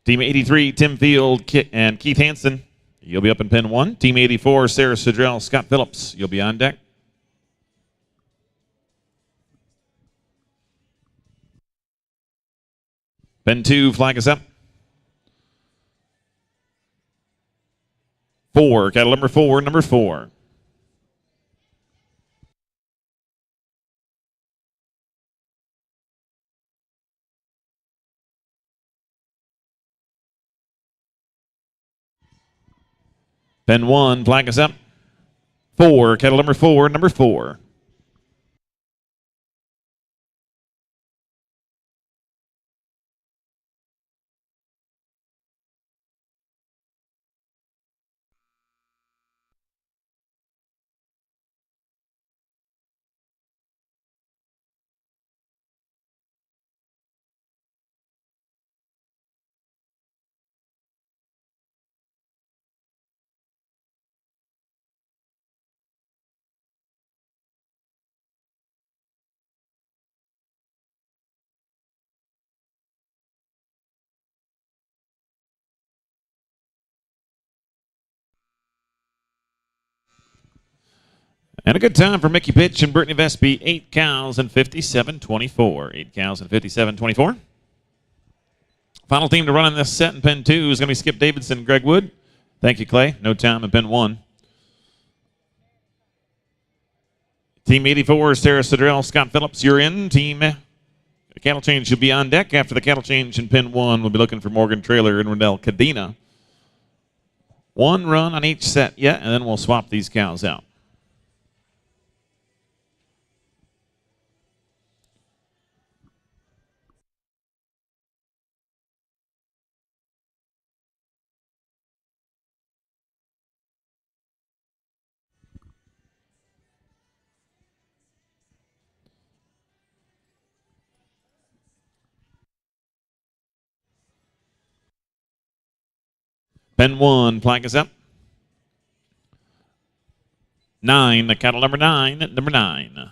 Team 83, Tim Field and Keith Hansen, you'll be up in pen 1. Team 84, Sarah Sidrell, Scott Phillips, you'll be on deck. Pen 2, flag us up. 4, cattle number 4, number 4. Pen 1, flag us up. 4, cattle number 4, number 4. And a good time for Mickey Pitch and Brittany Vesby. 8 cows and 57.24. 8 cows and 57.24. Final team to run in this set in pen 2 is going to be Skip Davidson and Greg Wood. Thank you, Clay. No time in pen 1. Team 84, Sarah Sidrell, Scott Phillips, you're in. Team cattle change should be on deck. After the cattle change in pen 1, we'll be looking for Morgan Traylor and Rendell Cadena. 1 run on each set yet, and then we'll swap these cows out. Pen 1, flag is up. 9, the cattle number 9, number 9.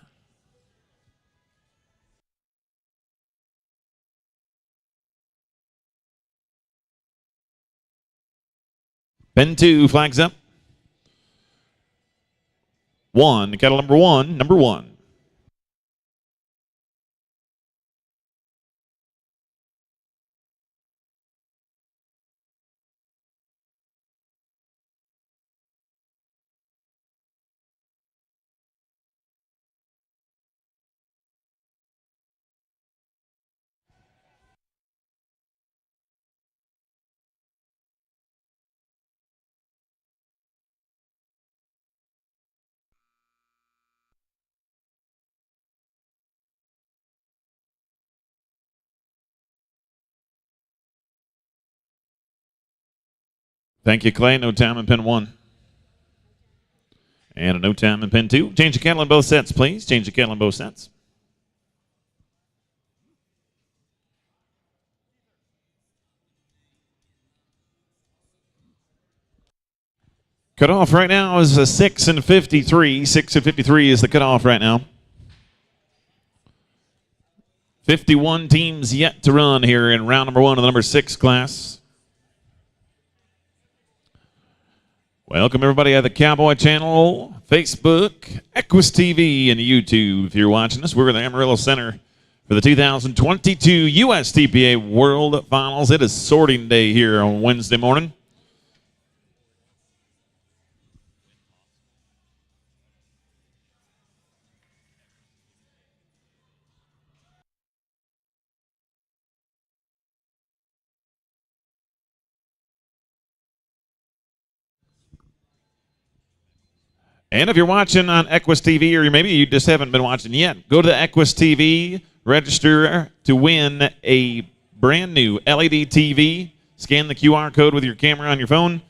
Pen 2, flags up. 1, cattle number 1, number 1. Thank you, Clay. No time in pin 1. And a no time in pin 2. Change the kettle in both sets, please. Change the kettle in both sets. Cutoff right now is a 6 and 53. 6 and 53 is the cutoff right now. 51 teams yet to run here in round number 1 of the number 6 class. Welcome everybody at the Cowboy Channel, Facebook, Equus TV, and YouTube. If you're watching us, we're in the Amarillo Center for the 2022 USTPA World Finals. It is sorting day here on Wednesday morning. And if you're watching on Equus TV, or maybe you just haven't been watching yet, go to the Equus TV, register to win a brand new LED TV. Scan the QR code with your camera on your phone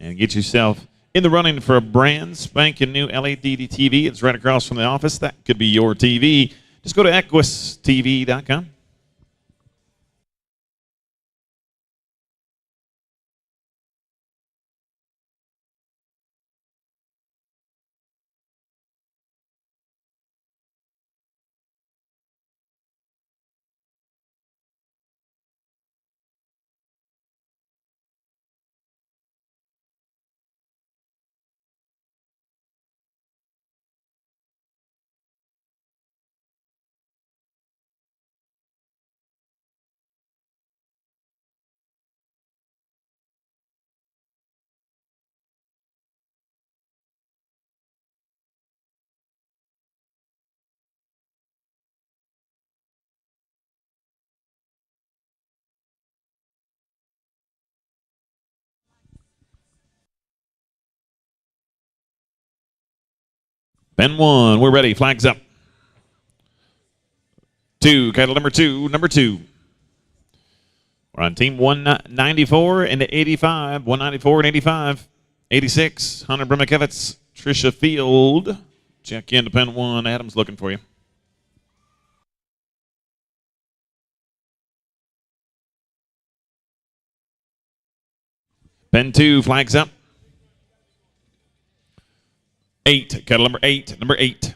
and get yourself in the running for a brand spanking new LED TV. It's right across from the office. That could be your TV. Just go to equustv.com. Ben 1, we're ready. Flags up. 2, cattle number 2, number 2. We're on team 194 and 85. 194 and 85. 86, Hunter Brimikevitz, Trisha Field. Check in to pen 1. Adam's looking for you. Pen 2, flags up. 8, cattle number 8, number 8.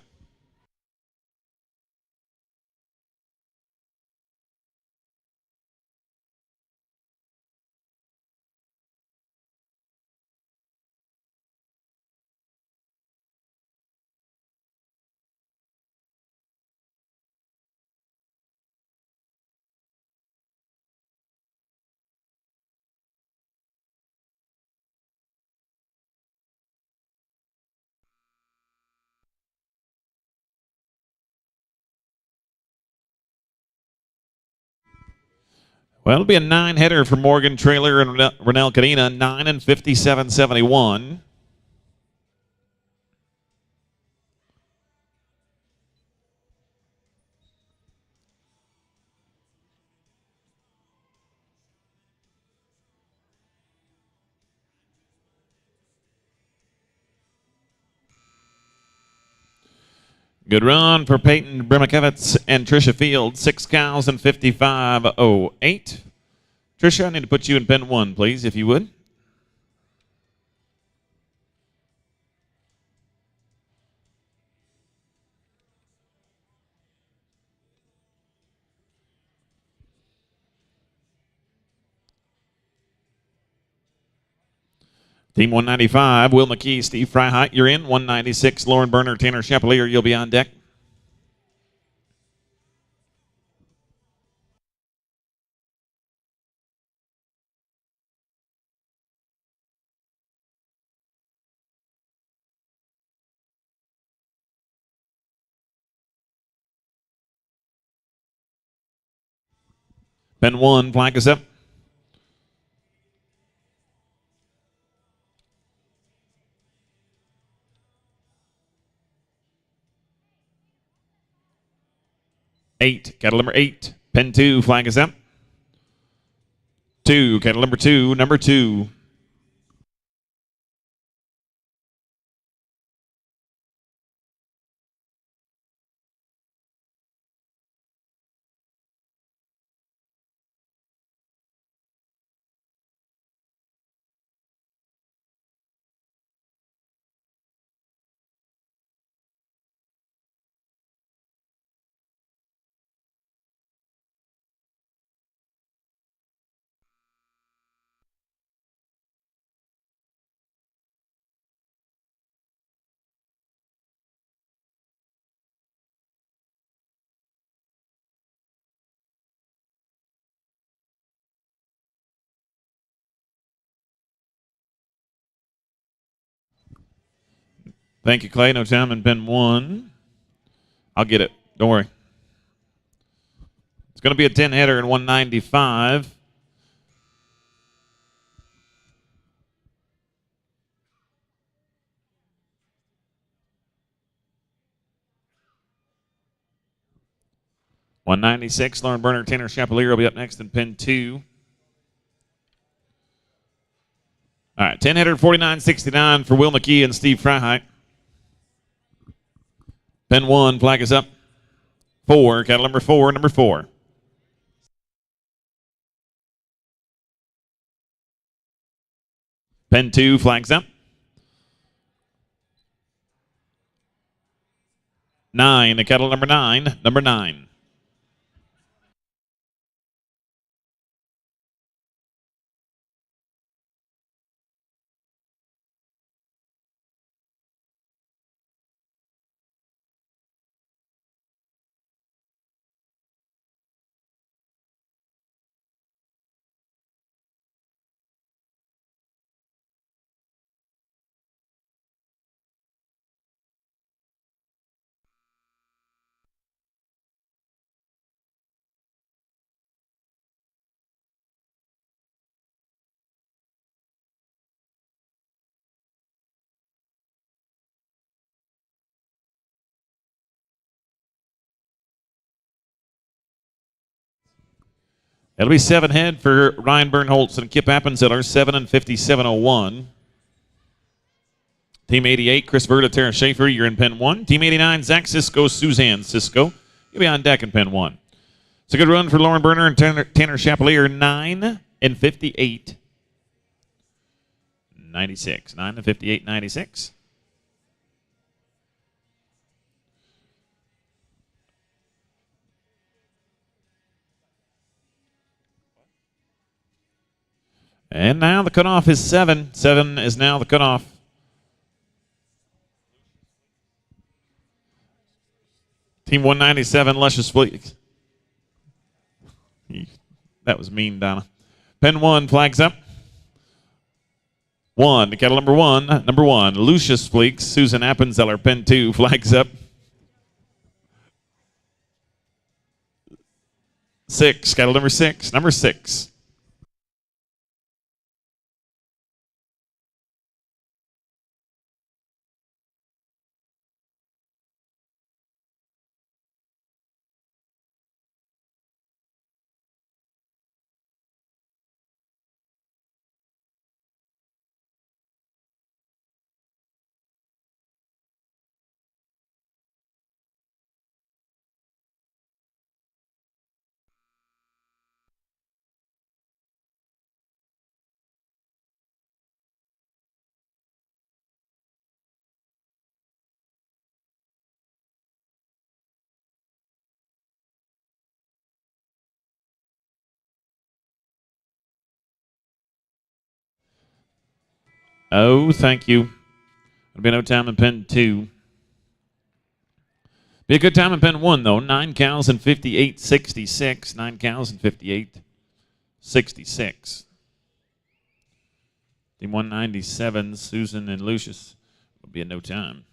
Well, it'll be a 9-header for Morgan Trailer and Renell Cadena, 9 and 57.71. Good run for Peyton Brimikevitz and Trisha Field, 6 cows and 55.08. Trisha, I need to put you in pen 1, please, if you would. Team 195, Will McKee, Steve Freiheit, you're in. 196, Lauren Berner, Tanner Chapelier, you'll be on deck. Pen 1, flag is up. Eight, cattle number 8. Pen 2, flag is up. 2, kettle number 2, number 2. Thank you, Clay. No time in pin 1. I'll get it. Don't worry. It's going to be a 10-hitter in 195. $196. Lauren Berner, Tanner Chapelier will be up next in pin 2. All right, 10-hitter, 49.69 for Will McKee and Steve Freiheit. Pin 1, flag is up. 4, cattle number 4, number 4. Pin 2, flags up. 9, the kettle number 9, number 9. It'll be 7 head for Ryan Bernholtz and Kip Appenzeller, 7 and 57.01. Team 88, Chris Verda, Tara Schaefer, you're in pin 1. Team 89, Zach Cisco, Suzanne Cisco. You'll be on deck in pin 1. It's a good run for Lauren Berner and Tanner Chapelier, 9 and 58. 96. 9 and 58, 96. And now the cutoff is 7. 7 is now the cutoff. Team 197, Luscious Fleeks. That was mean, Donna. Pen 1, flags up. 1, the kettle number 1, number 1, Lucius Fleeks, Susan Appenzeller. Pen 2, flags up. 6, kettle number 6, number 6. Oh, thank you. There'll be no time in pen 2. Be a good time in pen 1, though. 9 cows and 58.66. 9 cows and 58.66. Team 197, Susan and Lucius will be in no time.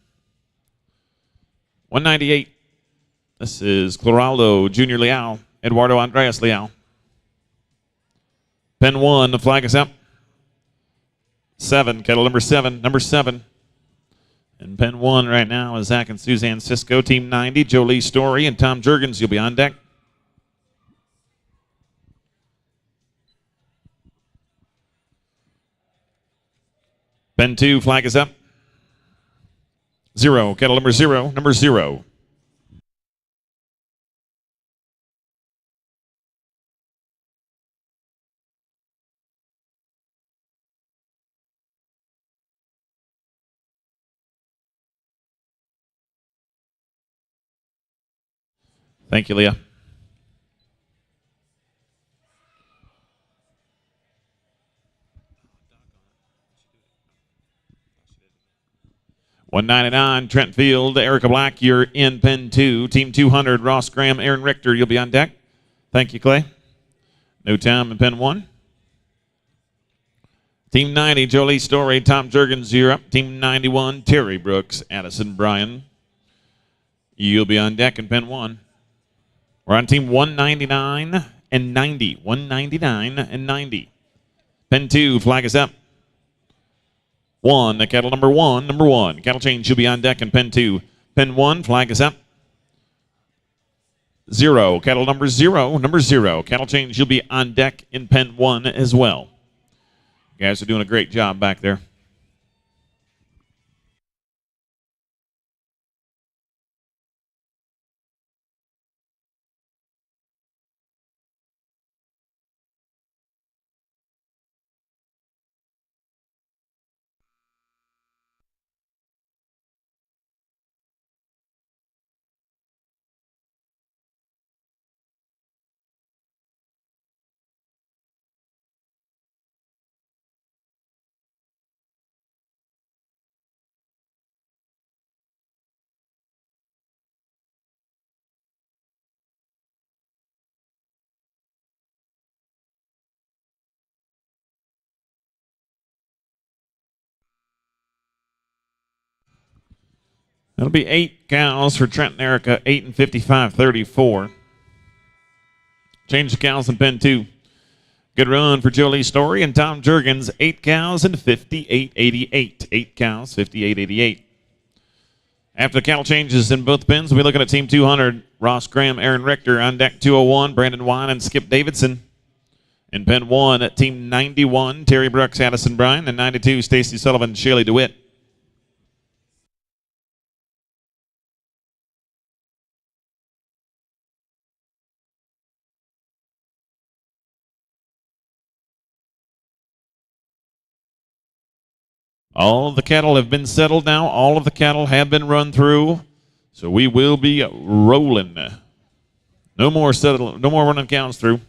198. This is Cloraldo Junior Leal, Eduardo Andreas Leal. Pen 1, the flag is up. 7, kettle number 7, number 7. And pen 1 right now is Zach and Suzanne Cisco. Team 90, Jolie Story and Tom Jurgens. You'll be on deck. Pen 2, flag is up. 0, kettle number 0, number 0. Thank you, Leah. $199, Trent Field, Erica Black, you're in pen 2. Team 200, Ross Graham, Aaron Richter, you'll be on deck. Thank you, Clay. No time in pen 1. Team 90, Jolie Story, Tom Jurgens, you're up. Team 91, Terry Brooks, Addison Bryan, you'll be on deck in pen 1. We're on team 199 and 90. 199 and 90. Pen 2, flag is up. 1, the kettle number 1, number 1. Kettle change should be on deck in pen 2. Pen 1, flag is up. 0, kettle number 0, number 0. Kettle change, you'll be on deck in pen 1 as well. You guys are doing a great job back there. That'll be 8 cows for Trent and Erica, 8 and 55.34. Change the cows in pen 2. Good run for Jolie Story and Tom Jurgens, 8 cows and 58.88. 8 cows, 58.88. After the cattle changes in both pens, we'll be looking at Team 200, Ross Graham, Aaron Richter. On deck 201, Brandon Wine and Skip Davidson. In pen 1 at Team 91, Terry Brooks, Addison Bryan. And 92, Stacy Sullivan, Shaylee DeWitt. All of the cattle have been settled now. All of the cattle have been run through. So we will be rolling. No more running cows through.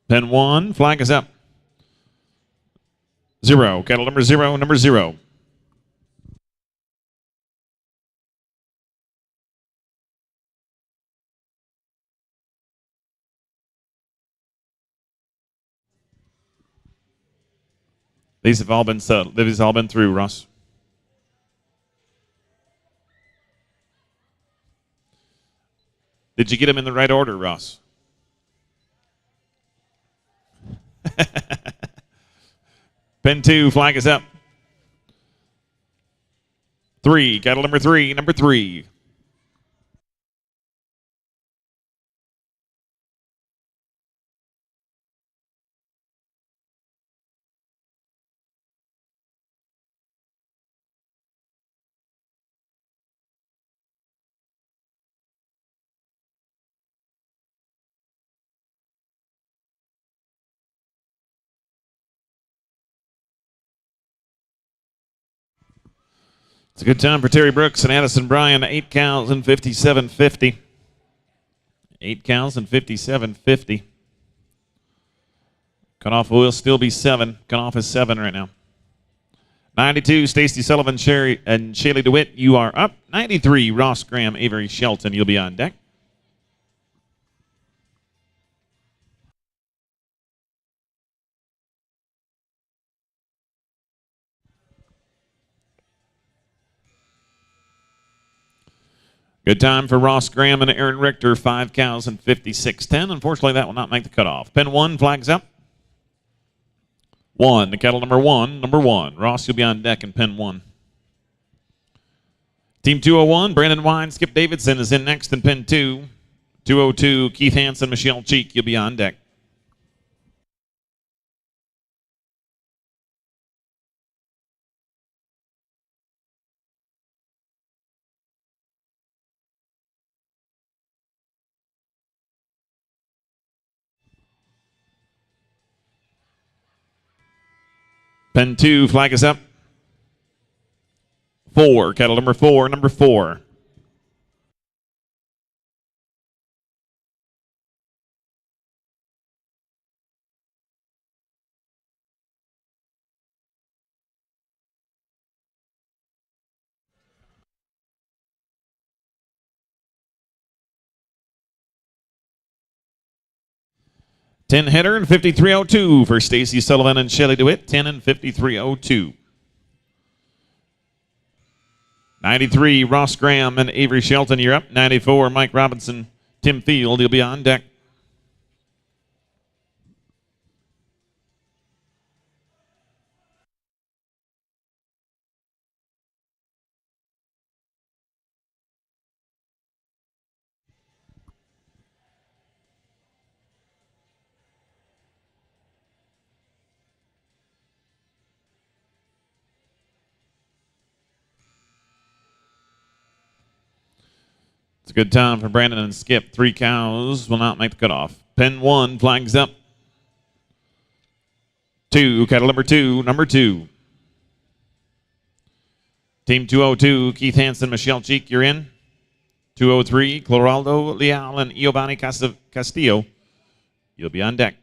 Pen 1, flag is up. 0, cattle number 0, number 0. These have all been settled. These have all been through, Ross. Did you get them in the right order, Ross? Pen 2, flag is up. 3, cattle number 3, number 3. It's a good time for Terry Brooks and Addison Bryan. 8 cows and 57.50. 8 cows and 57.50. Cutoff will still be 7. Cutoff is 7 right now. 92, Stacy Sullivan, Sherry, and Shaylee DeWitt, you are up. 93, Ross Graham, Avery Shelton, you'll be on deck. Good time for Ross Graham and Aaron Richter, 5 cows and 56.10. Unfortunately, that will not make the cutoff. Pen 1 flags up. 1, the cattle number 1. Ross, you'll be on deck in pen 1. Team 201, Brandon Wine, Skip Davidson is in next in pen 2. 202, Keith Hansen, Michelle Cheek, you'll be on deck. Pen 2, flag is up. 4, cattle number 4. 10 header and 53.02 for Stacy Sullivan and Shelley DeWitt. 10 and 53.02. 93, Ross Graham and Avery Shelton, you're up. 94, Mike Robinson, Tim Field, you'll be on deck. It's a good time for Brandon and Skip. 3 cows will not make the cutoff. Pen 1 flags up. 2, cattle number 2. Team 202, Keith Hansen, Michelle Cheek, you're in. 203, Cloraldo Leal and Giovanni Castillo, you'll be on deck.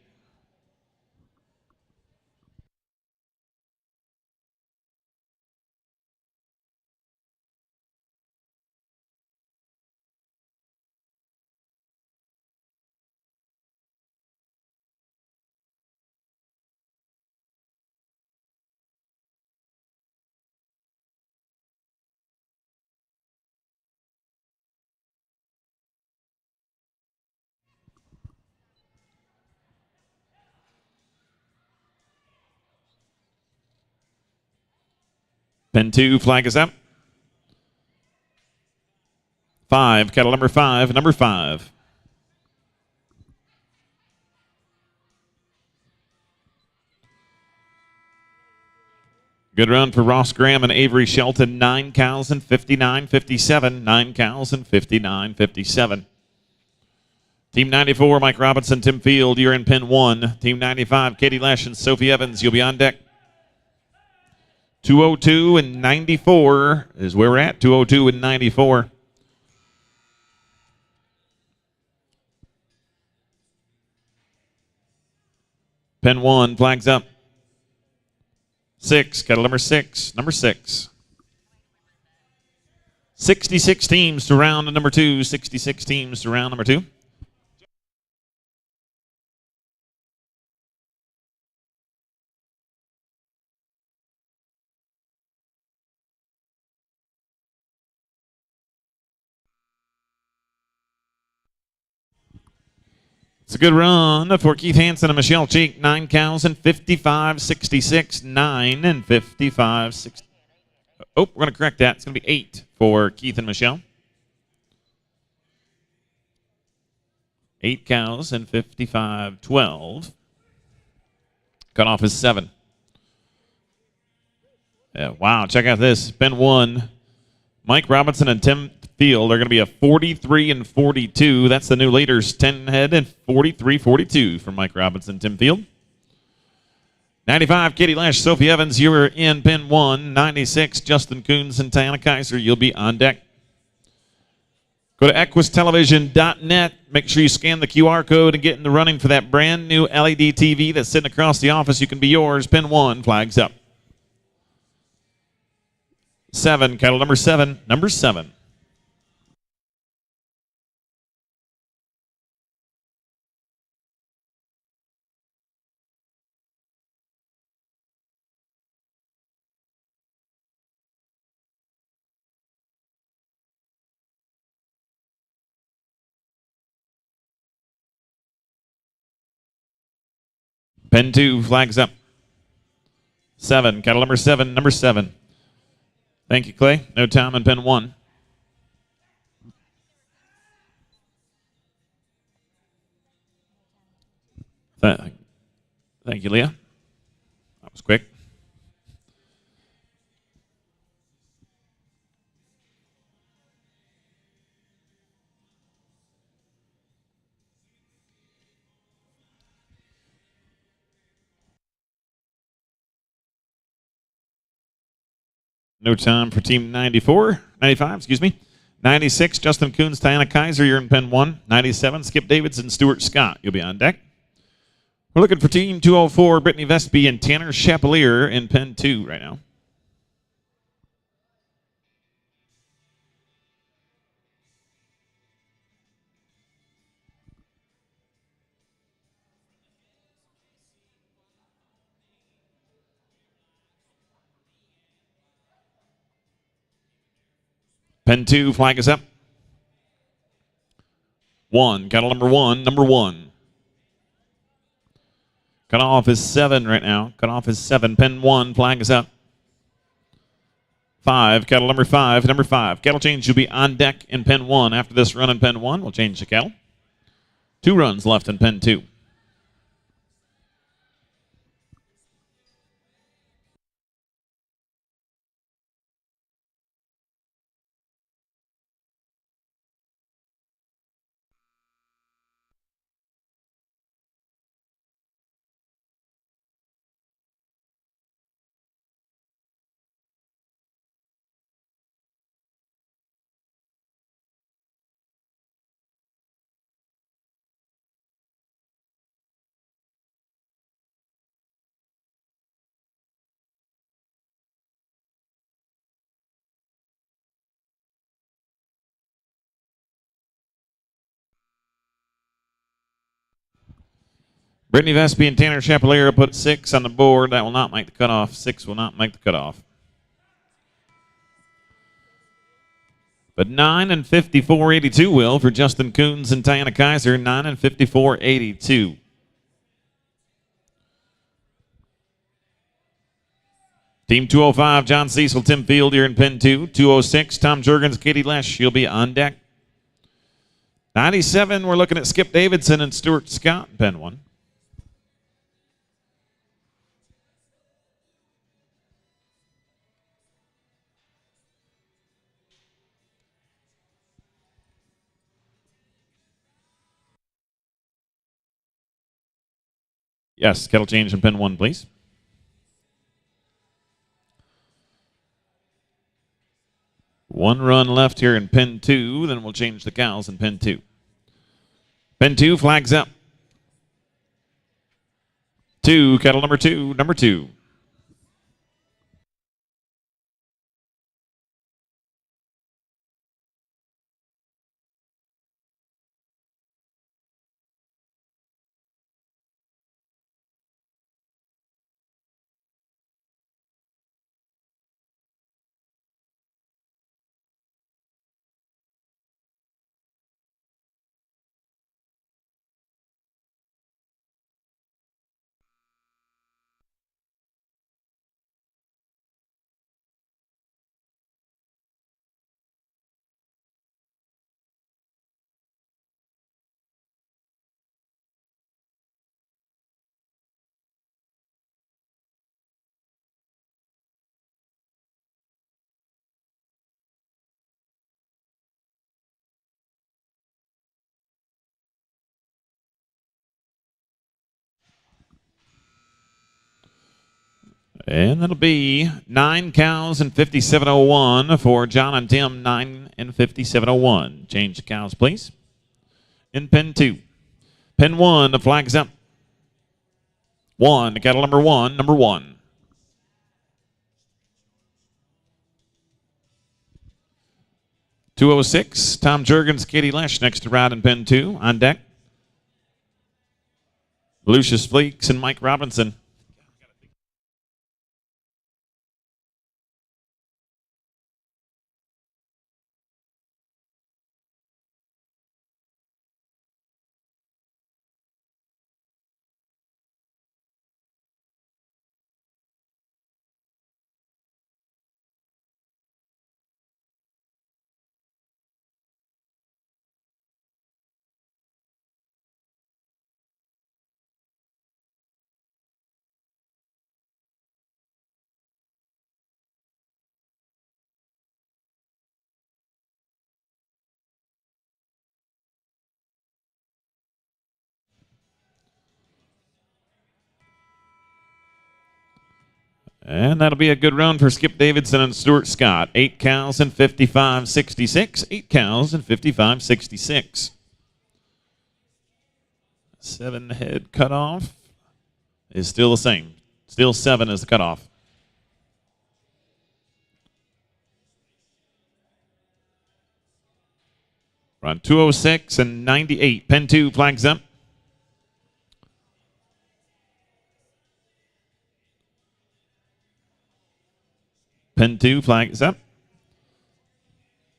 Pen 2, flag is up. 5, cattle number 5. Good run for Ross Graham and Avery Shelton. 9 cows and 59.57. 9 cows and 59.57. Team 94, Mike Robinson, Tim Field, you're in pen 1. Team 95, Katie Lesh and Sophie Evans, you'll be on deck. 202 and 94 is where we're at. 202 and 94. Pen 1, flags up. 6, cattle number 6. 66 teams to round number 2. 66 teams to round number 2. It's a good run for Keith Hansen and Michelle Cheek. 9 cows and 55.66. 9 and 55.60. Oh, we're going to correct that. It's going to be 8 for Keith and Michelle. 8 cows and 55.12. Cutoff is 7. Yeah, wow, check out this. Pen 1. Mike Robinson and Tim Field are going to be a 43 and 42. That's the new leaders. 10 head and 43-42 for Mike Robinson, Tim Field. 95, Katie Lash, Sophie Evans, you're in pen 1. 96, Justin Coons and Tiana Kaiser, you'll be on deck. Go to equistelevision.net. Make sure you scan the QR code and get in the running for that brand new LED TV that's sitting across the office. You can be yours. Pen 1, flags up. 7, cattle number 7. Pen 2 flags up. 7, cattle number 7, number 7. Thank you, Clay. No time in pen 1. Thank you, Leah. That was quick. No time for team 95, excuse me. 96, Justin Coons, Diana Kaiser, you're in pen 1. 97, Skip Davidson, Stuart Scott, you'll be on deck. We're looking for team 204, Brittany Vestby and Tanner Chapelier in pen 2 right now. Pen 2, flag is up. 1, cattle number 1, number 1. Cutoff is 7 right now. Cutoff is 7. Pen 1, flag is up. 5, cattle number 5, number 5. Cattle change will be on deck in pen 1. After this run in pen 1, we'll change the cattle. 2 runs left in pen 2. Brittany Vestby and Tanner Chapelier put 6 on the board. That will not make the cutoff. 6 will not make the cutoff. But 9 and 54.82 will for Justin Coons and Diana Kaiser. 9 and 54.82. Team 205, John Cecil, Tim Field here in pen 2. 206, Tom Jurgens, Katie Lesh. She'll be on deck. 97, we're looking at Skip Davidson and Stuart Scott in pen 1. Yes, kettle change in pen 1, please. One run left here in pen 2, then we'll change the cows in pen 2. Pen 2, flags up. 2, cattle number 2, number 2. And that'll be 9 cows and 57.01 for John and Tim. 9 and 57.01. Change the cows, please. In pen 2. Pen 1, the flag's up. 1, cattle number 1, number 1. .206, Tom Jurgens, Katie Lesh next to ride in pen 2 on deck. Lucius Fleeks and Mike Robinson. And that'll be a good run for Skip Davidson and Stuart Scott. 8 cows and 55.66. 8 cows and 55.66. 7 head cutoff is still the same. Still 7 is the cutoff. Run 206 and 98. Pen 2 flags up. Pen 2 flag is up.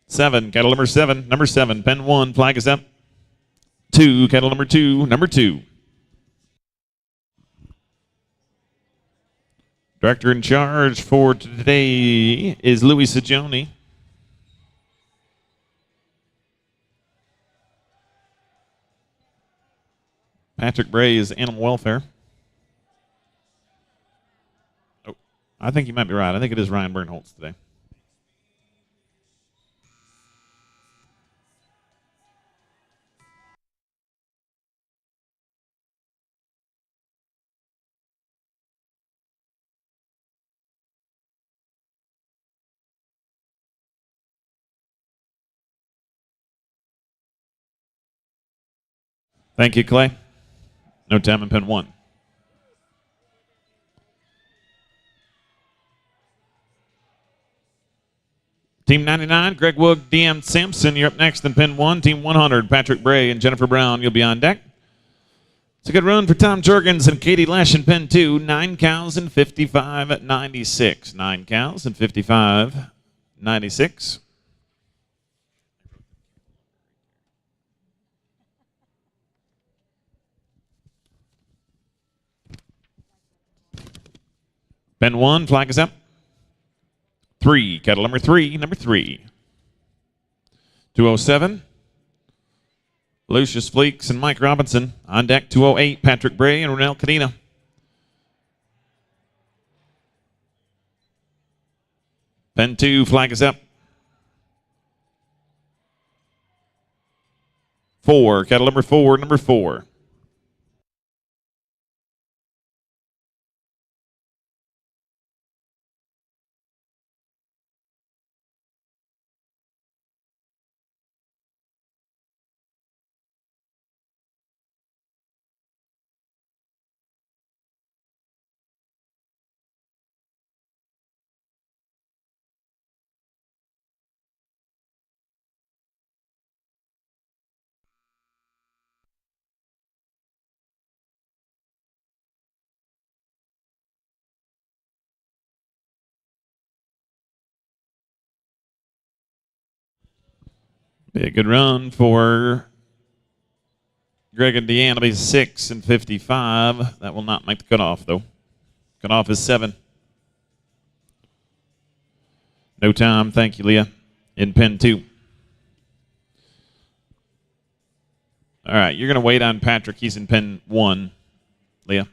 7, cattle number 7. Number 7, pen 1 flag is up. 2, cattle number 2. Number 2. Director in charge for today is Louis Sajoni. Patrick Bray is animal welfare. Oh, I think you might be right. I think it is Ryan Bernholtz today. Thank you, Clay. No time in pen 1. Team 99, Greg Wood, DM Sampson, you're up next in pen 1. Team 100, Patrick Bray and Jennifer Brown, you'll be on deck. It's a good run for Tom Jorgens and Katie Lesh in pen 2. 9 cows and 55.96. 9 cows and 55.96. Pen 1, flag is up. 3, cattle number 3, number 3. 207, Lucius Fleeks and Mike Robinson. On deck, 208, Patrick Bray and Ronell Cadena. Pen 2, flag is up. 4, cattle number 4, number 4. Be a good run for Greg and Deanne. It'll be 6 and 55. That will not make the cutoff, though. Cutoff is 7. No time. Thank you, Leah. In pen 2. All right, you're going to wait on Patrick. He's in pen 1, Leah.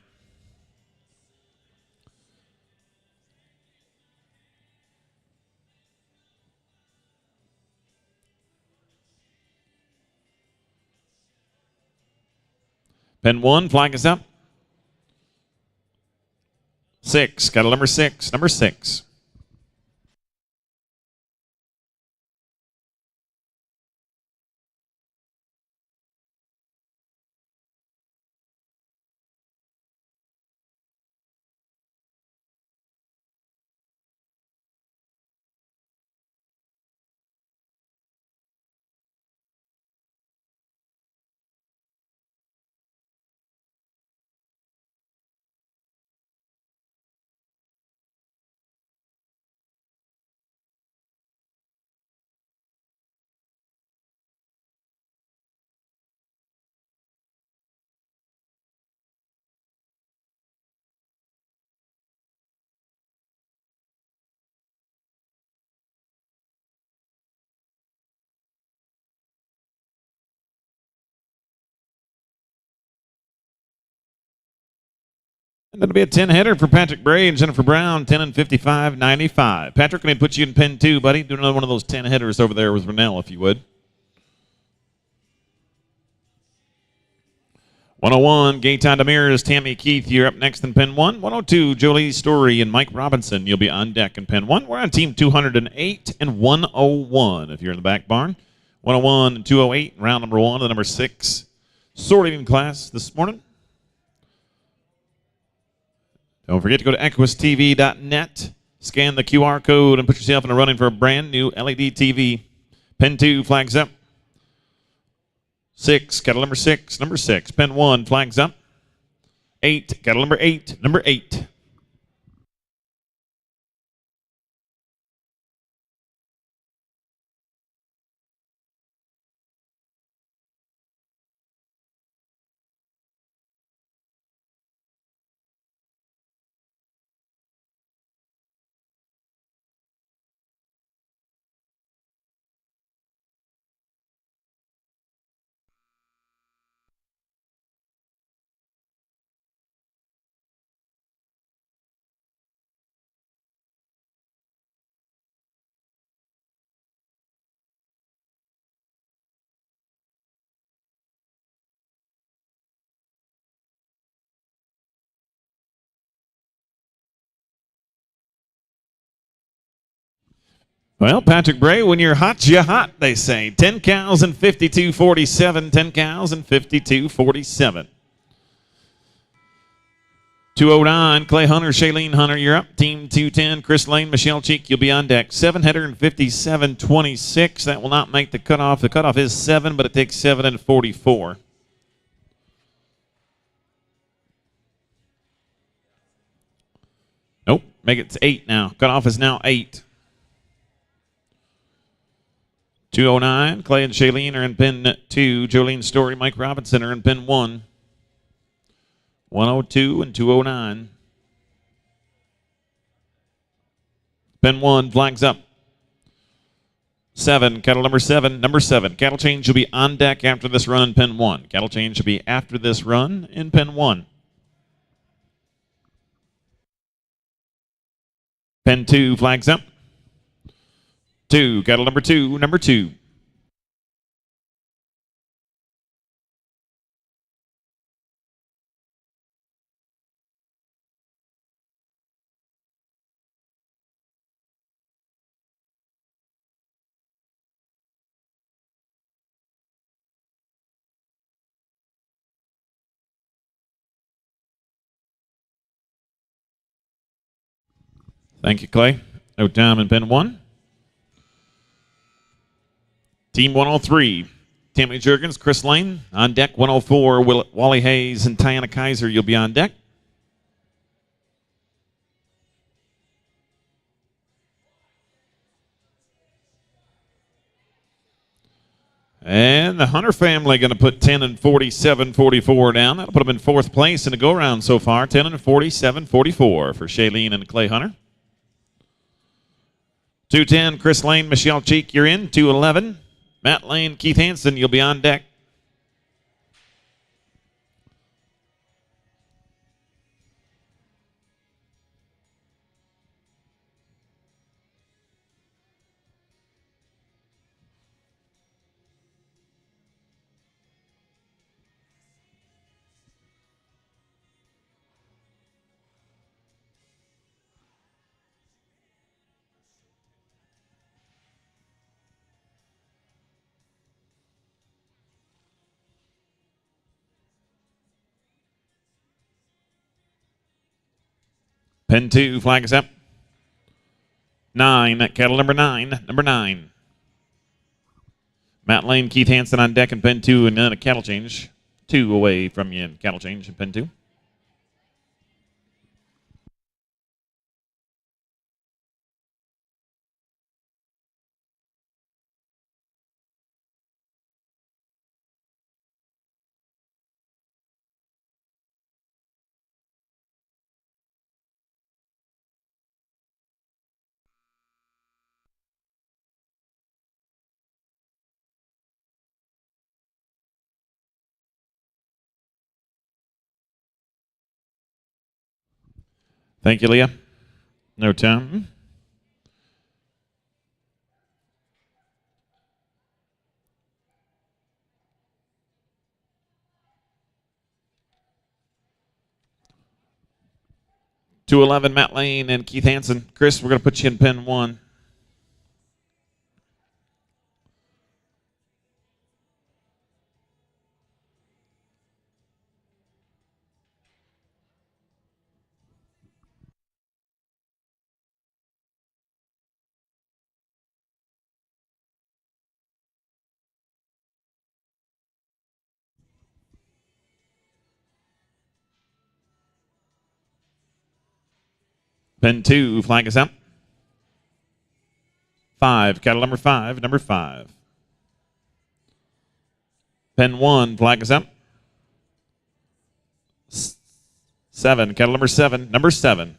Pen 1, flag is up. 6, got a number 6, number 6. And that'll be a 10-header for Patrick Bray and Jennifer Brown, 10 and 55.95. Patrick, let me put you in pen 2, buddy. Do another one of those 10-headers over there with Ronell, if you would. 101, Gaetan Demirs, Tammy Keith, you're up next in pen 1. 102, Jolie Story and Mike Robinson, you'll be on deck in pen 1. We're on team 208 and 101 if you're in the back barn. 101 and 208, round number 1 of the number 6 sorting class this morning. Don't forget to go to equistv.net, scan the QR code, and put yourself in a running for a brand new LED TV. Pen 2 flags up. 6, cattle number 6, number 6. Pen 1 flags up. 8, cattle number 8, number 8. Well, Patrick Bray, when you're hot, you're hot, they say. 10 cows and 52.47. 10 cows and 52.47. 209, Clay Hunter, Shailene Hunter, you're up. Team 210, Chris Lane, Michelle Cheek, you'll be on deck. 7 header and 57.26. That will not make the cutoff. The cutoff is 7, but it takes 7 and 44. Nope, make it 8 now. Cutoff is now 8. 209, Clay and Shailene are in pen 2. Jolene Story, Mike Robinson are in pen 1. 102 and 209. Pen 1 flags up. 7, cattle number 7, number 7. Cattle change will be on deck after this run in pen 1. Cattle change will be after this run in pen 1. Pen 2 flags up. 2, cattle number 2, number 2. Thank you, Clay. No time in pen 1. Team 103, Tammy Jurgens, Chris Lane. On deck, 104, Wally Hayes and Tiana Kaiser, you'll be on deck. And the Hunter family going to put 10 and 47.44 down. That'll put them in 4th place in the go-round so far. 10 and 47.44 for Shailene and Clay Hunter. 210, Chris Lane, Michelle Cheek, you're in. 211, Matt Lane, Keith Hansen, you'll be on deck. Pen 2, flag is up. 9, cattle number 9, number 9. Matt Lane, Keith Hansen on deck in pen 2, and then a cattle change. 2 away from you in cattle change in pen 2. Thank you, Leah. No time. 211, Matt Lane and Keith Hansen. Chris, we're going to put you in pen 1. Pen 2, flag is up. 5, cattle number 5, number 5. Pen 1, flag is up. 7, cattle number 7, number 7.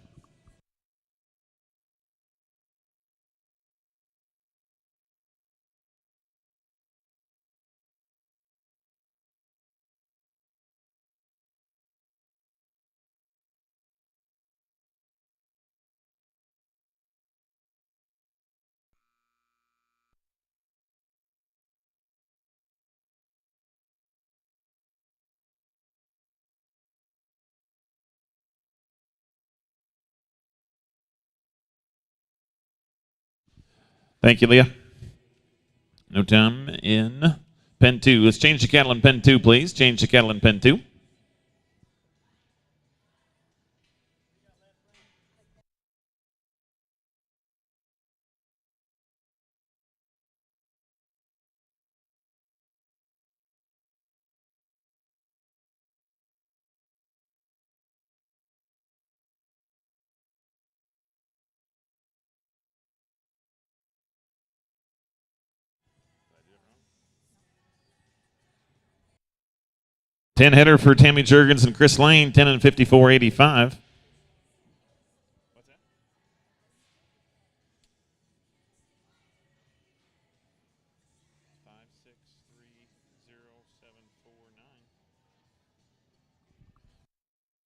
Thank you, Leah. No time in pen 2. Let's change the cattle in pen 2, please. Change the cattle in pen 2. Ten header for Tammy Jurgens and Chris Lane, 10 and 54.85.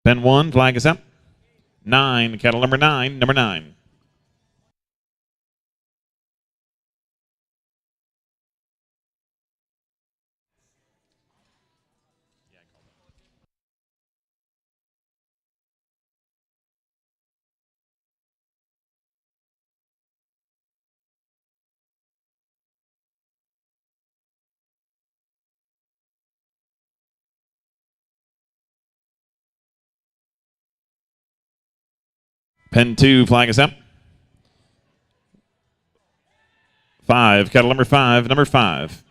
Pen 1, flag is up. 9, cattle number 9, number 9. Pen 2, flag is up. 5, cattle number 5, number 5.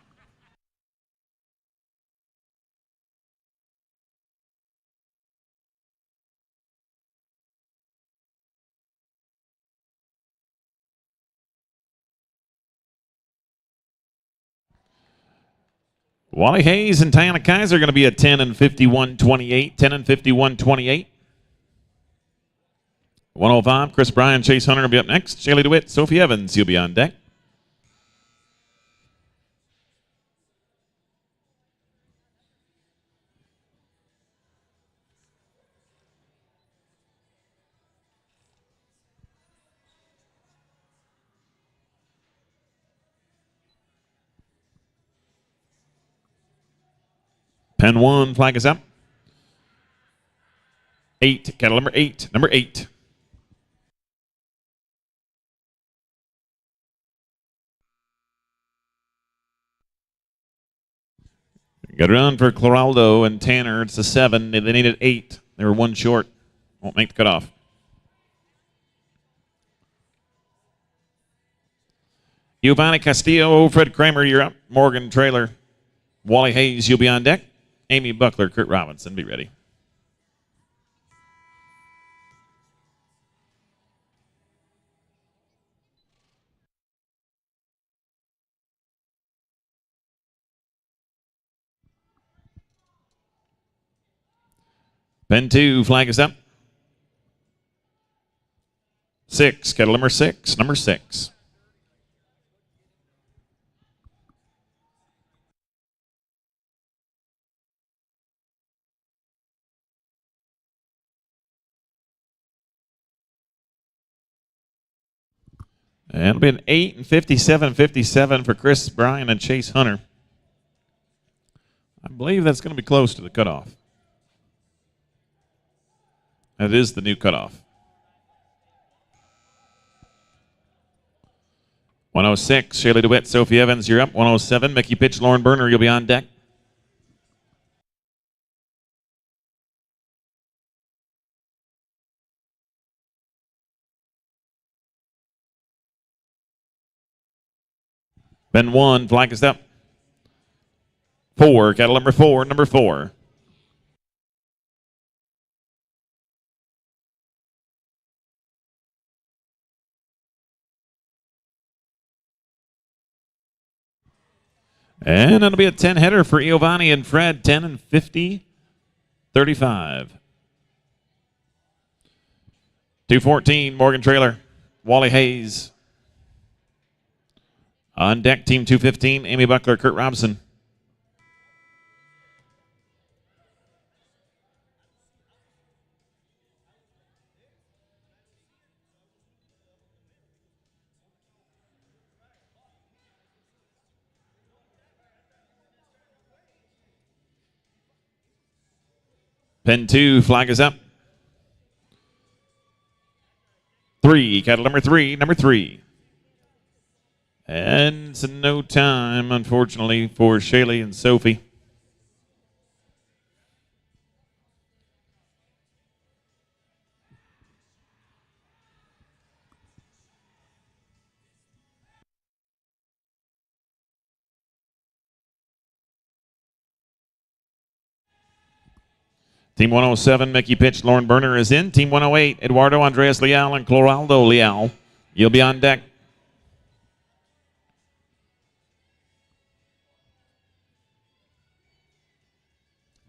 Wally Hayes and Tiana Kaiser are going to be at 10 and 51.28. 10 and 51.28. 105, Chris Bryan, Chase Hunter will be up next. Shaylee DeWitt, Sophie Evans, you'll be on deck. Pen 1, flag is up. 8, cattle number 8, number 8. Good run for Cloraldo and Tanner. It's a 7. They needed 8. They were 1 short. Won't make the cutoff. Giovanni Castillo, Fred Kramer, you're up. Morgan Trailer, Wally Hayes, you'll be on deck. Amy Buckler, Kurt Robinson, be ready. Pen 2, flag is up. 6, cattle number 6, number 6. And it'll be an 8 and 57.57 for Chris Bryan and Chase Hunter. I believe that's going to be close to the cutoff. That is the new cutoff. 106, Shaylee DeWitt, Sophie Evans, you're up. 107, Mickey Pitch, Lauren Berner, you'll be on deck. Ben 1, flag is up. 4, cattle number 4, number 4. And it'll be a 10 header for Giovanni and Fred, 10 and 50, 35. 214, Morgan Trailer, Wally Hayes. On deck, team 215, Amy Buckler, Kurt Robson. Pen 2, flag is up. 3, cattle number 3, number 3. And it's no time, unfortunately, for Shaylee and Sophie. Team 107, Mickey Pitch, Lauren Berner is in. Team 108, Eduardo Andres Leal and Cloraldo Leal. You'll be on deck.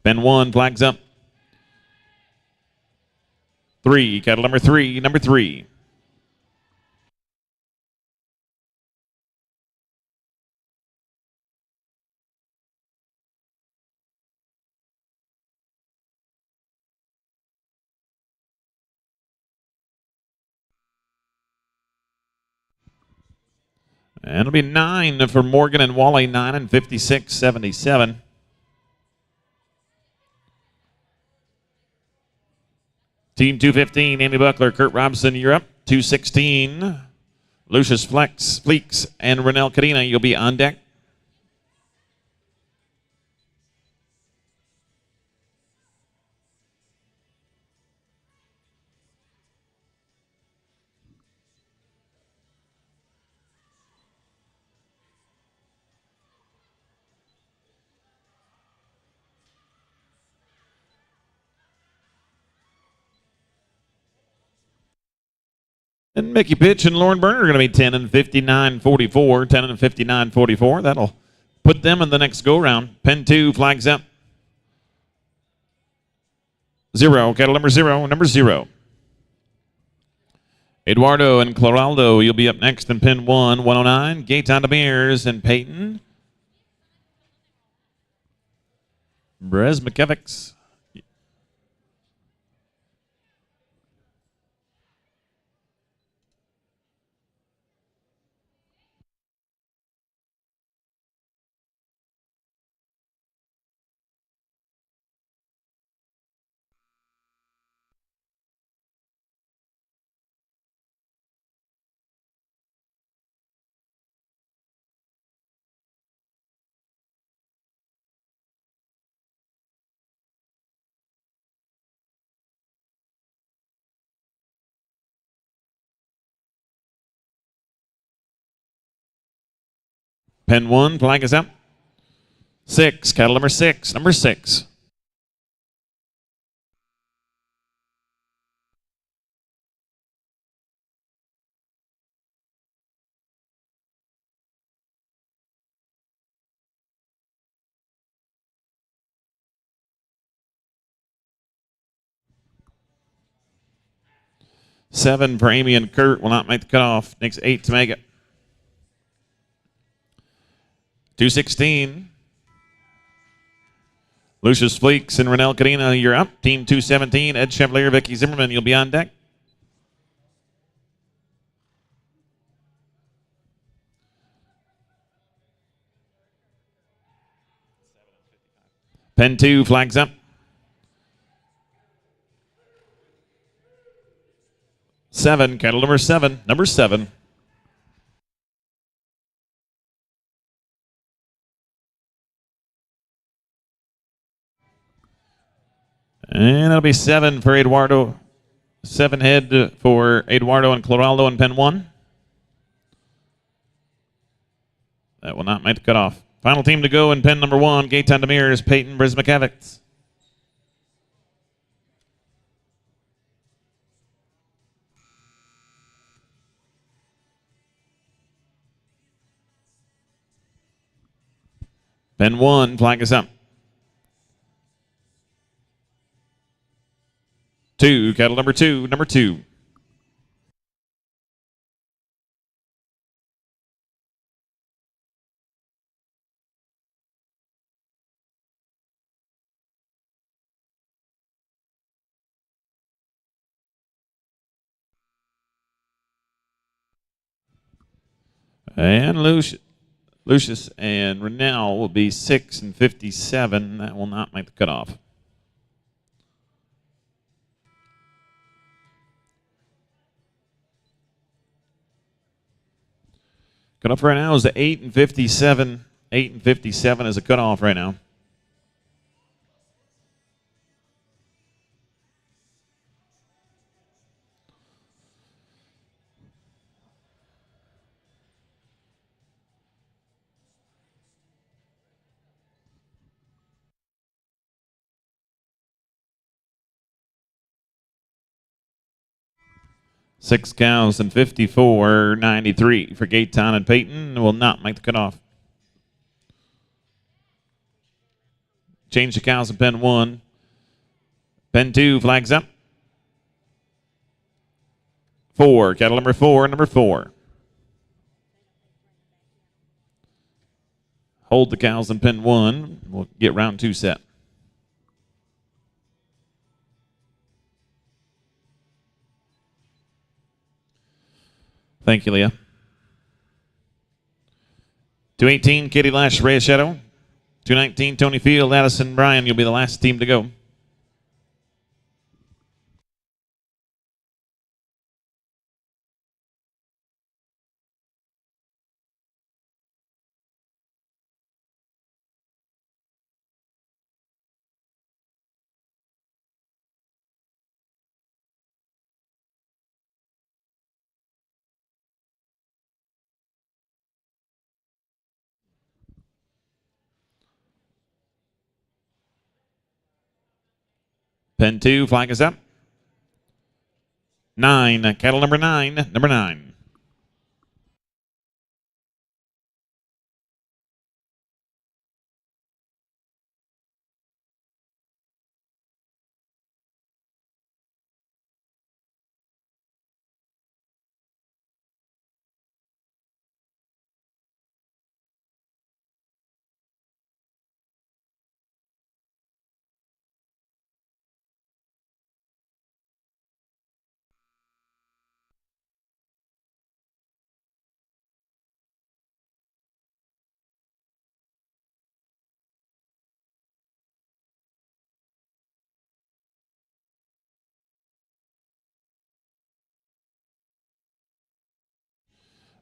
Ben 1, flags up. 3, cattle number 3, number 3. And it'll be 9 for Morgan and Wally, 9 and 56, 77. Team 215, Amy Buckler, Kurt Robson, you're up. 216, Lucius Fleeks, and Renelle Cadena, you'll be on deck. And Mickey Pitch and Lauren Berner are going to be 10 and 59, 44. 10 and 59, 44. That'll put them in the next go-round. Pen 2, flags up. 0, cattle number 0, number 0. Eduardo and Cloraldo, you'll be up next in Pen 1, 109. Gaetan Demirs and Peyton. Bresmikevics. Pen 1, flag is up. 6, cattle number 6, number 6. Seven for Amy and Kurt will not make the cutoff. Next 8 to make it. 216. Lucius Fleeks and Renelle Cadena, you're up. Team 217, Ed Chevalier, Vicky Zimmerman, you'll be on deck. Pen 2, flags up. 7, cattle number 7, number 7. And it'll be 7 for Eduardo. 7 head for Eduardo and Cloraldo in pen 1. That will not make the cutoff. Final team to go in pen number 1, Gaetan Demers, Peyton Brismakavitz. Pen 1, flag is up. 2, cattle number 2, number 2. And Lucius and Rennell will be 6 and 57. That will not make the cutoff. Cutoff right now is the 8 and 57. 8 and 57 is a cutoff right now. Six cows and 54.93 for Gaetan and Peyton will not make the cutoff. Change the cows in pen 1. Pen 2, flags up. 4, cattle number 4, number 4. Hold the cows in pen 1. We'll get round 2 set. Thank you, Leah. 218, Katie Lash, Reyes Shadow. 219, Tony Field, Addison Bryan. You'll be the last team to go. Pen 2, flag is up. 9, cattle number 9, number 9.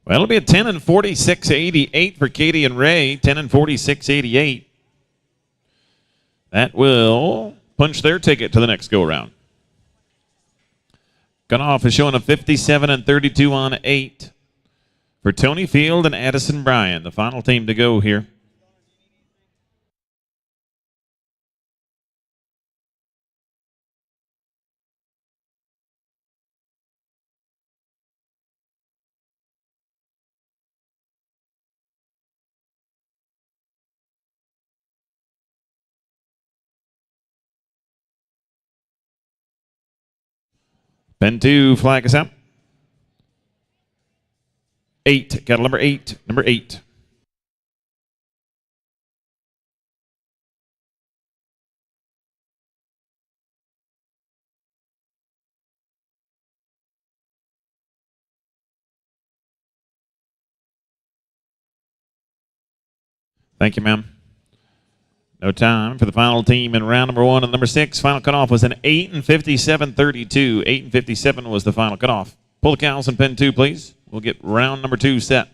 Well, it'll be a 10 and 46.88 for Katie and Ray. 10 and 46.88. That will punch their ticket to the next go-around. Cutoff is showing a 57 and 32 on 8 for Tony Field and Addison Bryan, the final team to go here. Pen 2, flag is up. 8, cattle number 8, number 8. Thank you, ma'am. No time for the final team in round number 1 and number 6. Final cutoff was an 8 and 57.32. 8 and 57 was the final cutoff. Pull the cows in pen 2, please. We'll get round number 2 set.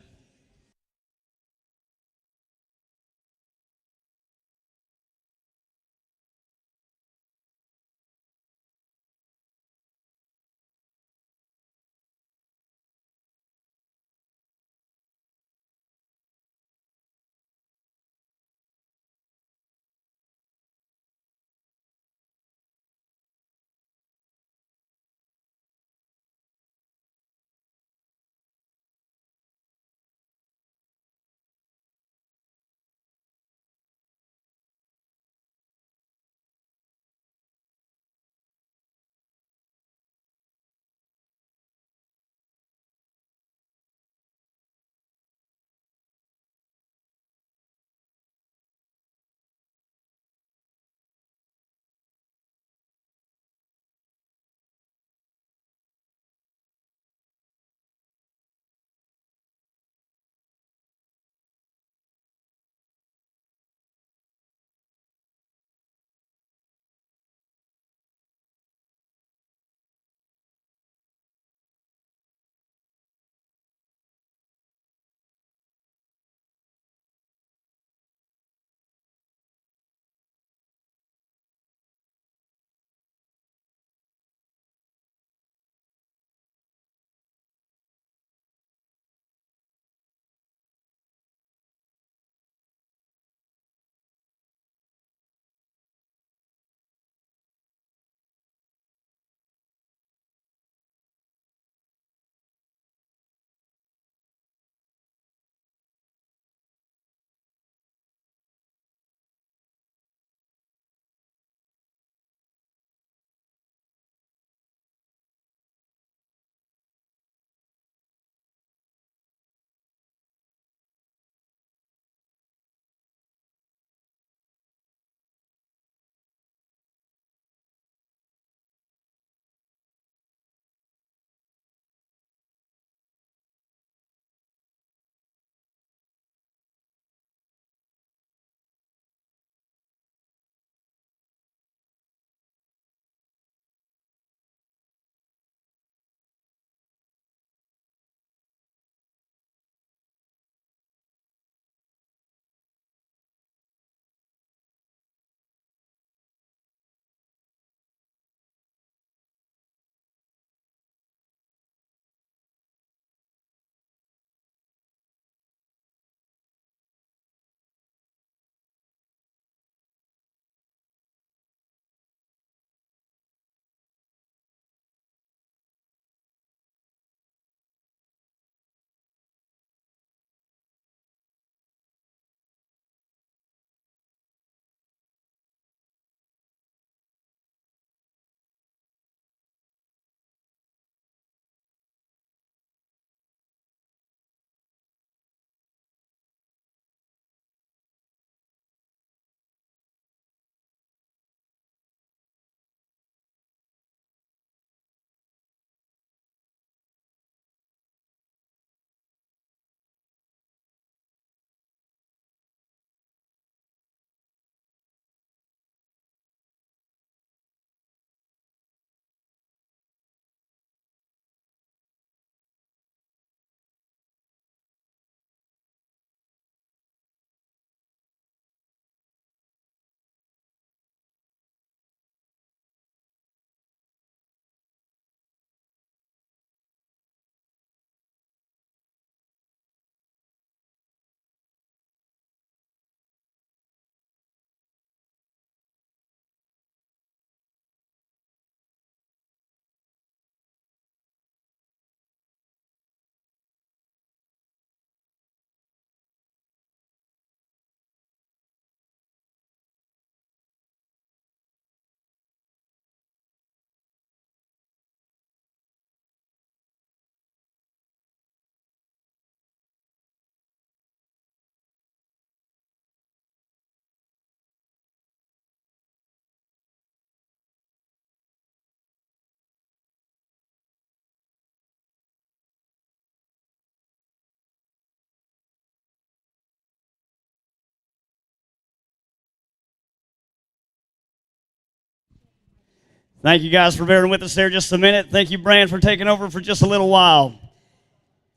Thank you guys for bearing with us there just a minute. Thank you, Brand, for taking over for just a little while.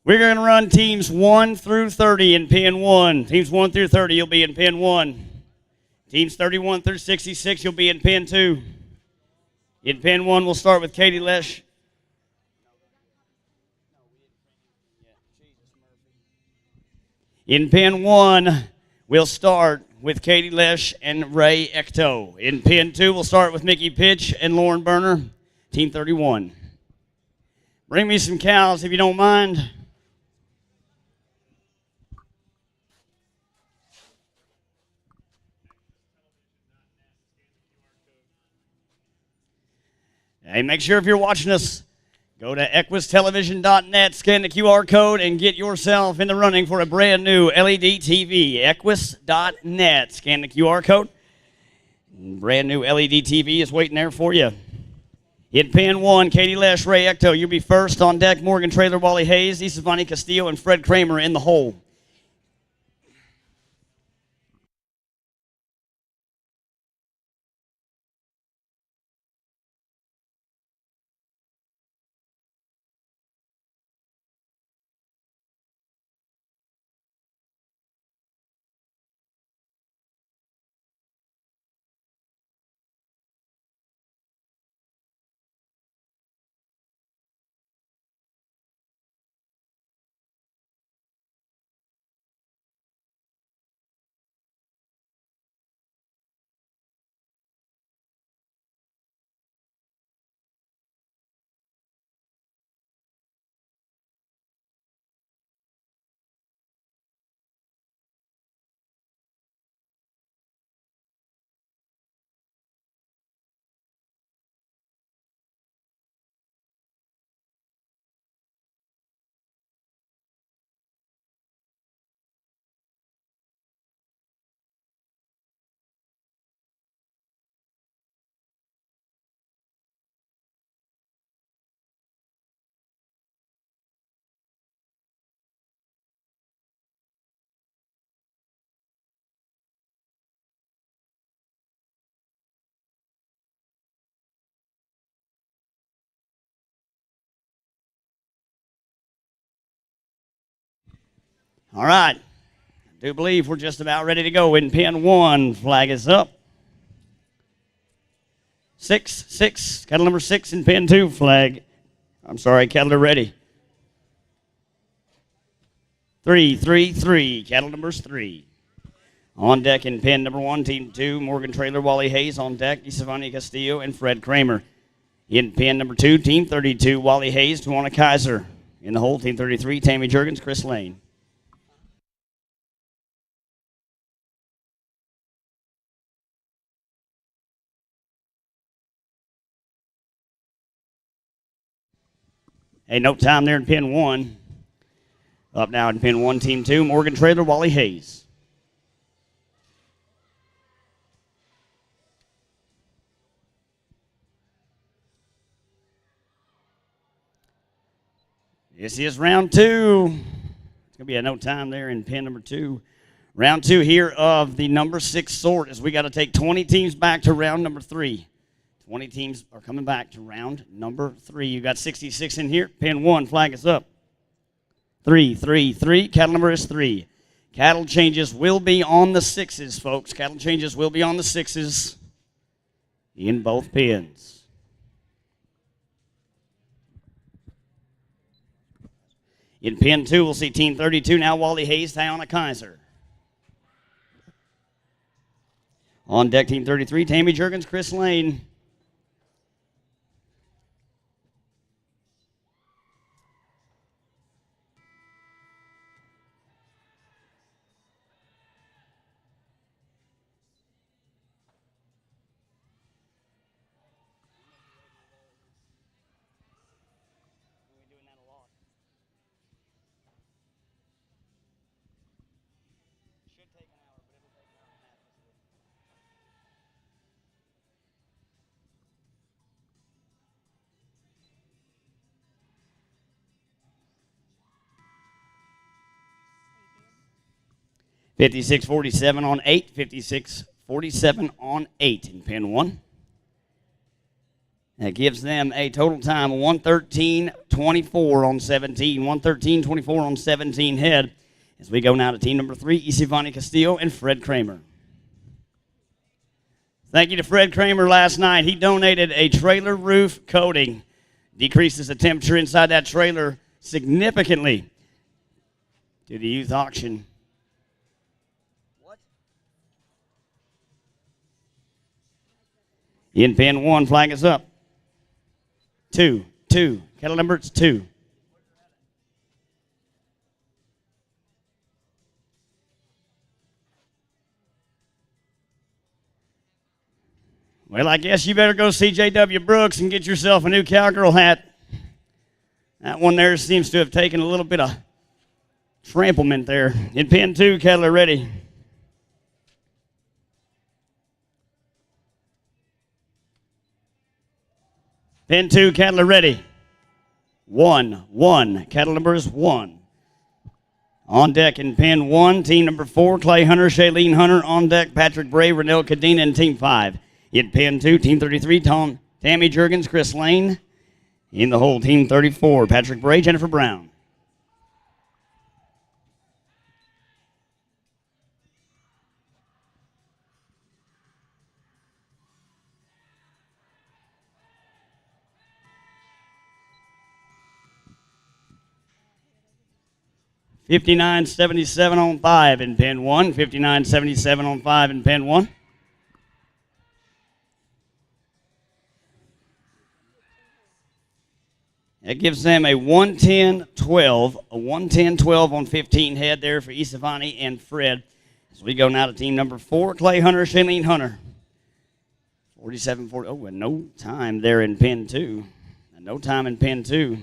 We're going to run teams 1 through 30 in Pen 1. Teams 1 through 30, you'll be in Pen 1. Teams 31 through 66, you'll be in Pen 2. In Pen 1, we'll start with Katie Lesh. In Pen 1, we'll start with Katie Lesh and Ray Ecto. In Pen 2, we'll start with Mickey Pitch and Lauren Berner, Team 31. Bring me some cows if you don't mind. Hey, make sure if you're watching us, go to equistelevision.net, scan the QR code, and get yourself in the running for a brand new LED TV. Equis.net, scan the QR code. Brand new LED TV is waiting there for you. In Pen 1, Katie Lesh, Ray Ecto, you'll be first. On deck, Morgan Traylor, Wally Hayes, Isavani Castillo, and Fred Kramer in the hole. All right. I do believe we're just about ready to go. In Pen 1, flag is up. 6, cattle number 6 in Pen 2, flag. I'm sorry, cattle are ready. 3, cattle numbers 3. On deck in Pen number 1, Team 2, Morgan Traylor, Wally Hayes. On deck, Isavani Castillo and Fred Kramer. In Pen number 2, Team 32, Wally Hayes, Tawana Kaiser. In the hole, Team 33, Tammy Jurgens, Chris Lane. Hey, no time there in Pen 1. Up now in Pen 1, Team 2, Morgan Traylor, Wally Hayes. This is round 2. It's going to be a no time there in Pen number 2. Round 2 here of the number 6 sort as we got to take 20 teams back to round number 3. 20 teams are coming back to round number 3. You got 66 in here. Pen 1, flag is up. 3. Cattle number is 3. Cattle changes will be on the 6s, folks. Cattle changes will be on the 6s in both pens. In Pen 2, we'll see Team 32 now, Wally Hayes, Tiana Kaiser. On deck, Team 33, Tammy Jurgens, Chris Lane. $56.47 on 8. $56.47 on 8 in Pen 1. That gives them a total time of 1:13:24 on 17. 1:13:24 on 17 head. As we go now to team number 3, Isivani Castillo and Fred Kramer. Thank you to Fred Kramer last night. He donated a trailer roof coating. Decreases the temperature inside that trailer significantly to the youth auction. In pin 1, flag is up. 2. Kettle number, it's 2. Well, I guess you better go see J.W. Brooks and get yourself a new cowgirl hat. That one there seems to have taken a little bit of tramplement there. In pin 2, Kettler ready. Pin 2, Kettler ready. 1. Kettle number is 1. On deck in pin 1, team number 4, Clay Hunter, Shailene Hunter. On deck, Patrick Bray, Renell Cadena, and team 5. In pin 2, team 33, Tammy Jurgens, Chris Lane. In the hole, team 34, Patrick Bray, Jennifer Brown. $59.77 on 5 in pin 1. $59.77 on 5 in pin 1. That gives them a 110-12. A 110-12 on 15 head there for Isivani and Fred. As we go now to team number 4, Clay Hunter, Shailene Hunter. 47-40. Oh, and no time there in pin 2. And no time in pin 2.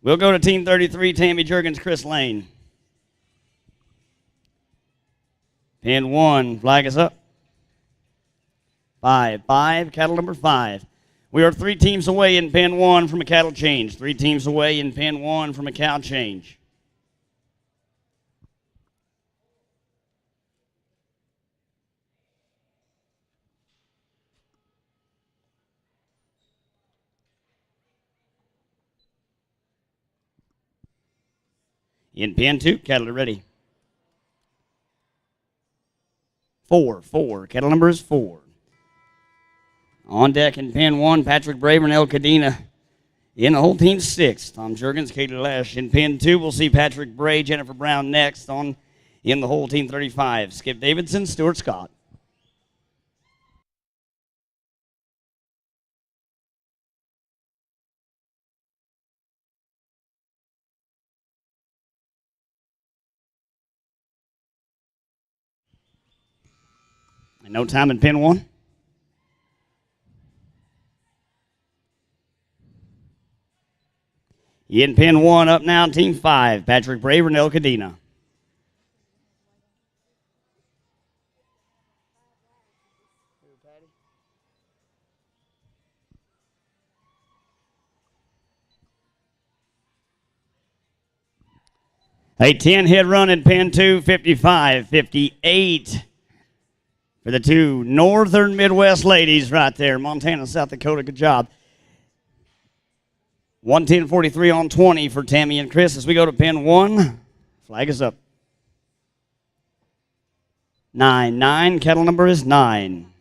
We'll go to team 33, Tammy Jurgens, Chris Lane. Pin 1, flag is up. 5, cattle number 5. We are 3 teams away in pin 1 from a cattle change. 3 teams away in pin 1 from a cow change. In pin 2, cattle are ready. 4. Cattle number is 4. On deck in pin 1, Patrick Bray, Renell Cadena. In the whole team 6, Tom Jurgens, Katie Lesh. In pin 2, we'll see Patrick Bray, Jennifer Brown next. In the whole team 35, Skip Davidson, Stuart Scott. And no time in pin 1. In pin 1, up now, team 5, Patrick Bray, Renell Cadena. A 10-hit run in pin 2, 55-58 for the 2 Northern Midwest ladies right there, Montana, South Dakota. Good job. 110-43 on 20 for Tammy and Chris as we go to pin 1. Flag is up. 9, cattle number is 9.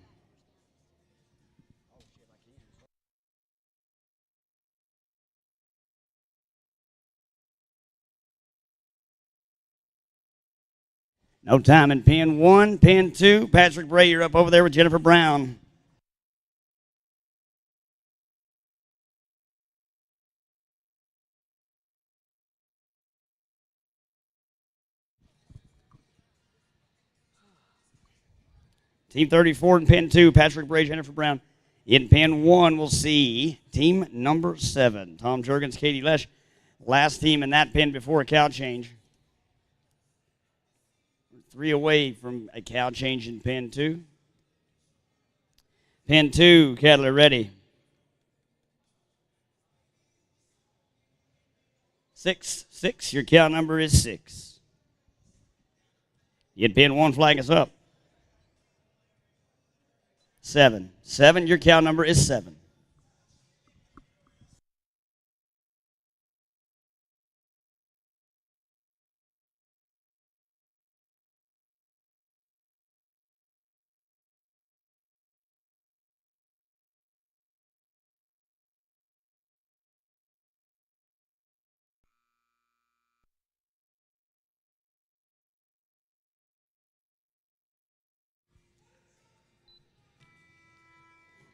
No time in pin 1. Pin 2, Patrick Bray, you're up over there with Jennifer Brown. Team 34 in pin 2, Patrick Bray, Jennifer Brown. In pin 1, we'll see team number 7, Tom Jurgens, Katie Lesh. Last team in that pin before a cow change. 3 away from a cow change in pin 2. Pin 2, cattle are ready. 6, your cow number is 6. In pin 1, flag is up. 7, your cow number is 7.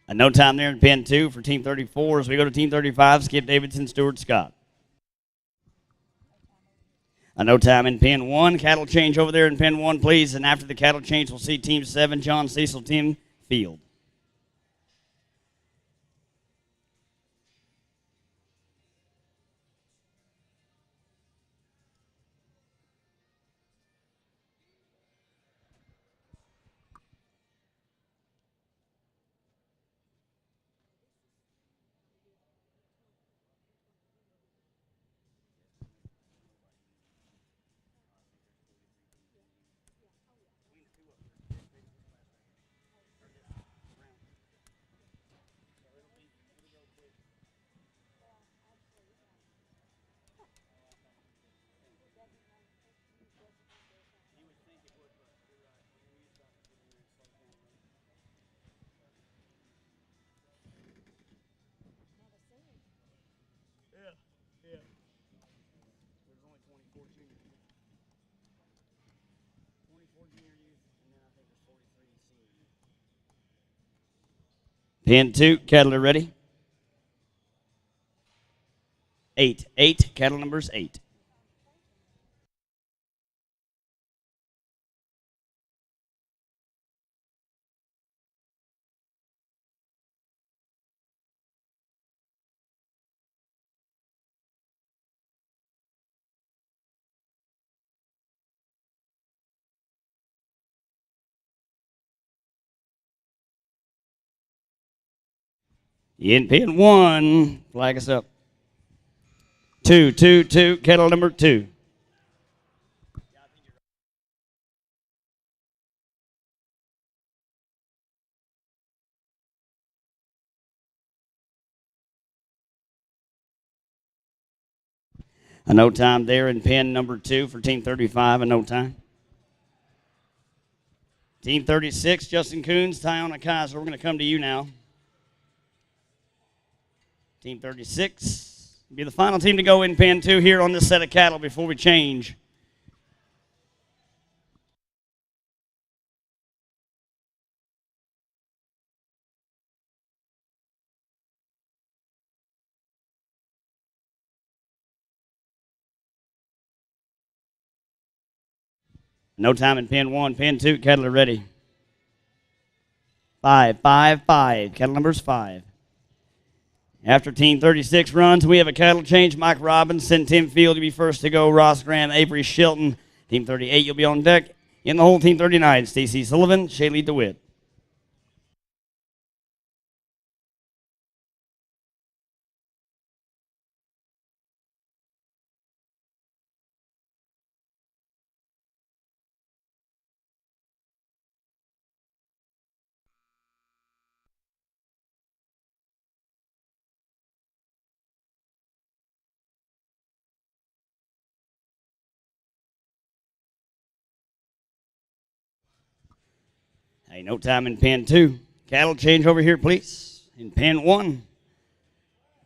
A no time there in pin 2 for Team 34 as we go to Team 35, Skip Davidson, Stuart Scott. A no time in pin 1. Cattle change over there in pin 1, please. And after the cattle change, we'll see Team 7, John Cecil, Tim Field. Pin 2, cattle are ready. 8, cattle numbers 8. In pin 1, flag us up. 2, cattle number 2. A no time there in pin number 2 for Team 35, a no time. Team 36, Justin Coons, Tiana Kaiser. We're going to come to you now. Team 36 will be the final team to go in pin 2 here on this set of cattle before we change. No time in pin 1. Pin 2, cattle are ready. 5, cattle numbers 5. After Team 36 runs, we have a cattle change. Mike Robinson, Tim Field to be first to go. Ross Graham, Avery Shilton. Team 38, you'll be on deck. In the hole, Team 39, Stacy Sullivan, Shaylee DeWitt. Hey, no time in pin 2. Cattle change over here, please. In pin 1.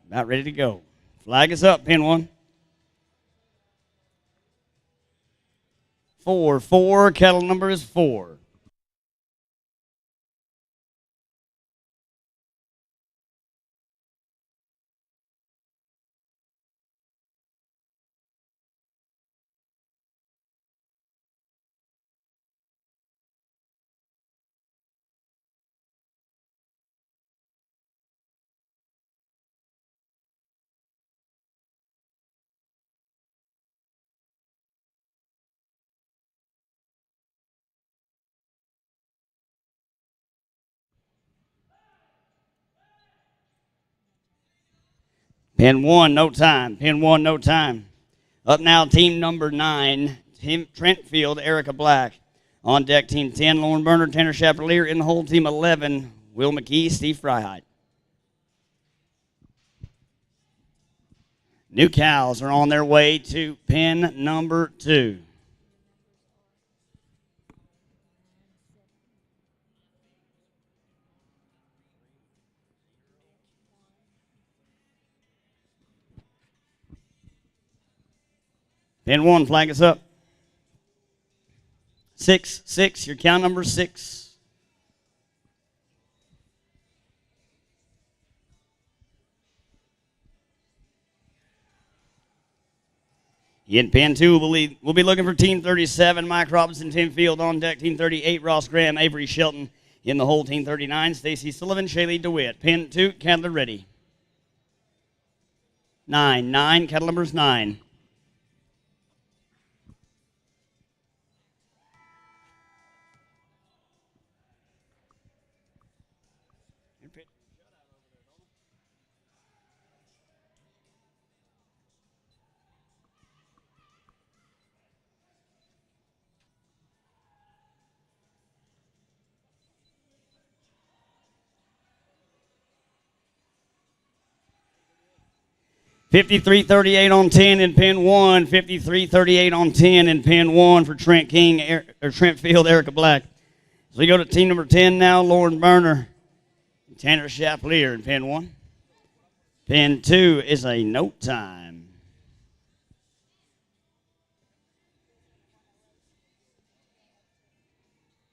About ready to go. Flag is up, pin 1. 4, cattle number is 4. Pin 1, no time. Pin 1, no time. Up now, team number 9, Tim Trentfield, Erica Black. On deck, team 10, Lauren Berner, Tanner Chapelier. In the hole, team 11, Will McKee, Steve Freiheit. New cows are on their way to pin number 2. Pin 1, flag is up. 6, your count number 6. In pen 2, we'll be looking for Team 37, Mike Robinson, Tim Field. On deck, Team 38, Ross Graham, Avery Shelton. In the hole, Team 39, Stacy Sullivan, Shaylee DeWitt. Pen 2, Cadler ready. 9, cattle numbers 9. $53.38 on 10 in pen 1. $53.38 on 10 in pen 1 for Trent King, or Trent Field, Erica Black. So we go to team number 10 now, Lauren Berner, Tanner Chaplier in pen 1. Pen 2 is a note time.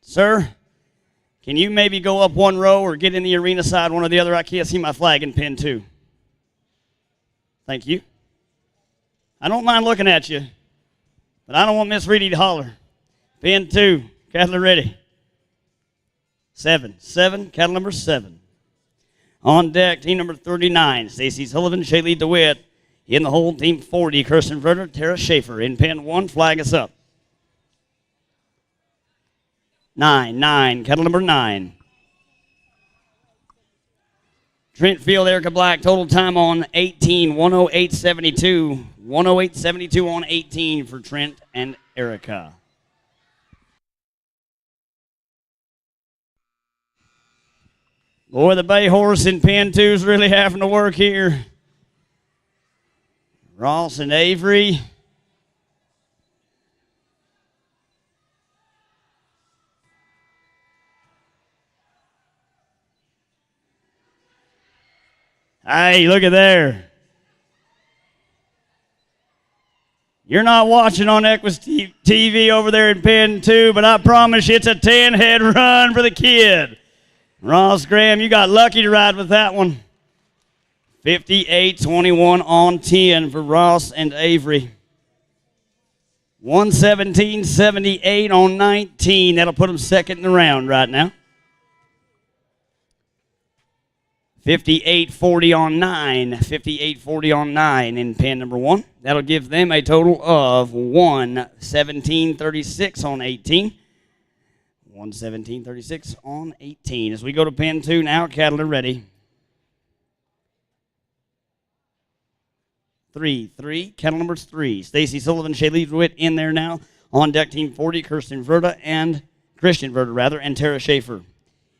Sir, can you maybe go up one row or get in the arena side, one or the other? I can't see my flag in pen 2. Thank you. I don't mind looking at you, but I don't want Miss Reedy to holler. Pen 2, cattle ready. 7, cattle number 7. On deck, team number 39, Stacy Sullivan, Shaylee DeWitt. In the hole, team 40, Kirsten Verter, Tara Schaefer. In pen 1, flag us up. 9, cattle number 9. Trent Field, Erica Black, total time on 18, 108.72. 108.72 on 18 for Trent and Erica. Boy, the bay horse in pen 2 is really having to work here. Ross and Avery. Hey, look at there. You're not watching on Equus TV over there in pen 2, but I promise you it's a 10-head run for the kid. Ross Graham, you got lucky to ride with that one. 58-21 on 10 for Ross and Avery. 117.78 on 19. That'll put them second in the round right now. 58-40 on 9. 58-40 on 9 in pen number 1. That'll give them a total of 117.36 on 18. 117.36 on 18. As we go to pen 2 now, cattle are ready. 3, cattle numbers 3. Stacy Sullivan, Shaylee DeWitt in there now. On deck, team 40, Christian Verta, and Tara Schaefer.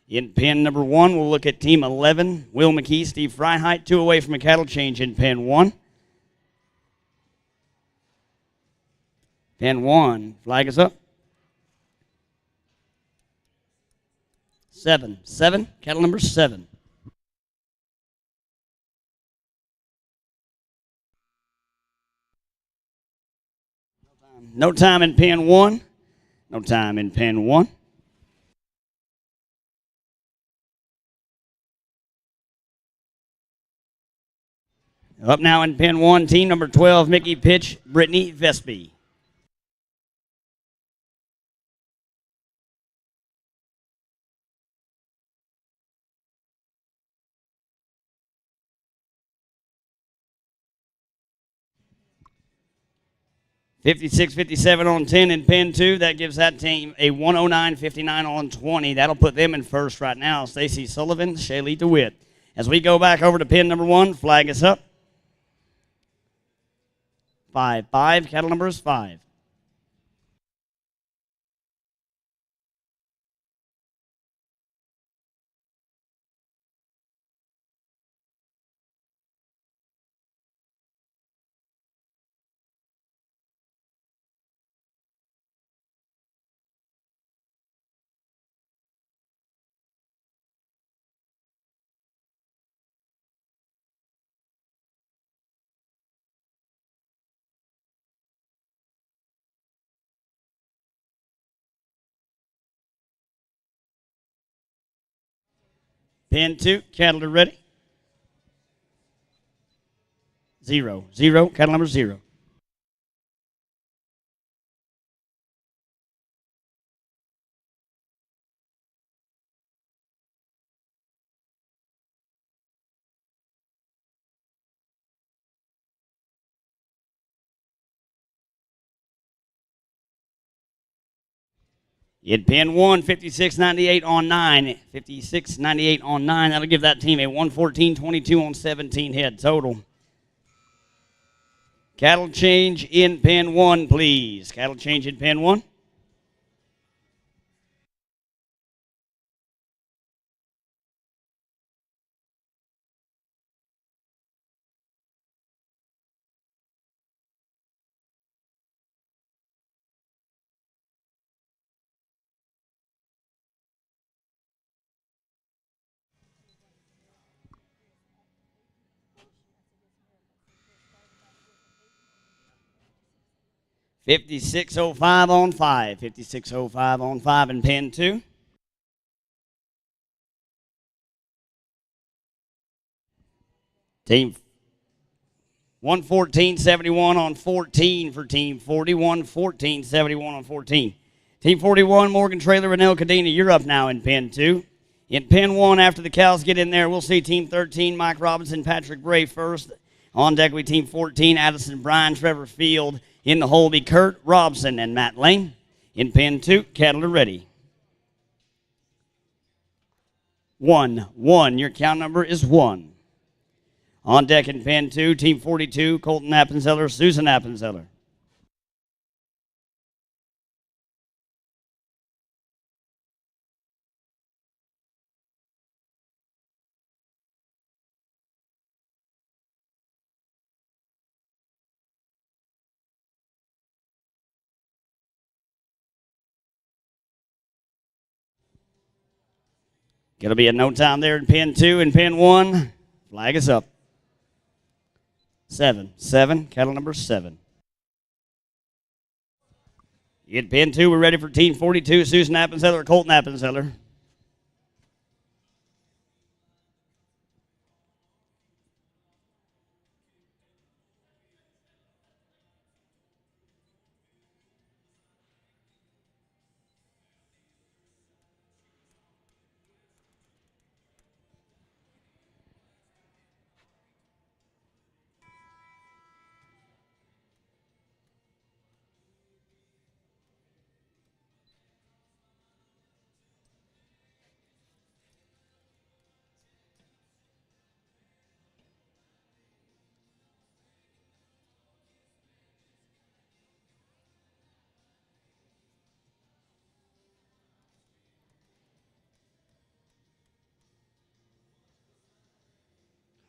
In pen number 1, we'll look at team 11, Will McKee, Steve Freiheit, 2 away from a cattle change in pen 1. Pen 1, flag is up. 7, cattle number 7. No time in pen 1. No time in pen 1. Up now in pen 1, team number 12, Mickey Pitch, Brittany Vesby. $56.57 on 10 in pen 2. That gives that team a 109.59 on 20. That'll put them in first right now. Stacy Sullivan, Shaylee DeWitt. As we go back over to pen number 1, flag us up. 5, cattle number is 5. Pen 2, cattle are ready. 0, cattle number 0. In pin 1, 56.98 on 9. 56.98 on 9. That'll give that team a 114.22 on 17 head total. Cattle change in pin 1, please. Cattle change in pin 1. $56.05 on 5. $56.05 on 5 in pin 2. Team 114.71 on 14 for Team 40. 114.71 on 14. Team 41, Morgan Trailer and El Cadena, you're up now in pin 2. In pin 1, after the cows get in there, we'll see Team 13, Mike Robinson, Patrick Bray first. On deck will be Team 14, Addison Bryan, Trevor Field. In the hole will be Kurt Robson and Matt Lane. In pin 2, cattle are ready. 1. Your count number is 1. On deck in pin 2, Team 42, Colton Appenzeller, Susan Appenzeller. Going to be a no time there in pin 2 and pin 1. Flag is up. 7. Cattle number 7. In pin 2, we're ready for Team 42, Susan Appenzeller, Colton Appenzeller.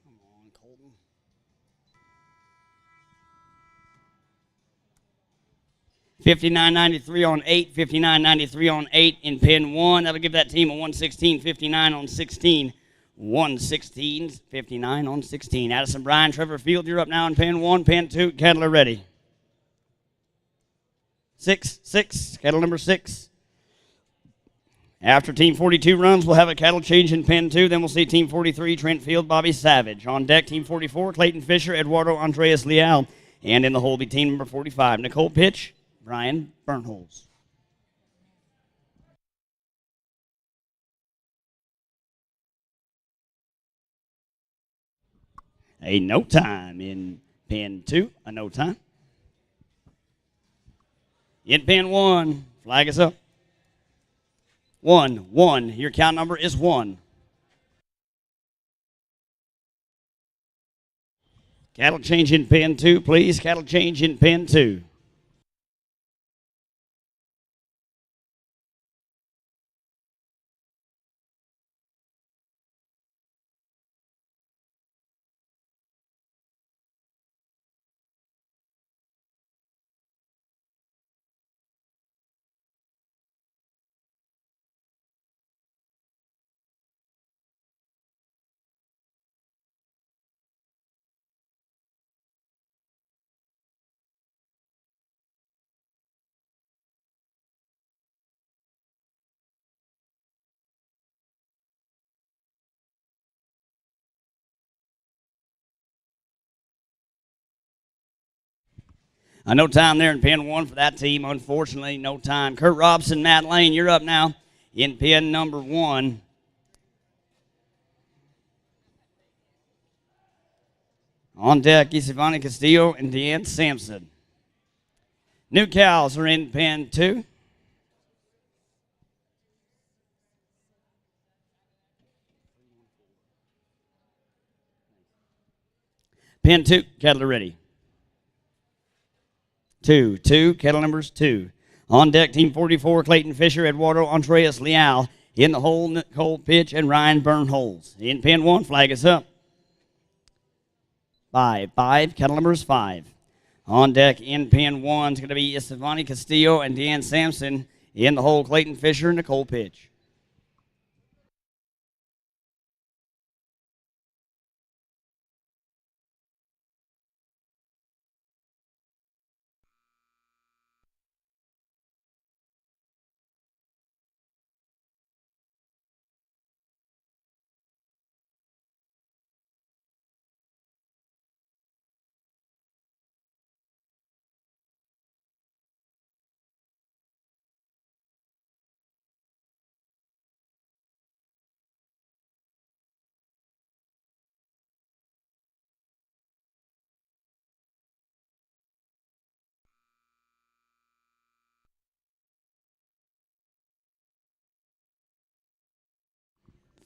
Come on, Colton. $59.93 on 8, $59.93 on 8 in pin 1. That'll give that team a 116.59 on 16. 116.59 on 16. Addison Bryan, Trevor Field, you're up now in pin 1. Pin 2, cattle are ready. 6, cattle number 6. After Team 42 runs, we'll have a cattle change in pin 2. Then we'll see Team 43, Trent Field, Bobby Savage. On deck, Team 44, Clayton Fisher, Eduardo Andreas Leal. And in the hole will be team number 45, Nicole Pitch, Brian Bernholz. A no time in pin 2, a no time. In pin 1, flag is up. 1. Your count number is 1. Cattle change in pin 2, please. Cattle change in pin 2. No time there in pin 1 for that team. Unfortunately, no time. Kurt Robson, Matt Lane, you're up now in pin number 1. On deck, Isivani Castillo and Deanne Sampson. New cows are in pin 2. Pin 2, cattle are ready. 2, cattle numbers 2. On deck, Team 44, Clayton Fisher, Eduardo Andreas Leal. In the hole, Nicole Pitch and Ryan Burnholz. In pin 1, flag is up. 5, cattle numbers 5. On deck, in pin 1 is going to be Estefani Castillo and Deanne Sampson. In the hole, Clayton Fisher and Nicole Pitch.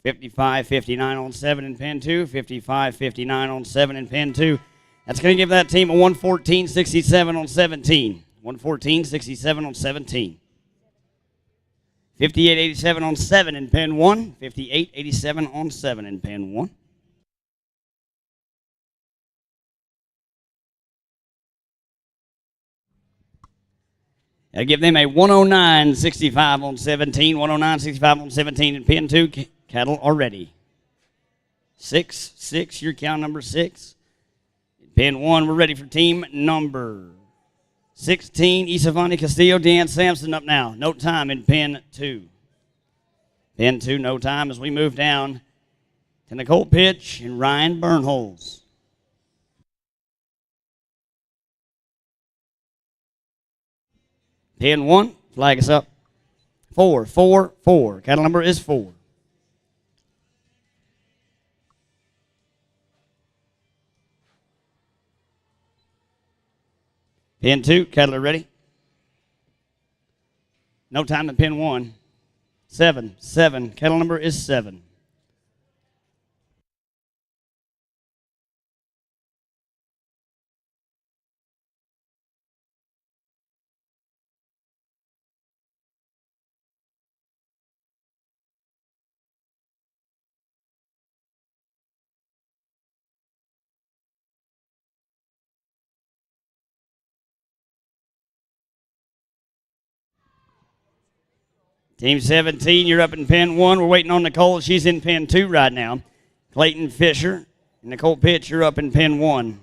$55.59 on 7 in pin 2. $55.59 on 7 in pin 2. That's going to give that team a 114.67 on 17. 114.67 on 17. 58.87 on 7 in pin 1. 58.87 on 7 in pin 1. That'll give them a 109.65 on 17. 109.65 on 17 in pin 2. Cattle are ready. 6, your count number 6. Pin 1, we're ready for team number 16. Isavani Castillo, Deanne Sampson up now. No time in pin 2. Pin 2, no time as we move down to Nicole Pitch and Ryan Burnholz. Pin 1, flag is up. 4. Cattle number is 4. Pin 2, cattle are ready. No time in pin 1. 7. Cattle number is 7. Team 17, you're up in pin 1. We're waiting on Nicole. She's in pin 2 right now. Clayton Fisher and Nicole Pitch, you're up in pin 1.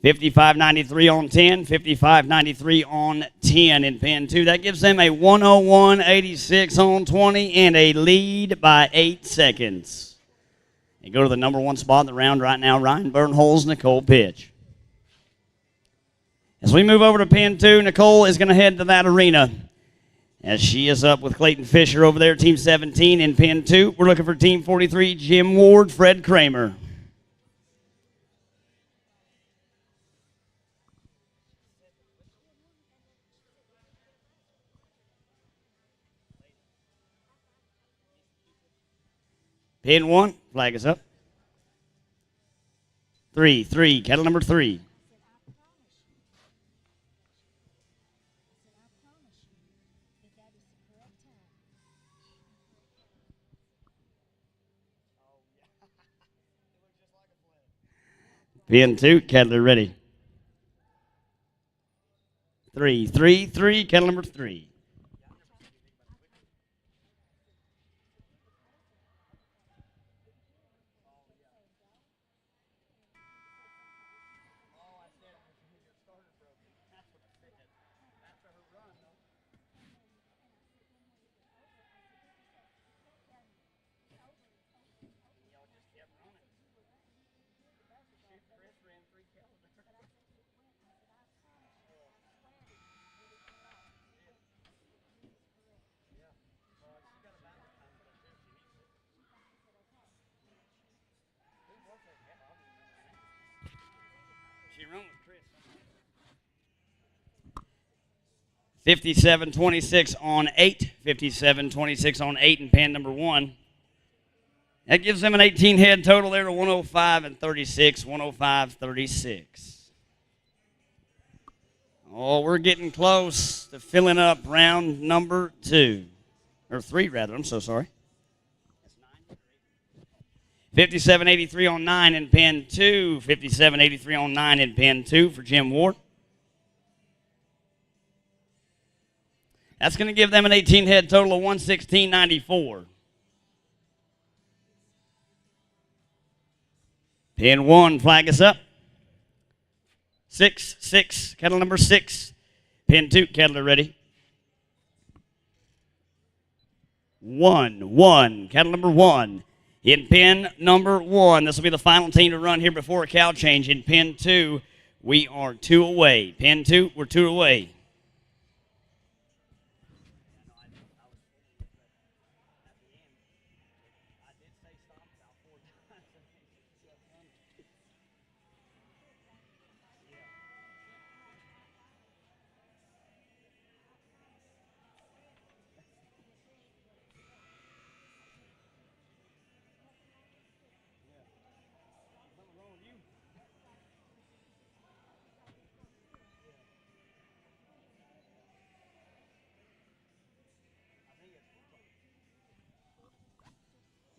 $55.93 on 10, $55.93 on 10 in pin 2. That gives them a 101.86 on 20 and a lead by 8 seconds. They go to the number 1 spot in the round right now, Ryan Burnholz, Nicole Pitch. As we move over to pin 2, Nicole is going to head to that arena as she is up with Clayton Fisher over there, team 17 in pin 2. We're looking for team 43, Jim Ward, Fred Kramer. Pin 1, flag is up. 3, cattle number 3. Pin 2, cattle are ready. 3, cattle number 3. 57-26 on 8. 57-26 on 8 in pen number 1. That gives them an 18 head total there to 105 and 36. 105-36. Oh, we're getting close to filling up round number 2. Or 3, rather. I'm so sorry. 57-83 on 9 in pen 2. 57-83 on 9 in pen 2 for Jim Ward. That's going to give them an 18 head total of 116.94. Pin 1, flag us up. 6, kettle number 6. Pin 2, kettle ready. 1, kettle number 1. In pin number 1, this will be the final team to run here before a cow change. In pin 2, we are 2 away. Pin 2, we're 2 away.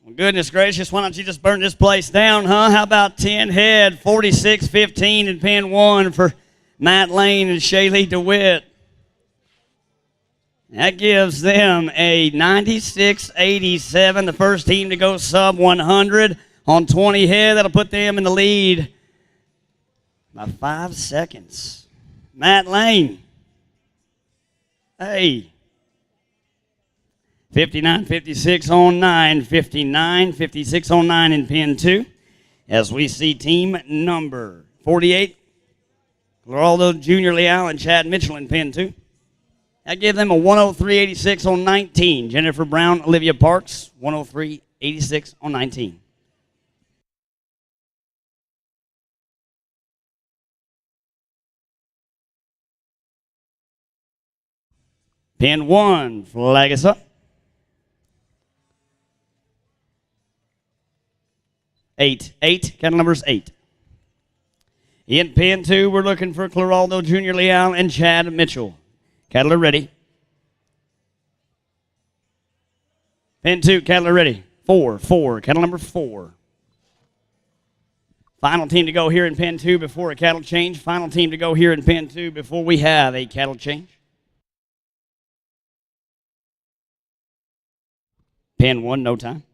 Well, goodness gracious, why don't you just burn this place down, huh? How about 10 head, 46-15 in pin 1 for Matt Lane and Shaylee DeWitt. That gives them a 96-87, the first team to go sub 100 on 20 head. That'll put them in the lead by 5 seconds. Matt Lane. Hey. 59-56 on 9. 59-56 on 9 in pin 2. As we see team number 48, Geraldo Jr. Leal and Chad Mitchell in pin 2. That gave them a 103.86 on 19. Jennifer Brown, Olivia Parks, 103.86 on 19. Pin 1, flag us up. 8, cattle numbers 8. In pin 2, we're looking for Geraldo Jr. Leal and Chad Mitchell. Cattle are ready. Pin 2, cattle are ready. 4, cattle number 4. Final team to go here in pin 2 before a cattle change. Final team to go here in pin 2 before we have a cattle change. Pin 1, no time.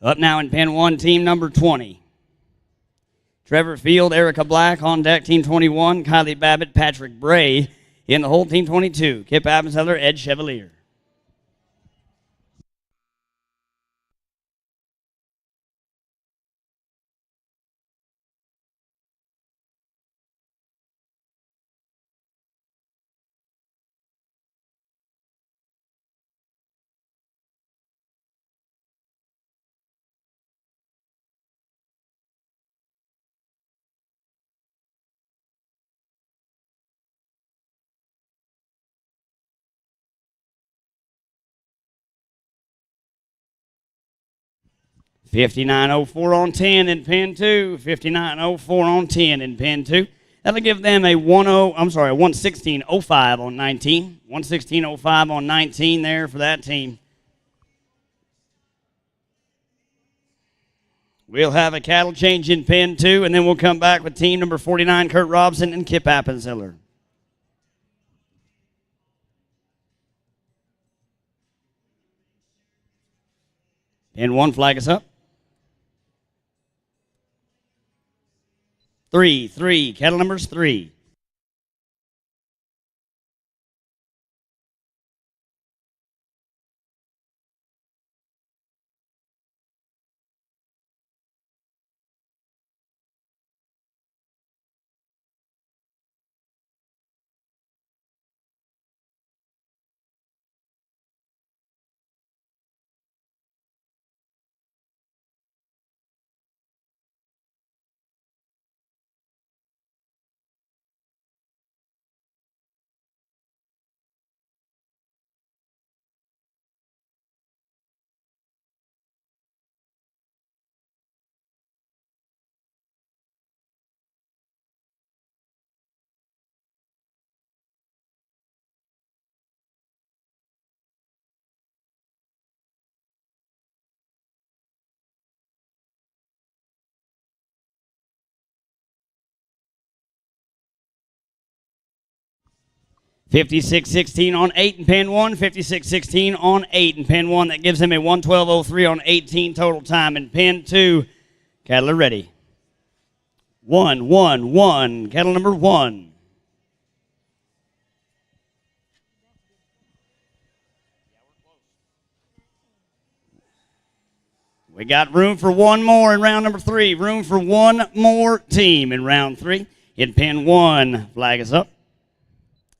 Up now in pin 1, team number 20. Trevor Field, Erica Black on deck, team 21. Kylie Babbitt, Patrick Bray in the whole team 22. Kip Abenzeller, Ed Chevalier. $59.04 on 10 in pin 2. $59.04 on 10 in pin 2. That'll give them a 116.05 on 19. 116.05 on 19 there for that team. We'll have a cattle change in pin 2, and then we'll come back with team number 49, Kurt Robson and Kip Appenzeller. Pin 1, flag us up. 3, cattle numbers 3. 56-16 on 8 in pin 1, 56-16 on 8 in pin 1. That gives him a 112.03 on 18 total time. In pin 2, cattle are ready. 1, 1, 1, cattle number 1. We got room for one more in round number 3. Room for one more team in round 3. In pin 1, flag is up.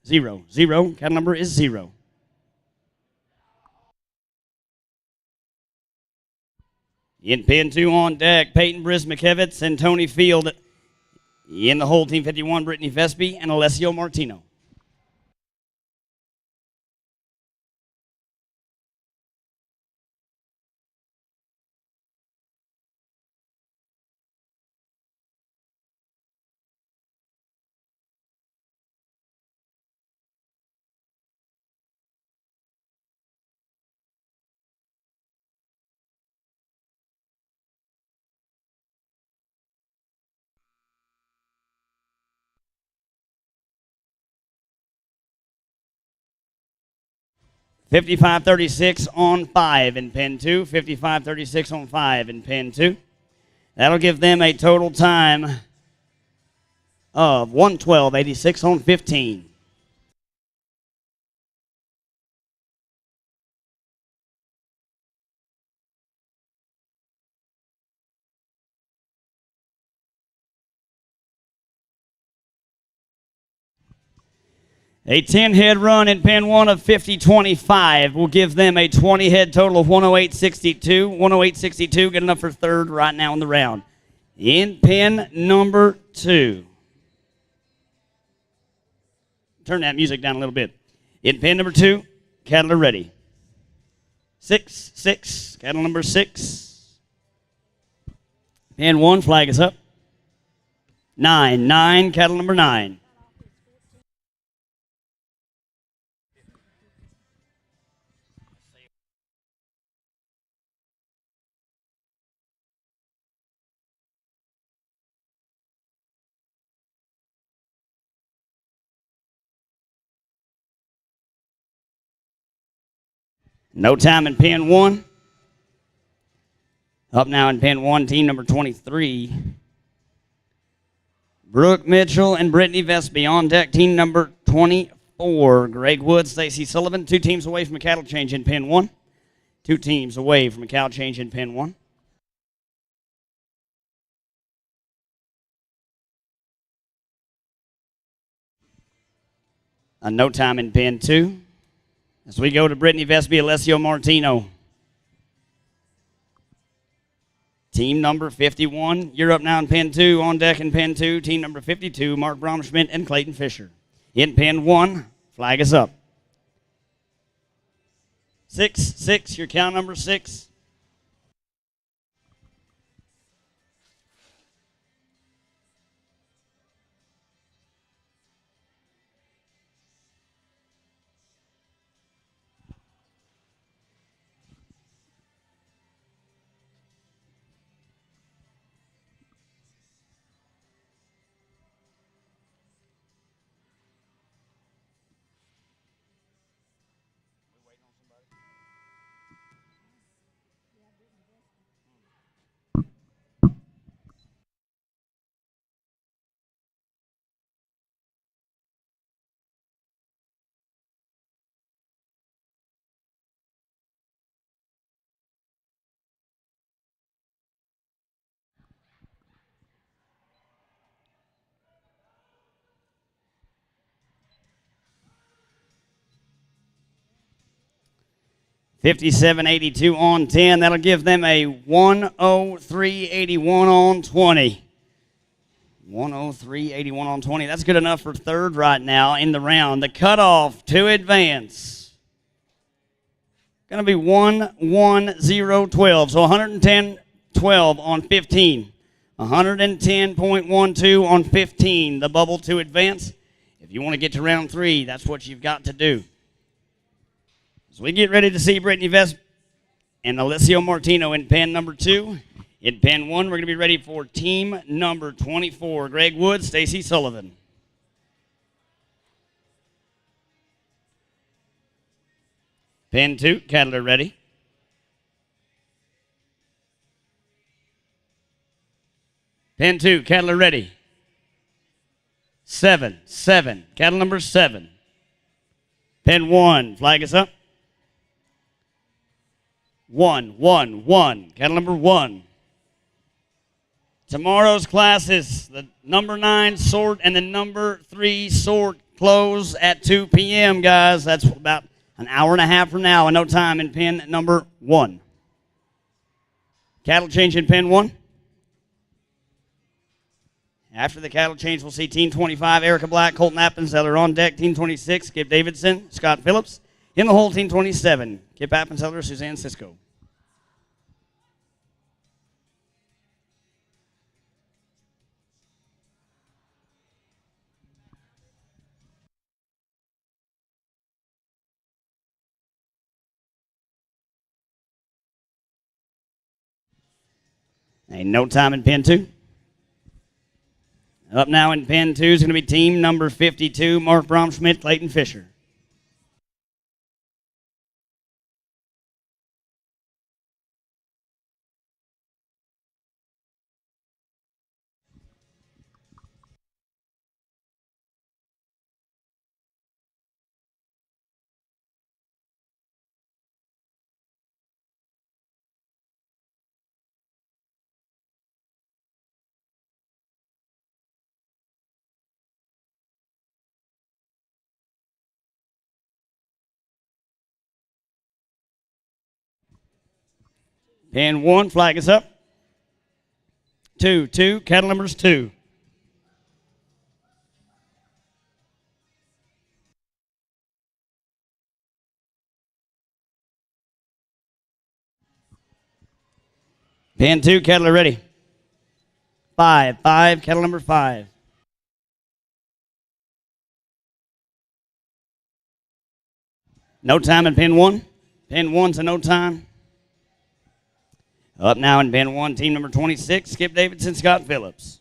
0, 0, cattle number is 0. In pin 2 on deck, Peyton Brismikevitz and Tony Field. In the hole, team 51, Brittany Vesby and Alessio Martino. $55.36 on 5 in pin 2. $55.36 on 5 in pin 2. That'll give them a total time of 112.86 on 15. A 10-head run in pin 1 of 50.25 will give them a 20-head total of 108.62. 108.62, good enough for third right now in the round. In pin number 2. Turn that music down a little bit. In pin number 2, cattle are ready. 6, 6, cattle number 6. Pin 1, flag is up. 9, 9, cattle number 9. No time in pin 1. Up now in pin 1, team number 23. Brooke Mitchell and Brittany Vesby on deck. Team number 24. Greg Wood, Stacy Sullivan. 2 teams away from a cattle change in pin 1. 2 teams away from a cattle change in pin 1. No time in pin 2. As we go to Brittany Vesby, Alessio Martino. Team number 51, you're up now in pin 2. On deck in pin 2, team number 52, Mark Bromschmidt and Clayton Fisher. In pin 1, flag is up. 6, 6, your count number 6. $57.82 on 10. That'll give them a 103.81 on 20. 103.81 on 20. That's good enough for third right now in the round. The cutoff to advance going to be 110.12. So 110.12 on 15. 110.12 on 15. The bubble to advance. If you want to get to round 3, that's what you've got to do. So we get ready to see Brittany Vesp and Alessio Martino in pen number 2. In pen 1, we're going to be ready for team number 24, Greg Wood, Stacy Sullivan. Pin 2, Kettler ready. Pin 2, Kettler ready. 7, cattle number 7. Pin 1, flag is up. 1, cattle number 1. Tomorrow's class is the number 9 sort and the number 3 sort close at 2 p.m., guys. That's about an hour and a half from now and no time in pin number 1. Cattle change in pin 1. After the cattle change, we'll see Team 25, Erica Black, Colton Appenzeller on deck. Team 26, Skip Davidson, Scott Phillips. In the hole, Team 27, Kip Appenzeller, Suzanne Cisco. Ain't no time in pin 2. Up now in pin 2 is going to be team number 52, Mark Bromschmidt, Clayton Fisher. Pin 1, flag is up. 2, cattle numbers 2. Pin 2, cattle are ready. 5, cattle number 5. No time in pin 1. Pin 1's a no time. Up now in pin 1, team number 26, Skip Davidson, Scott Phillips.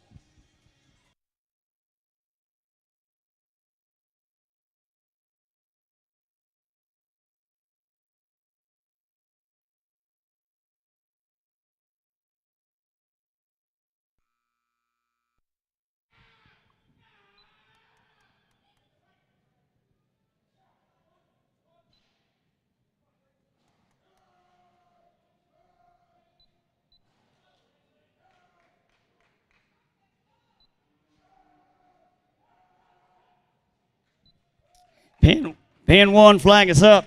Pin 1, flag is up.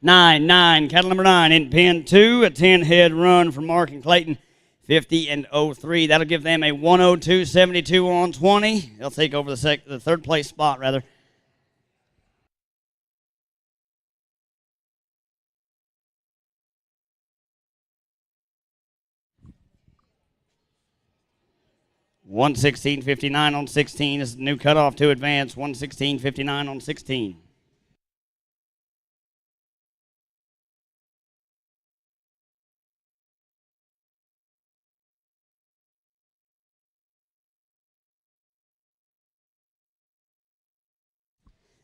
9, cattle number 9 in pin 2, a 10-head run from Mark and Clayton, 50 and 03. That'll give them a 102.72 on 20. They'll take over the third place spot, rather. $116.59 on 16 is the new cutoff to advance. $116.59 on 16.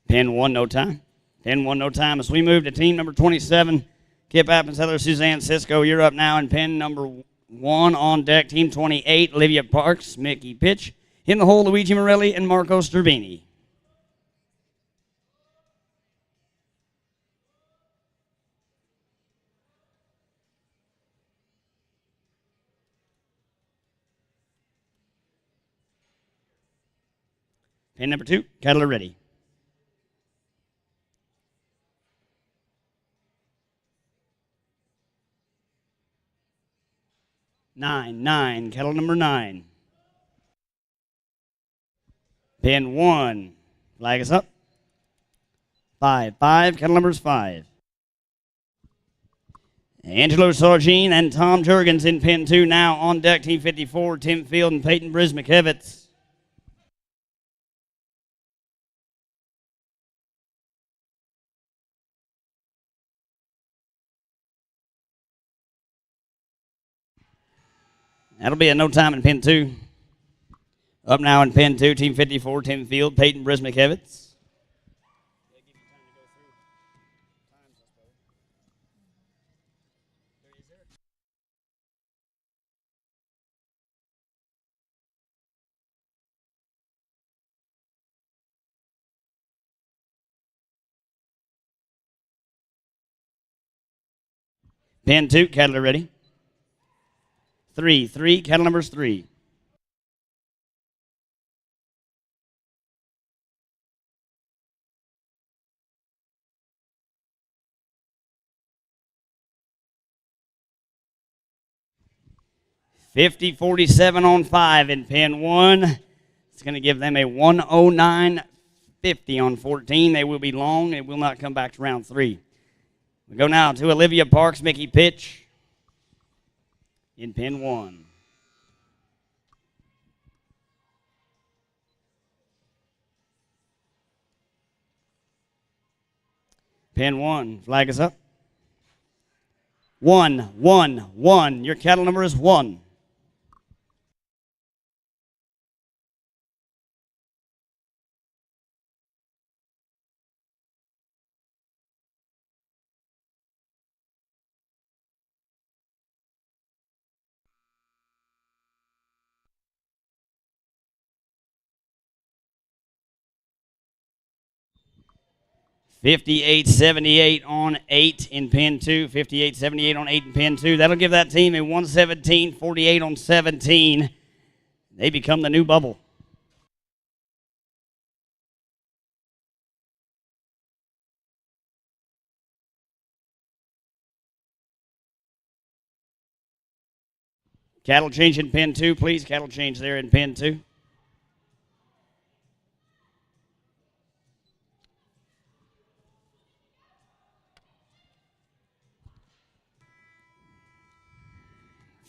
Pin 1, no time. Pin 1, no time. As we move to team number 27, Kip Appenzeller, Suzanne Cisco. You're up now in pin number 1 on deck. Team 28, Olivia Parks, Mickey Pitch. In the hole, Luigi Morelli and Marco Sterbini. Pin number 2, cattle are ready. 9, cattle number 9. Pin 1, flag is up. 5, cattle numbers 5. Angelo Sargine and Tom Jurgens in pin 2 now on deck. Team 54, Tim Field and Peyton Brismakevitz. That'll be a no time in pin 2. Up now in pin 2, Team 54, Tim Field, Peyton Brismakevitz. Pen 2, cattle are ready. 3, cattle numbers 3. $50.47 on 5 in pen 1. It's going to give them a 109.50 on 14. They will be long. It will not come back to round 3. We go now to Olivia Parks, Mickey pitch in pen 1. Pen 1, flag is up. 1, 1, 1. Your cattle number is 1. $58.78 on 8 in pen 2. $58.78 on 8 in pen 2. That'll give that team a 117.48 on 17. They become the new bubble. Cattle change in pen 2, please. Cattle change there in pen 2.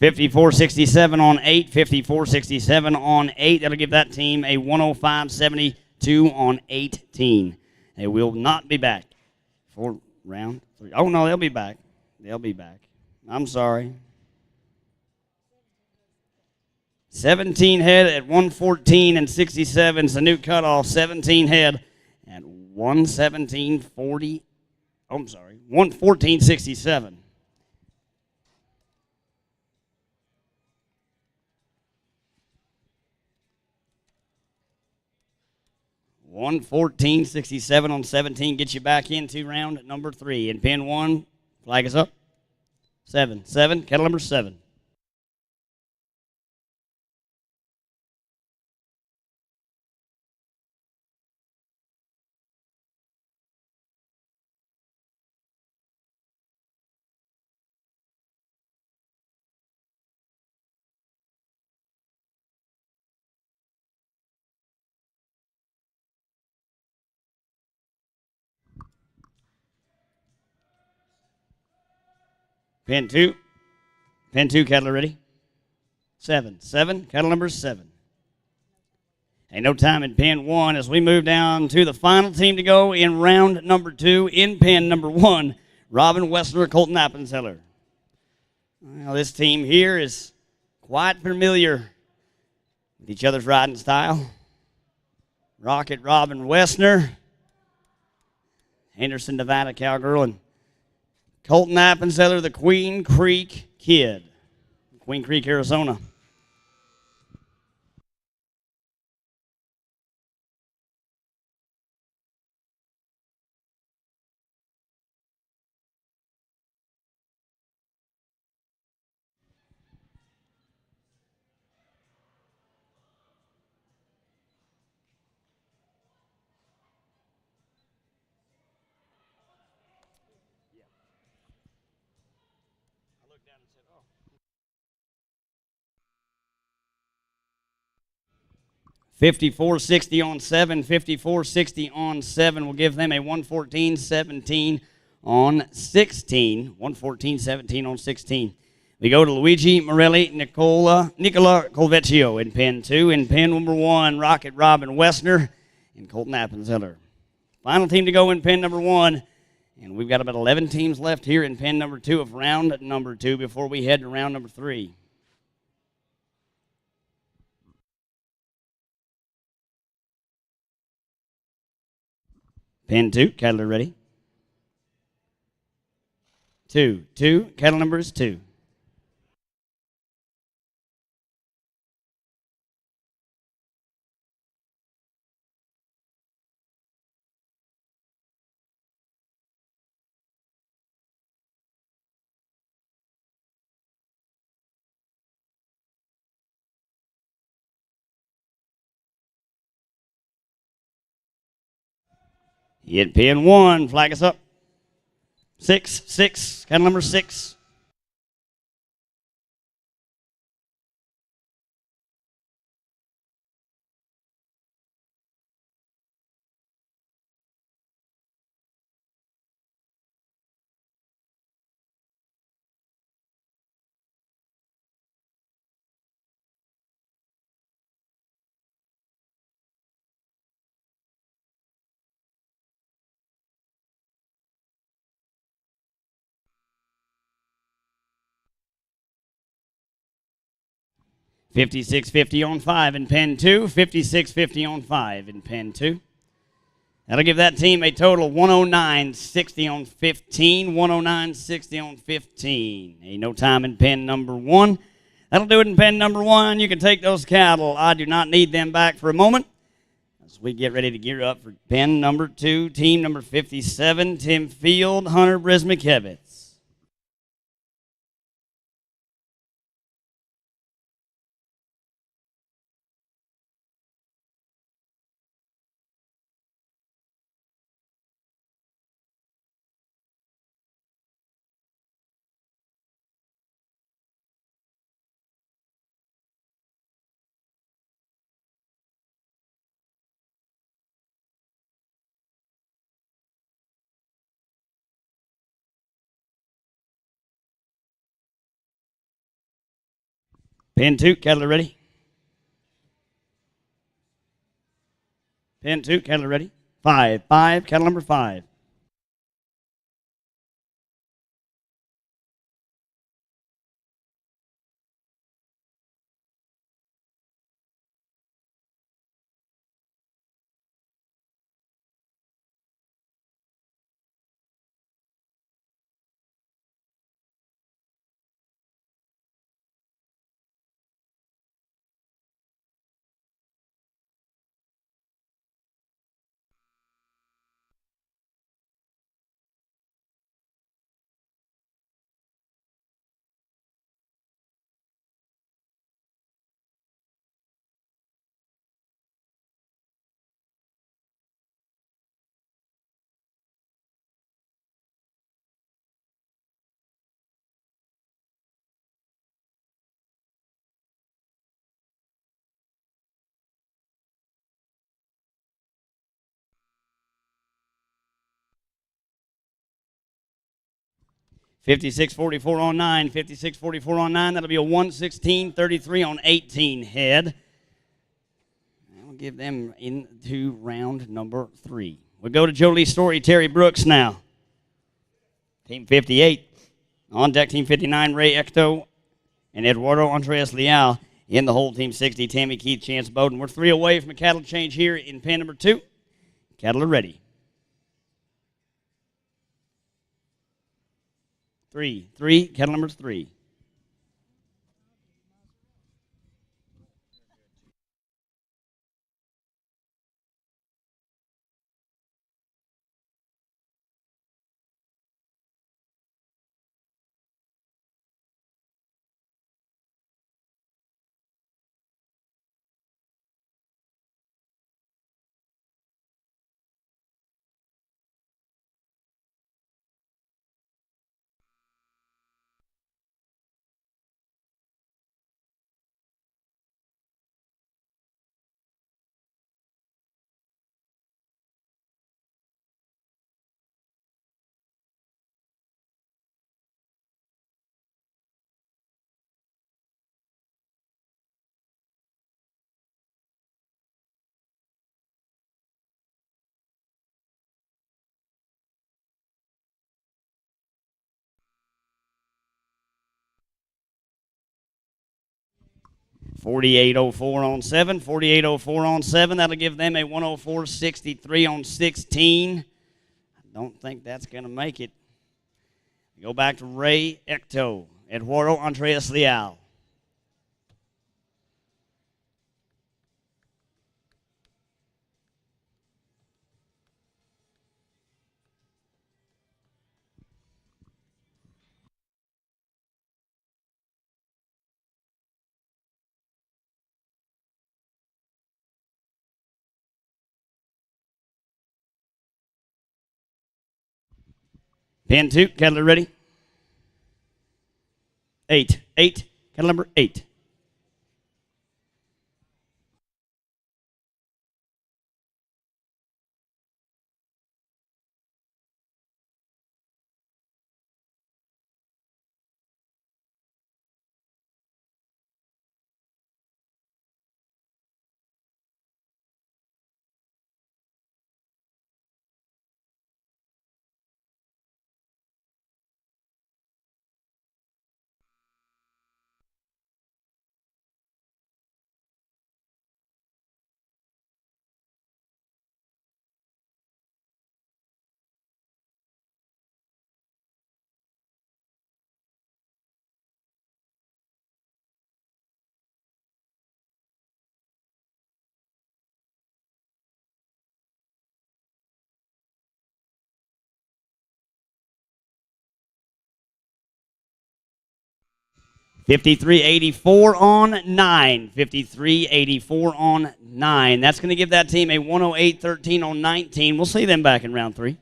$54.67 on 8. $54.67 on 8. That'll give that team a 105.72 on 18. They will not be back for round 3. Oh, no, they'll be back. They'll be back. I'm sorry. 17 head at 114 and 67 is the new cutoff. 17 head at 117.40. Oh, I'm sorry. 114.67. $114.67 on 17 gets you back into round number 3. In pin 1, flag is up. 7, cattle number 7. Pin 2. Pin 2, cattle ready. 7, cattle number 7. Ain't no time in pin 1 as we move down to the final team to go in round number 2. In pin number 1, Robin Wessler, Colton Appenzeller. Well, this team here is quite familiar with each other's riding style. Rocket Robin Wessner, Henderson, Nevada cowgirl, and Colton Appenzeller, the Queen Creek Kid, Queen Creek, Arizona. $54.60 on 7. $54.60 on 7 will give them a 114.17 on 16. 114.17 on 16. We go to Luigi Morelli, Nicola Colvecchio in pin 2. In pin number 1, Rocket Robin Wessner and Colton Appenzeller. Final team to go in pin number 1. And we've got about 11 teams left here in pin number 2 of round number 2 before we head to round number 3. Pin 2, cattle are ready. 2, cattle number is 2. In pin 1, flag us up. 6, cattle number 6. $56.50 on 5 in pen 2. $56.50 on 5 in pen 2. That'll give that team a total 109.60 on 15. 109.60 on 15. Ain't no time in pen number 1. That'll do it in pen number 1. You can take those cattle. I do not need them back for a moment as we get ready to gear up for pen number 2. Team number 57, Tim Field, Hunter Brismikevitz. Pen 2, cattle are ready. Pen 2, cattle are ready. 5, cattle number 5. $56.44 on 9. $56.44 on 9. That'll be a 116.33 on 18 head. I'll give them into round number 3. We'll go to Jolie Story, Terry Brooks now. Team 58. On deck, Team 59, Ray Ecto and Eduardo Andres Leal. In the hole, Team 60, Tammy Keith, Chance Bowden. We're 3 away from a cattle change here in pen number 2. Cattle are ready. 3, cattle number 3. $48.04 on 7. $48.04 on 7. That'll give them a 104.63 on 16. I don't think that's going to make it. Go back to Ray Ecto, Eduardo Andres Leal. Pen 2, cattle ready. 8, cattle number 8. $53.84 on 9. $53.84 on 9. That's going to give that team a 108.13 on 19. We'll see them back in round 3.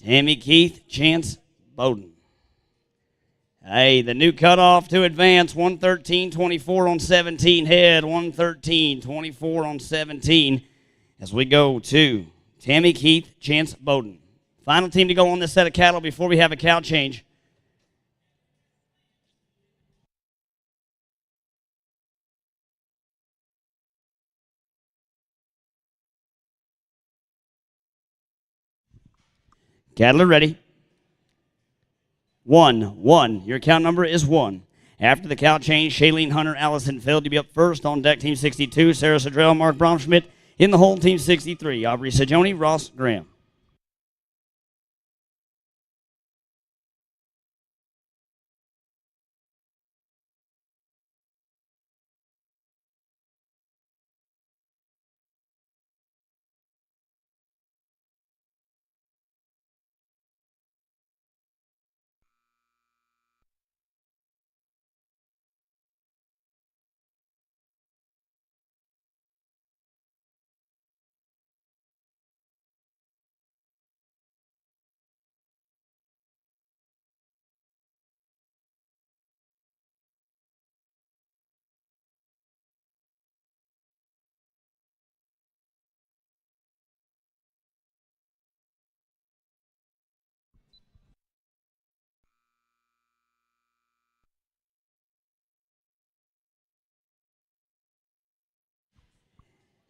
Tammy Keith, Chance Bowden. Hey, the new cutoff to advance, 113.24 on 17 head, 113.24 on 17 as we go to Tammy Keith, Chance Bowden. Final team to go on this set of cattle before we have a cow change. Cattle are ready. 1. Your count number is 1. After the cow change, Shailene Hunter, Allison Feld to be up first on deck, team 62. Sarah Sedrell, Mark Bromschmidt in the hole, team 63. Aubrey Sajoni, Ross Graham.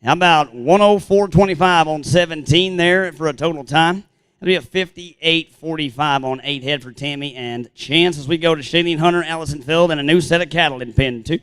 How about 104.25 on 17 there for a total time? That'll be a 58.45 on 8 head for Tammy and Chance as we go to Shailene Hunter, Allison Feld, and a new set of cattle in pen 2.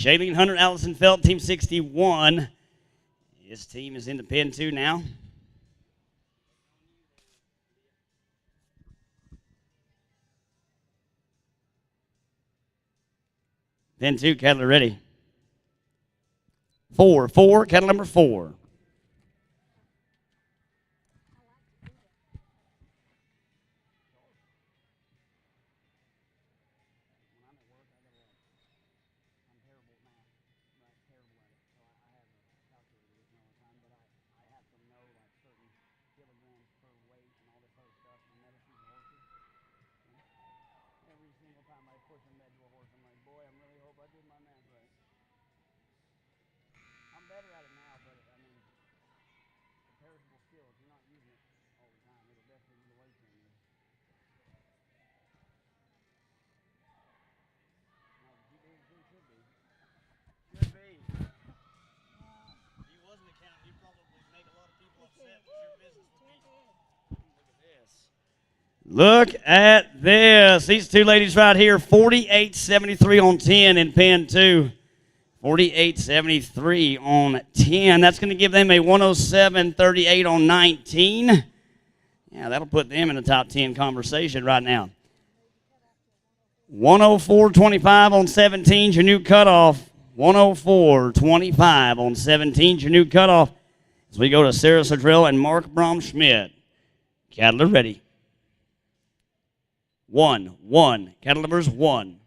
Shailene Hunter, Allison Feld, team 61. This team is in the pen 2 now. Pen 2, cattle are ready. 4, cattle number 4. Look at this. These two ladies right here, 48.73 on 10 in pen 2. 48.73 on 10. That's going to give them a 107.38 on 19. Yeah, that'll put them in the top 10 conversation right now. 104.25 on 17 is your new cutoff. 104.25 on 17 is your new cutoff. As we go to Sarah Sadrill and Mark Bromschmidt. Cattle are ready. 1. Cattle numbers 1.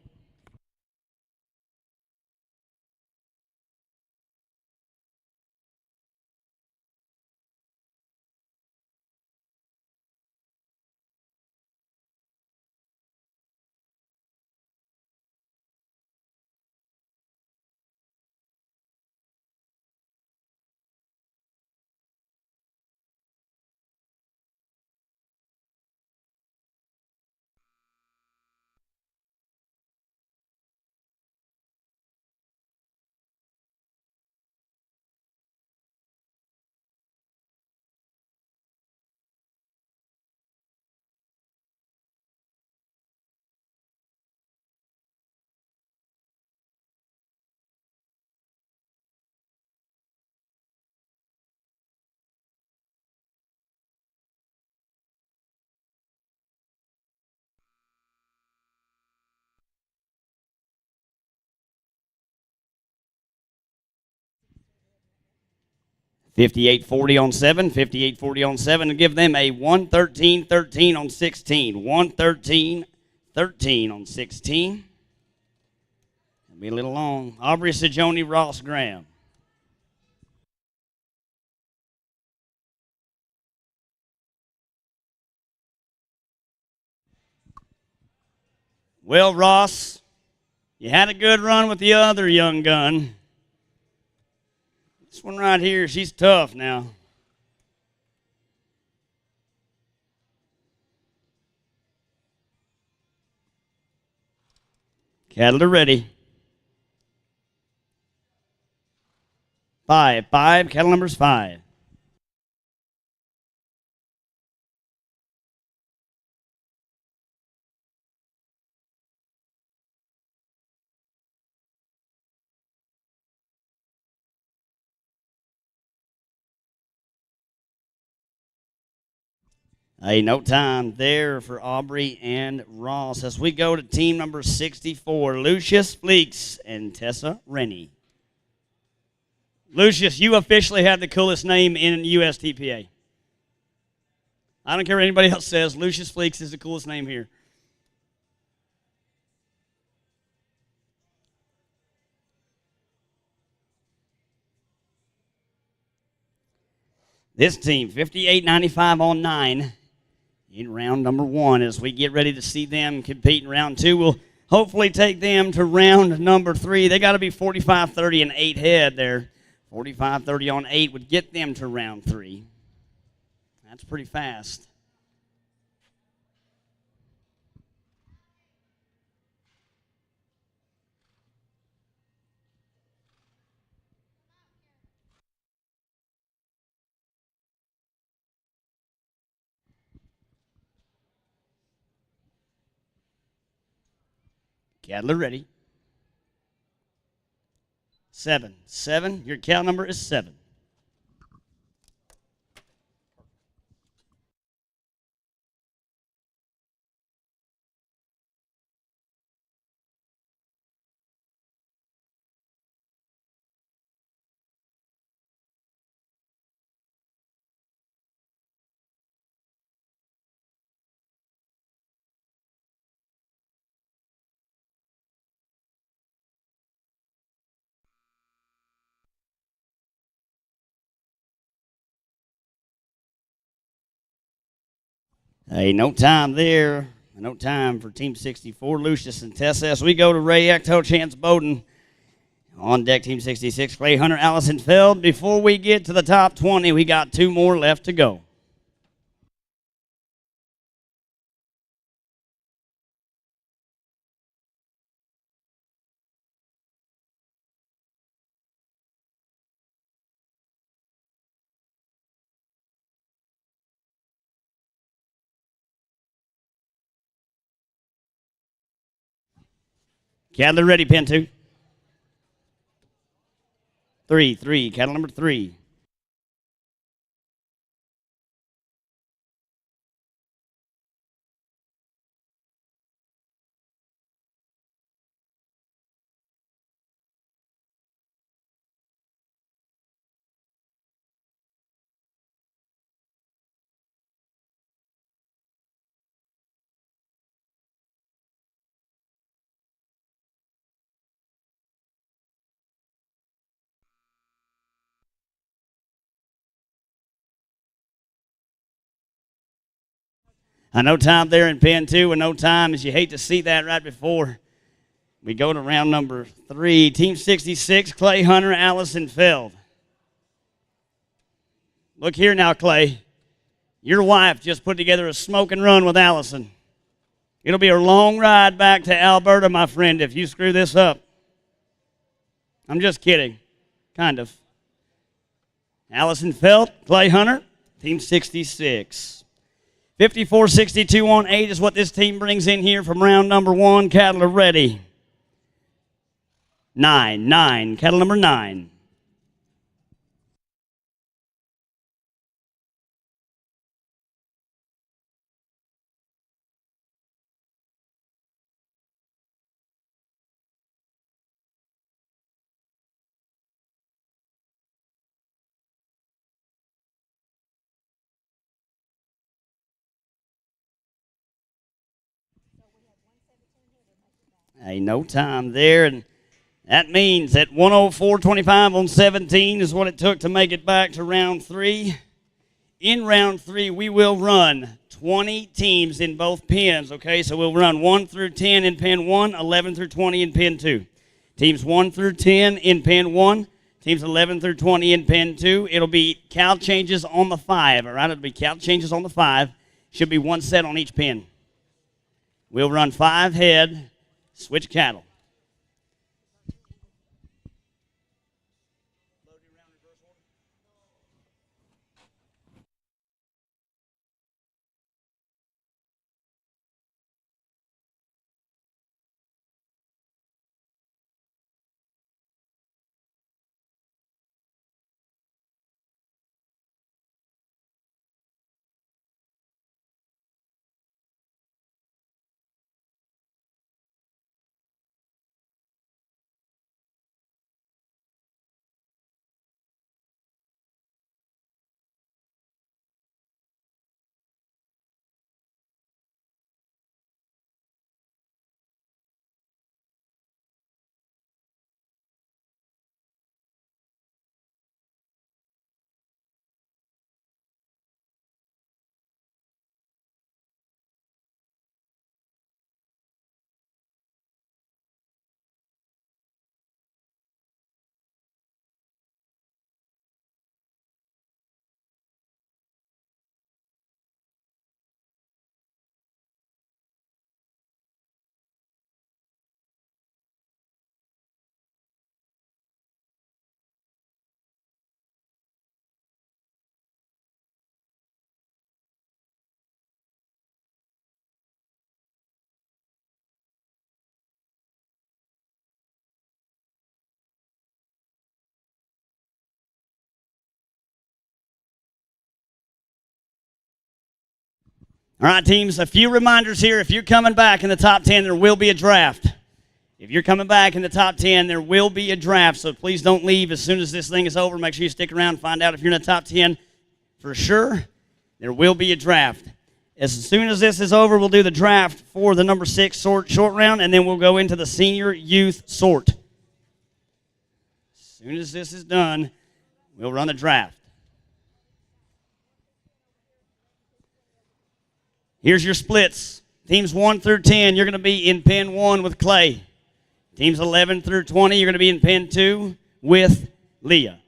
$58.40 on 7, $58.40 on 7 to give them a 113.13 on 16. 113.13 on 16. It'll be a little long. Aubrey Sajoni, Ross Graham. Well, Ross, you had a good run with the other young gun. This one right here, she's tough now. Cattle are ready. 5. Cattle numbers 5. Hey, no time there for Aubrey and Ross as we go to team number 64, Lucius Fleeks and Tessa Rennie. Lucius, you officially have the coolest name in USTPA. I don't care what anybody else says. Lucius Fleeks is the coolest name here. This team, 58.95 on 9 in round number 1. As we get ready to see them compete in round 2, we'll hopefully take them to round number 3. They got to be 45.30 and 8 head there. 45.30 on 8 would get them to round 3. That's pretty fast. Cattle are ready. 7. Your cow number is 7. Hey, no time there. No time for Team 64, Lucius and Tessa. As we go to Ray Ecto, Chance Bowden. On deck, Team 66, Clay Hunter, Allison Feld. Before we get to the top 20, we got 2 more left to go. Cattle ready, pin 2. 3, cattle number 3. No time there in pen 2, and no time, as you hate to see that right before we go to round number 3. Team 66, Clay Hunter, Allison Feld. Look here now, Clay. Your wife just put together a smoking run with Allison. It'll be a long ride back to Alberta, my friend, if you screw this up. I'm just kidding. Kind of. Allison Feld, Clay Hunter, Team 66. 54-62 on 8 is what this team brings in here from round number 1. Cattle are ready. 9, cattle number 9. No time there, and that means that 104.25 on 17 is what it took to make it back to round 3. In round 3, we will run 20 teams in both pens, okay? So we'll run 1 through 10 in pen 1, 11 through 20 in pen 2. Teams 1 through 10 in pen 1, teams 11 through 20 in pen 2. It'll be cow changes on the 5, all right? It'll be cow changes on the 5. Should be 1 set on each pen. We'll run 5 head. Switch cattle. All right, teams, a few reminders here. If you're coming back in the top 10, there will be a draft. If you're coming back in the top 10, there will be a draft, so please don't leave as soon as this thing is over. Make sure you stick around and find out if you're in the top 10 for sure. There will be a draft. As soon as this is over, we'll do the draft for the number 6 short round, and then we'll go into the senior youth sort. As soon as this is done, we'll run the draft. Here's your splits. Teams 1 through 10, you're going to be in pen 1 with Clay. Teams 11 through 20, you're going to be in pen 2 with Leah.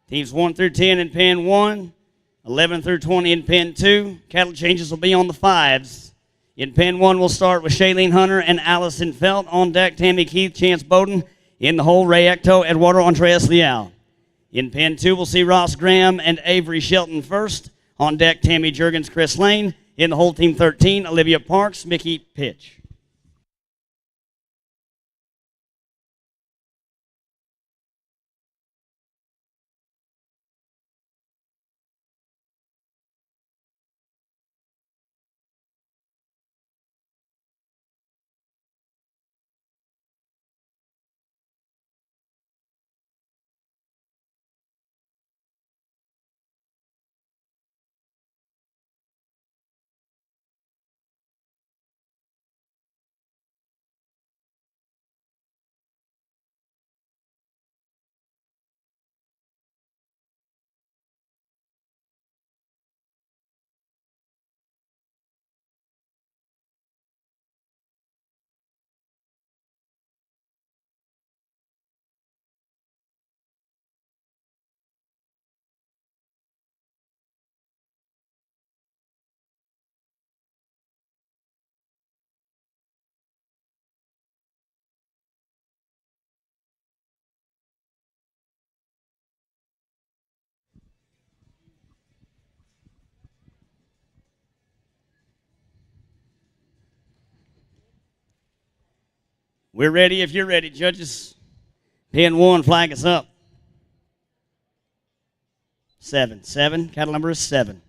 Teams 1 through 10 in pen 1, 11 through 20 in pen 2. Cattle changes will be on the 5s. In pen 1, we'll start with Shailene Hunter and Allison Felt. On deck, Tammy Keith, Chance Bowden. In the hole, Ray Ecto, Eduardo Andreas Leal. In pen 2, we'll see Ross Graham and Avery Shelton first. On deck, Tammy Jurgens, Chris Lane. In the hole, team 13, Olivia Parks, Mickey Pitch. We're ready if you're ready, judges. Pin 1, flag is up. 7. Cattle number is 7.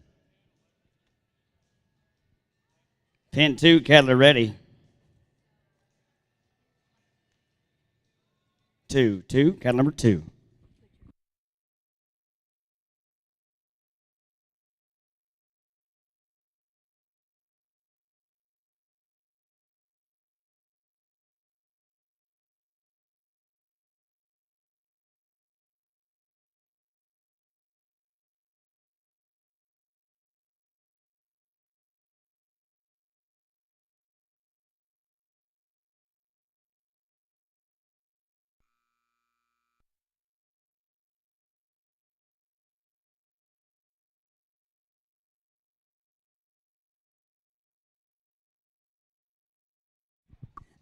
Pin 2, cattle are ready. 2, cattle number 2.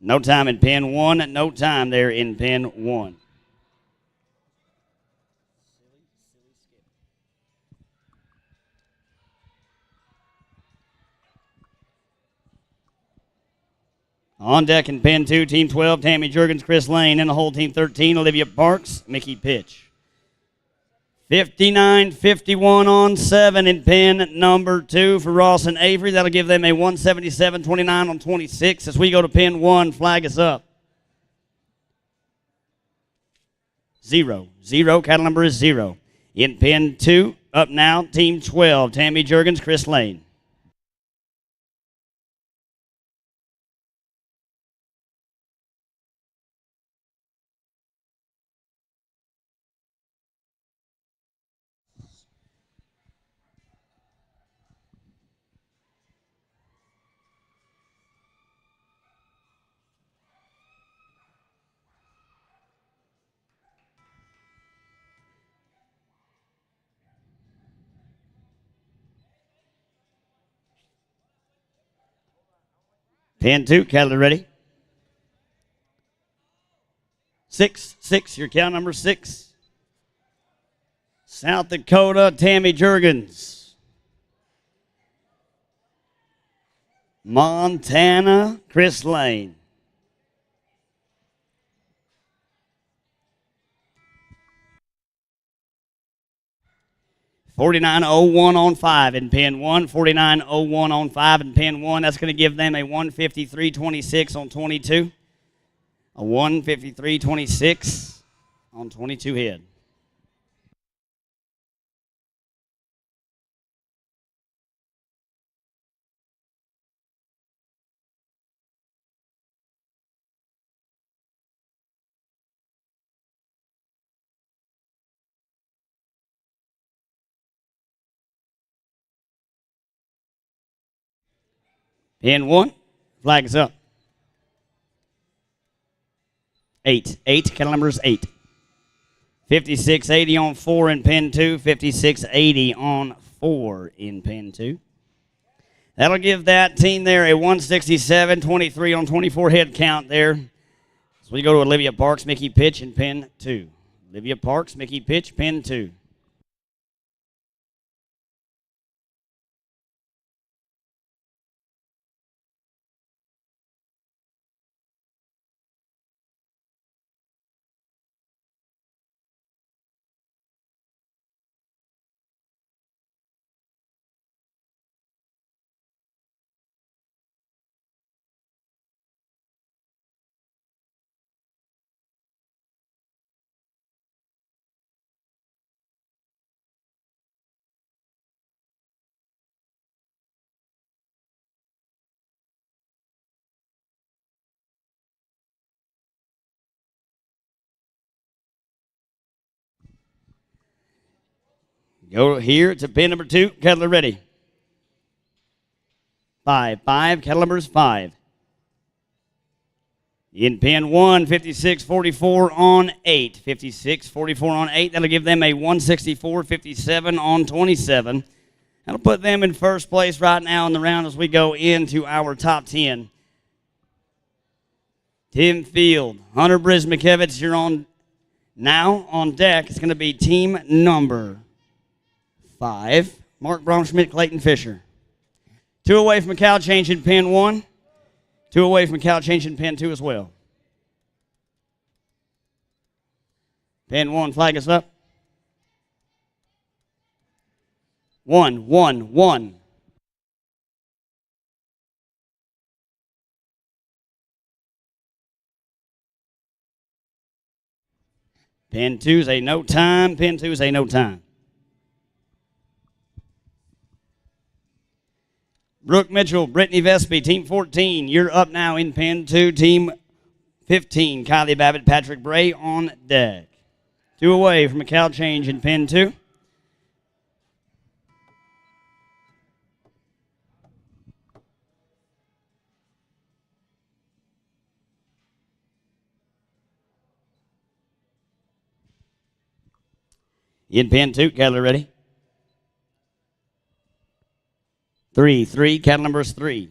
No time in pin 1. No time there in pin 1. On deck in pin 2, Team 12, Tammy Jurgens, Chris Lane. In the hole, Team 13, Olivia Parks, Mickey Pitch. 59-51 on 7 in pin number 2 for Ross and Avery. That'll give them a 177-29 on 26. As we go to pin 1, flag is up. 0. Cattle number is 0. In pin 2, up now, Team 12, Tammy Jurgens, Chris Lane. Pin 2, cattle are ready. 6, your count number 6. South Dakota, Tammy Jurgens. Montana, Chris Lane. $49.01 on 5 in pin 1. $49.01 on 5 in pin 1. That's going to give them a 153.26 on 22. A 153.26 on 22 head. Pin 1, flag is up. 8, cattle number is 8. 56.80 on 4 in pin 2. 56.80 on 4 in pin 2. That'll give that team there a 167.23 on 24 head count there. So we go to Olivia Parks, Mickey Pitch in pin 2. Olivia Parks, Mickey Pitch, pin 2. Go here to pin number 2. Cattle are ready. 5. Cattle number is 5. In pin 1, 56.44 on 8. 56.44 on 8. That'll give them a 164.57 on 27. That'll put them in first place right now in the round as we go into our top 10. Tim Field, Hunter Brismakevich, you're on now on deck. It's going to be team number 5, Mark Braunschmidt, Clayton Fisher. 2 away from a cow change in pin 1. 2 away from a cow change in pin 2 as well. Pin 1, flag is up. 1, 1, 1. Pin 2 is a no time. Pin 2 is a no time. Brooke Mitchell, Brittany Vesby, Team 14. You're up now in Pin 2. Team 15, Kylie Babbitt, Patrick Bray on deck. 2 away from a cow change in Pin 2. In Pin 2, cattle ready. 3, 3, cattle numbers 3.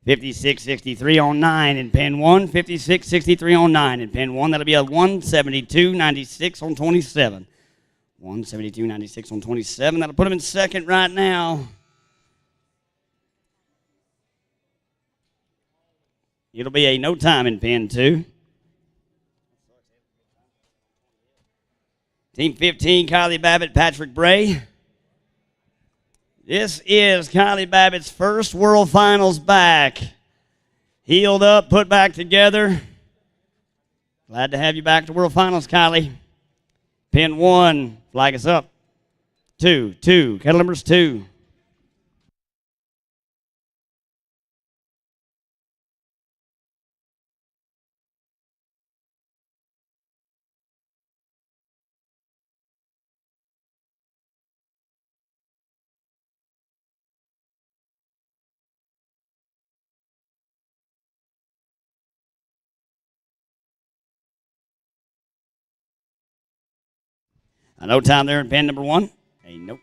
$56.63 on 9 in Pin 1. $56.63 on 9 in Pin 1. That'll be a $172.96 on 27. $172.96 on 27. That'll put him in second right now. It'll be a no time in Pin 2. Team 15, Kylie Babbitt, Patrick Bray. This is Kylie Babbitt's first World Finals back. Healed up, put back together. Glad to have you back to World Finals, Kylie. Pin 1, flag is up. 2, 2, cattle numbers 2. A no time there in Pin number 1. A nope.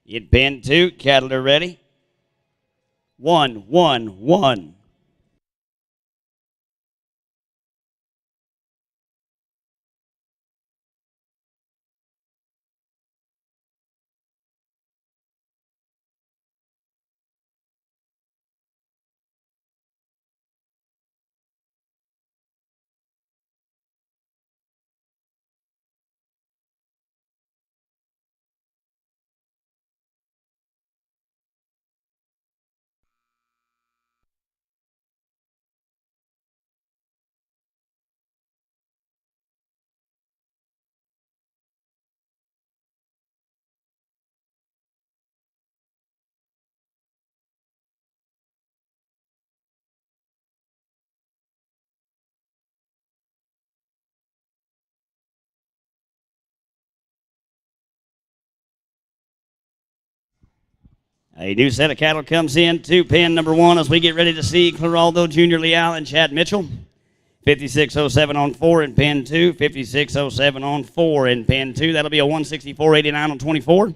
In Pin 2, cattle are ready. 1, 1, 1. A new set of cattle comes in to Pin number 1 as we get ready to see Claraldo Jr. Leal and Chad Mitchell. 56.07 on 4 in Pin 2. 56.07 on 4 in Pin 2. That'll be a 164.89 on 24.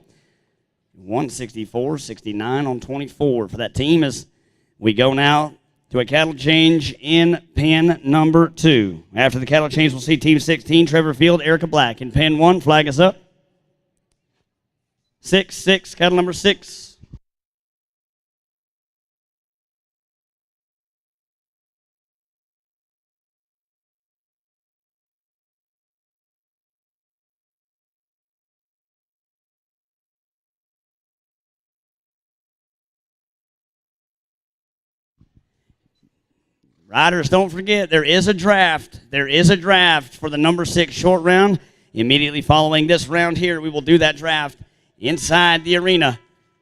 164.69 on 24 for that team as we go now to a cattle change in Pin number 2. After the cattle change, we'll see Team 16, Trevor Field, Erica Black. In Pin 1, flag is up. 6, 6, cattle number 6. Riders, don't forget, there is a draft. There is a draft for the number 6 short round. Immediately following this round here, we will do that draft inside the arena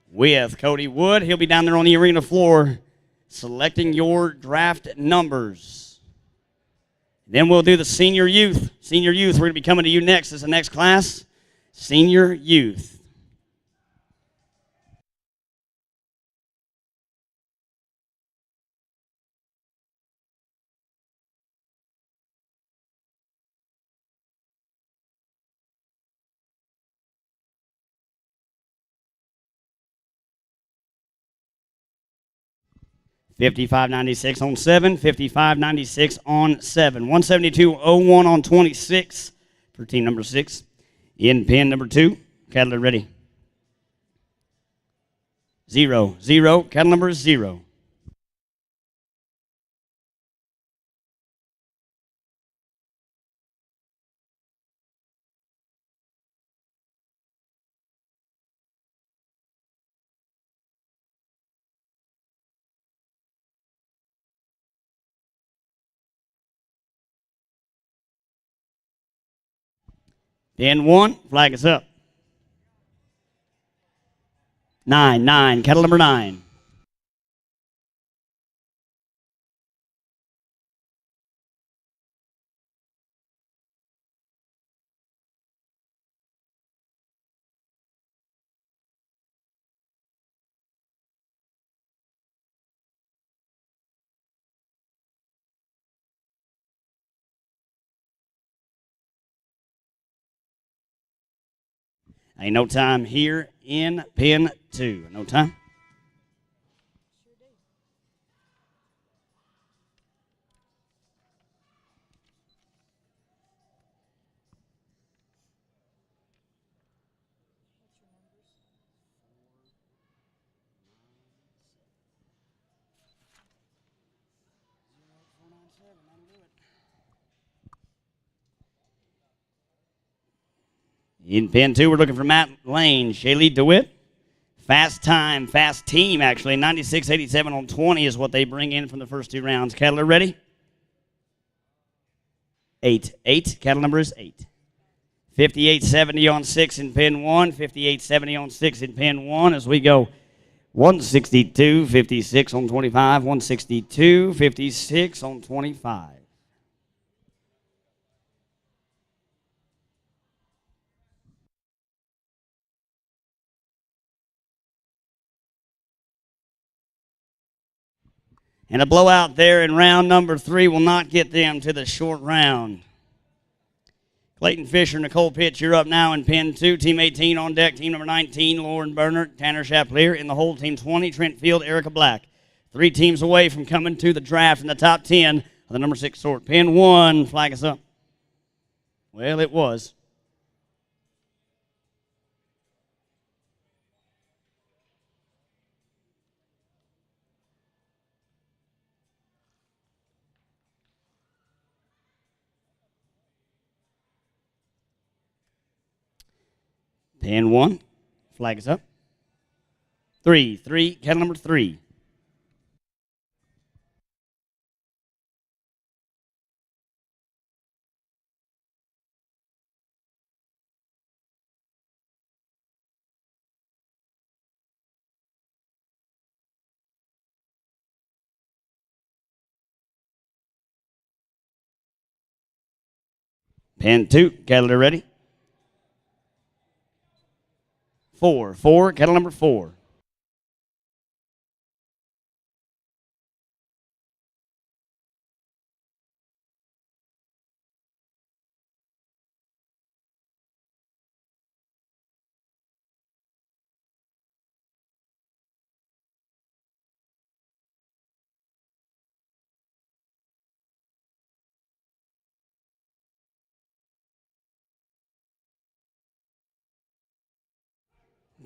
with Cody Wood. He'll be down there on the arena floor selecting your draft numbers. Then we'll do the senior youth. Senior youth, we're going to be coming to you next as the next class. Senior youth. 55.96 on 7, 55.96 on 7. 172.01 on 26 for team number 6. In pin number 2, cattle are ready. 0, 0, cattle number 0. Pin 1, flag is up. 9, 9, cattle number 9. Ain't no time here in pin 2. No time. In pin 2, we're looking for Matt Lane, Shaylee DeWitt. Fast time, fast team, actually. 96.87 on 20 is what they bring in from the first 2 rounds. Cattle are ready? 8, 8. Cattle number is 8. 58.70 on 6 in pin 1. 58.70 on 6 in pin 1 as we go 162.56 on 25. 162.56 on 25. And a blowout there in round number 3 will not get them to the short round. Clayton Fisher, Nicole Pitts, you're up now in pin 2. Team 18 on deck. Team number 19, Lauren Berner, Tanner Chaplier. In the hole, team 20, Trent Field, Erica Black. 3 teams away from coming to the draft in the top 10 of the number 6 sort. Pin 1, flag us up. Well, it was. Pin 1, flag is up. 3, 3, cattle number 3. Pin 2, cattle are ready. 4, 4, cattle number 4.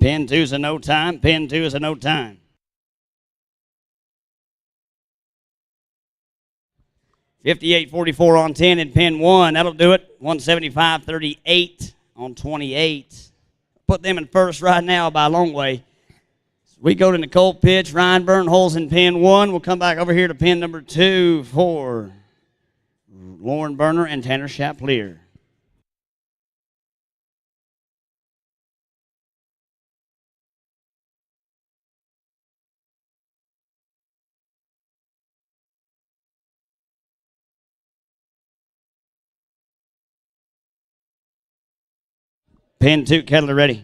Pin 2 is a no time. Pin 2 is a no time. 58.44 on 10 in pin 1. That'll do it. 175.38 on 28. Put them in first right now by a long way. We go to Nicole Pitts, Ryan Byrne holes in pin 1. We'll come back over here to pin number 2 for Lauren Berner and Tanner Chaplier. Pin 2, cattle are ready.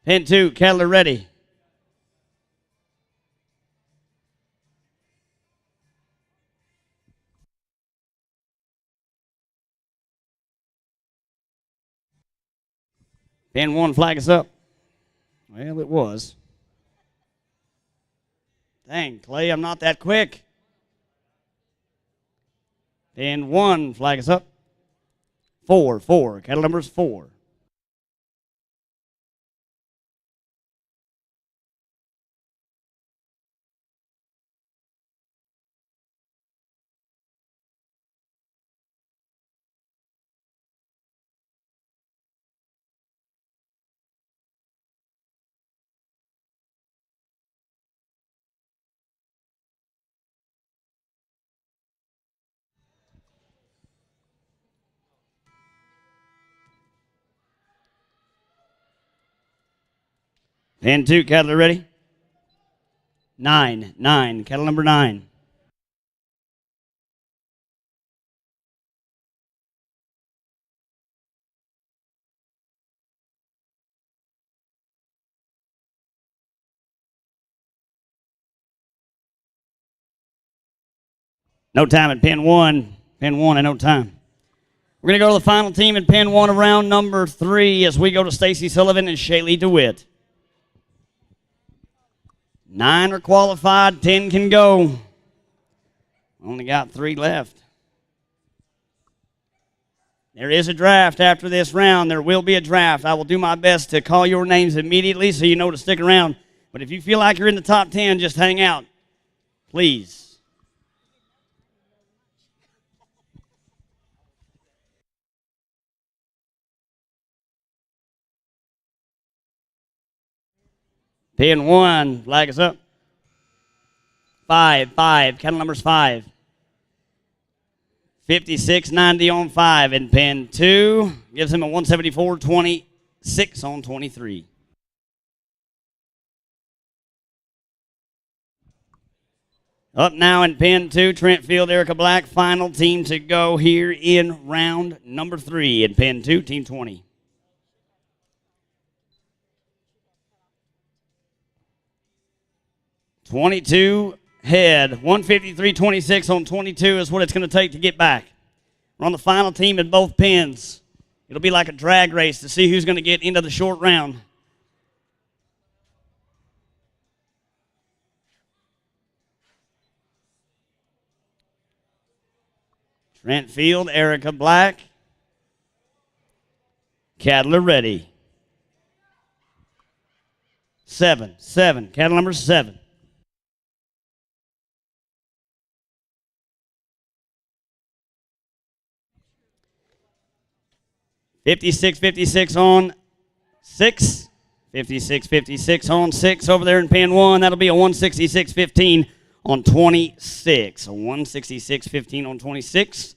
Pin 2, cattle are ready. Pin 1, flag is up. Well, it was. Dang, Clay, I'm not that quick. Pin 1, flag is up. 4, cattle numbers 4. Pin 2, cattle are ready. 9, cattle number 9. No time at pin 1. Pin 1 and no time. We're going to go to the final team in pin 1 of round number 3 as we go to Stacy Sullivan and Shaylee DeWitt. 9 are qualified, 10 can go. Only got 3 left. There is a draft after this round. There will be a draft. I will do my best to call your names immediately so you know to stick around. But if you feel like you're in the top 10, just hang out. Please. Pin 1, flag is up. 5, cattle numbers 5. 56.90 on 5, and pin 2 gives him a 174.26 on 23. Up now in pin 2, Trent Field, Erica Black, final team to go here in round number 3. In pin 2, team 20. $22 head, 153.26 on 22 is what it's going to take to get back. We're on the final team in both pins. It'll be like a drag race to see who's going to get into the short round. Trent Field, Erica Black. Cattle are ready. 7, cattle number 7. 56.56 on 6. 56.56 on 6 over there in pin 1. That'll be a 166.15 on 26. A 166.15 on 26.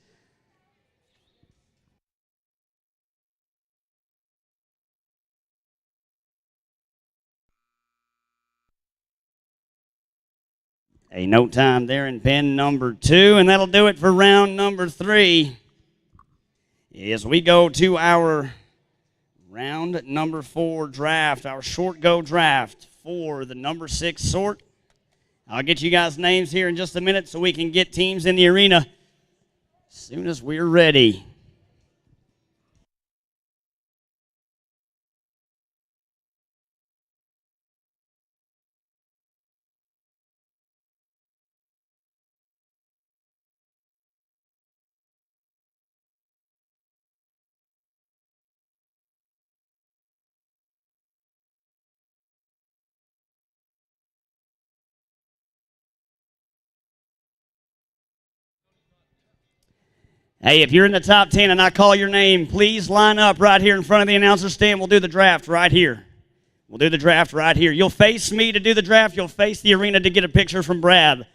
A no time there in pin number 2, and that'll do it for round number 3. As we go to our round number 4 draft, our short go draft for the number 6 sort. I'll get you guys' names here in just a minute so we can get teams in the arena as soon as we're ready. Hey, if you're in the top 10 and I call your name, please line up right here in front of the announcer stand. We'll do the draft right here. We'll do the draft right here. You'll face me to do the draft. You'll face the arena to get a picture from Brad.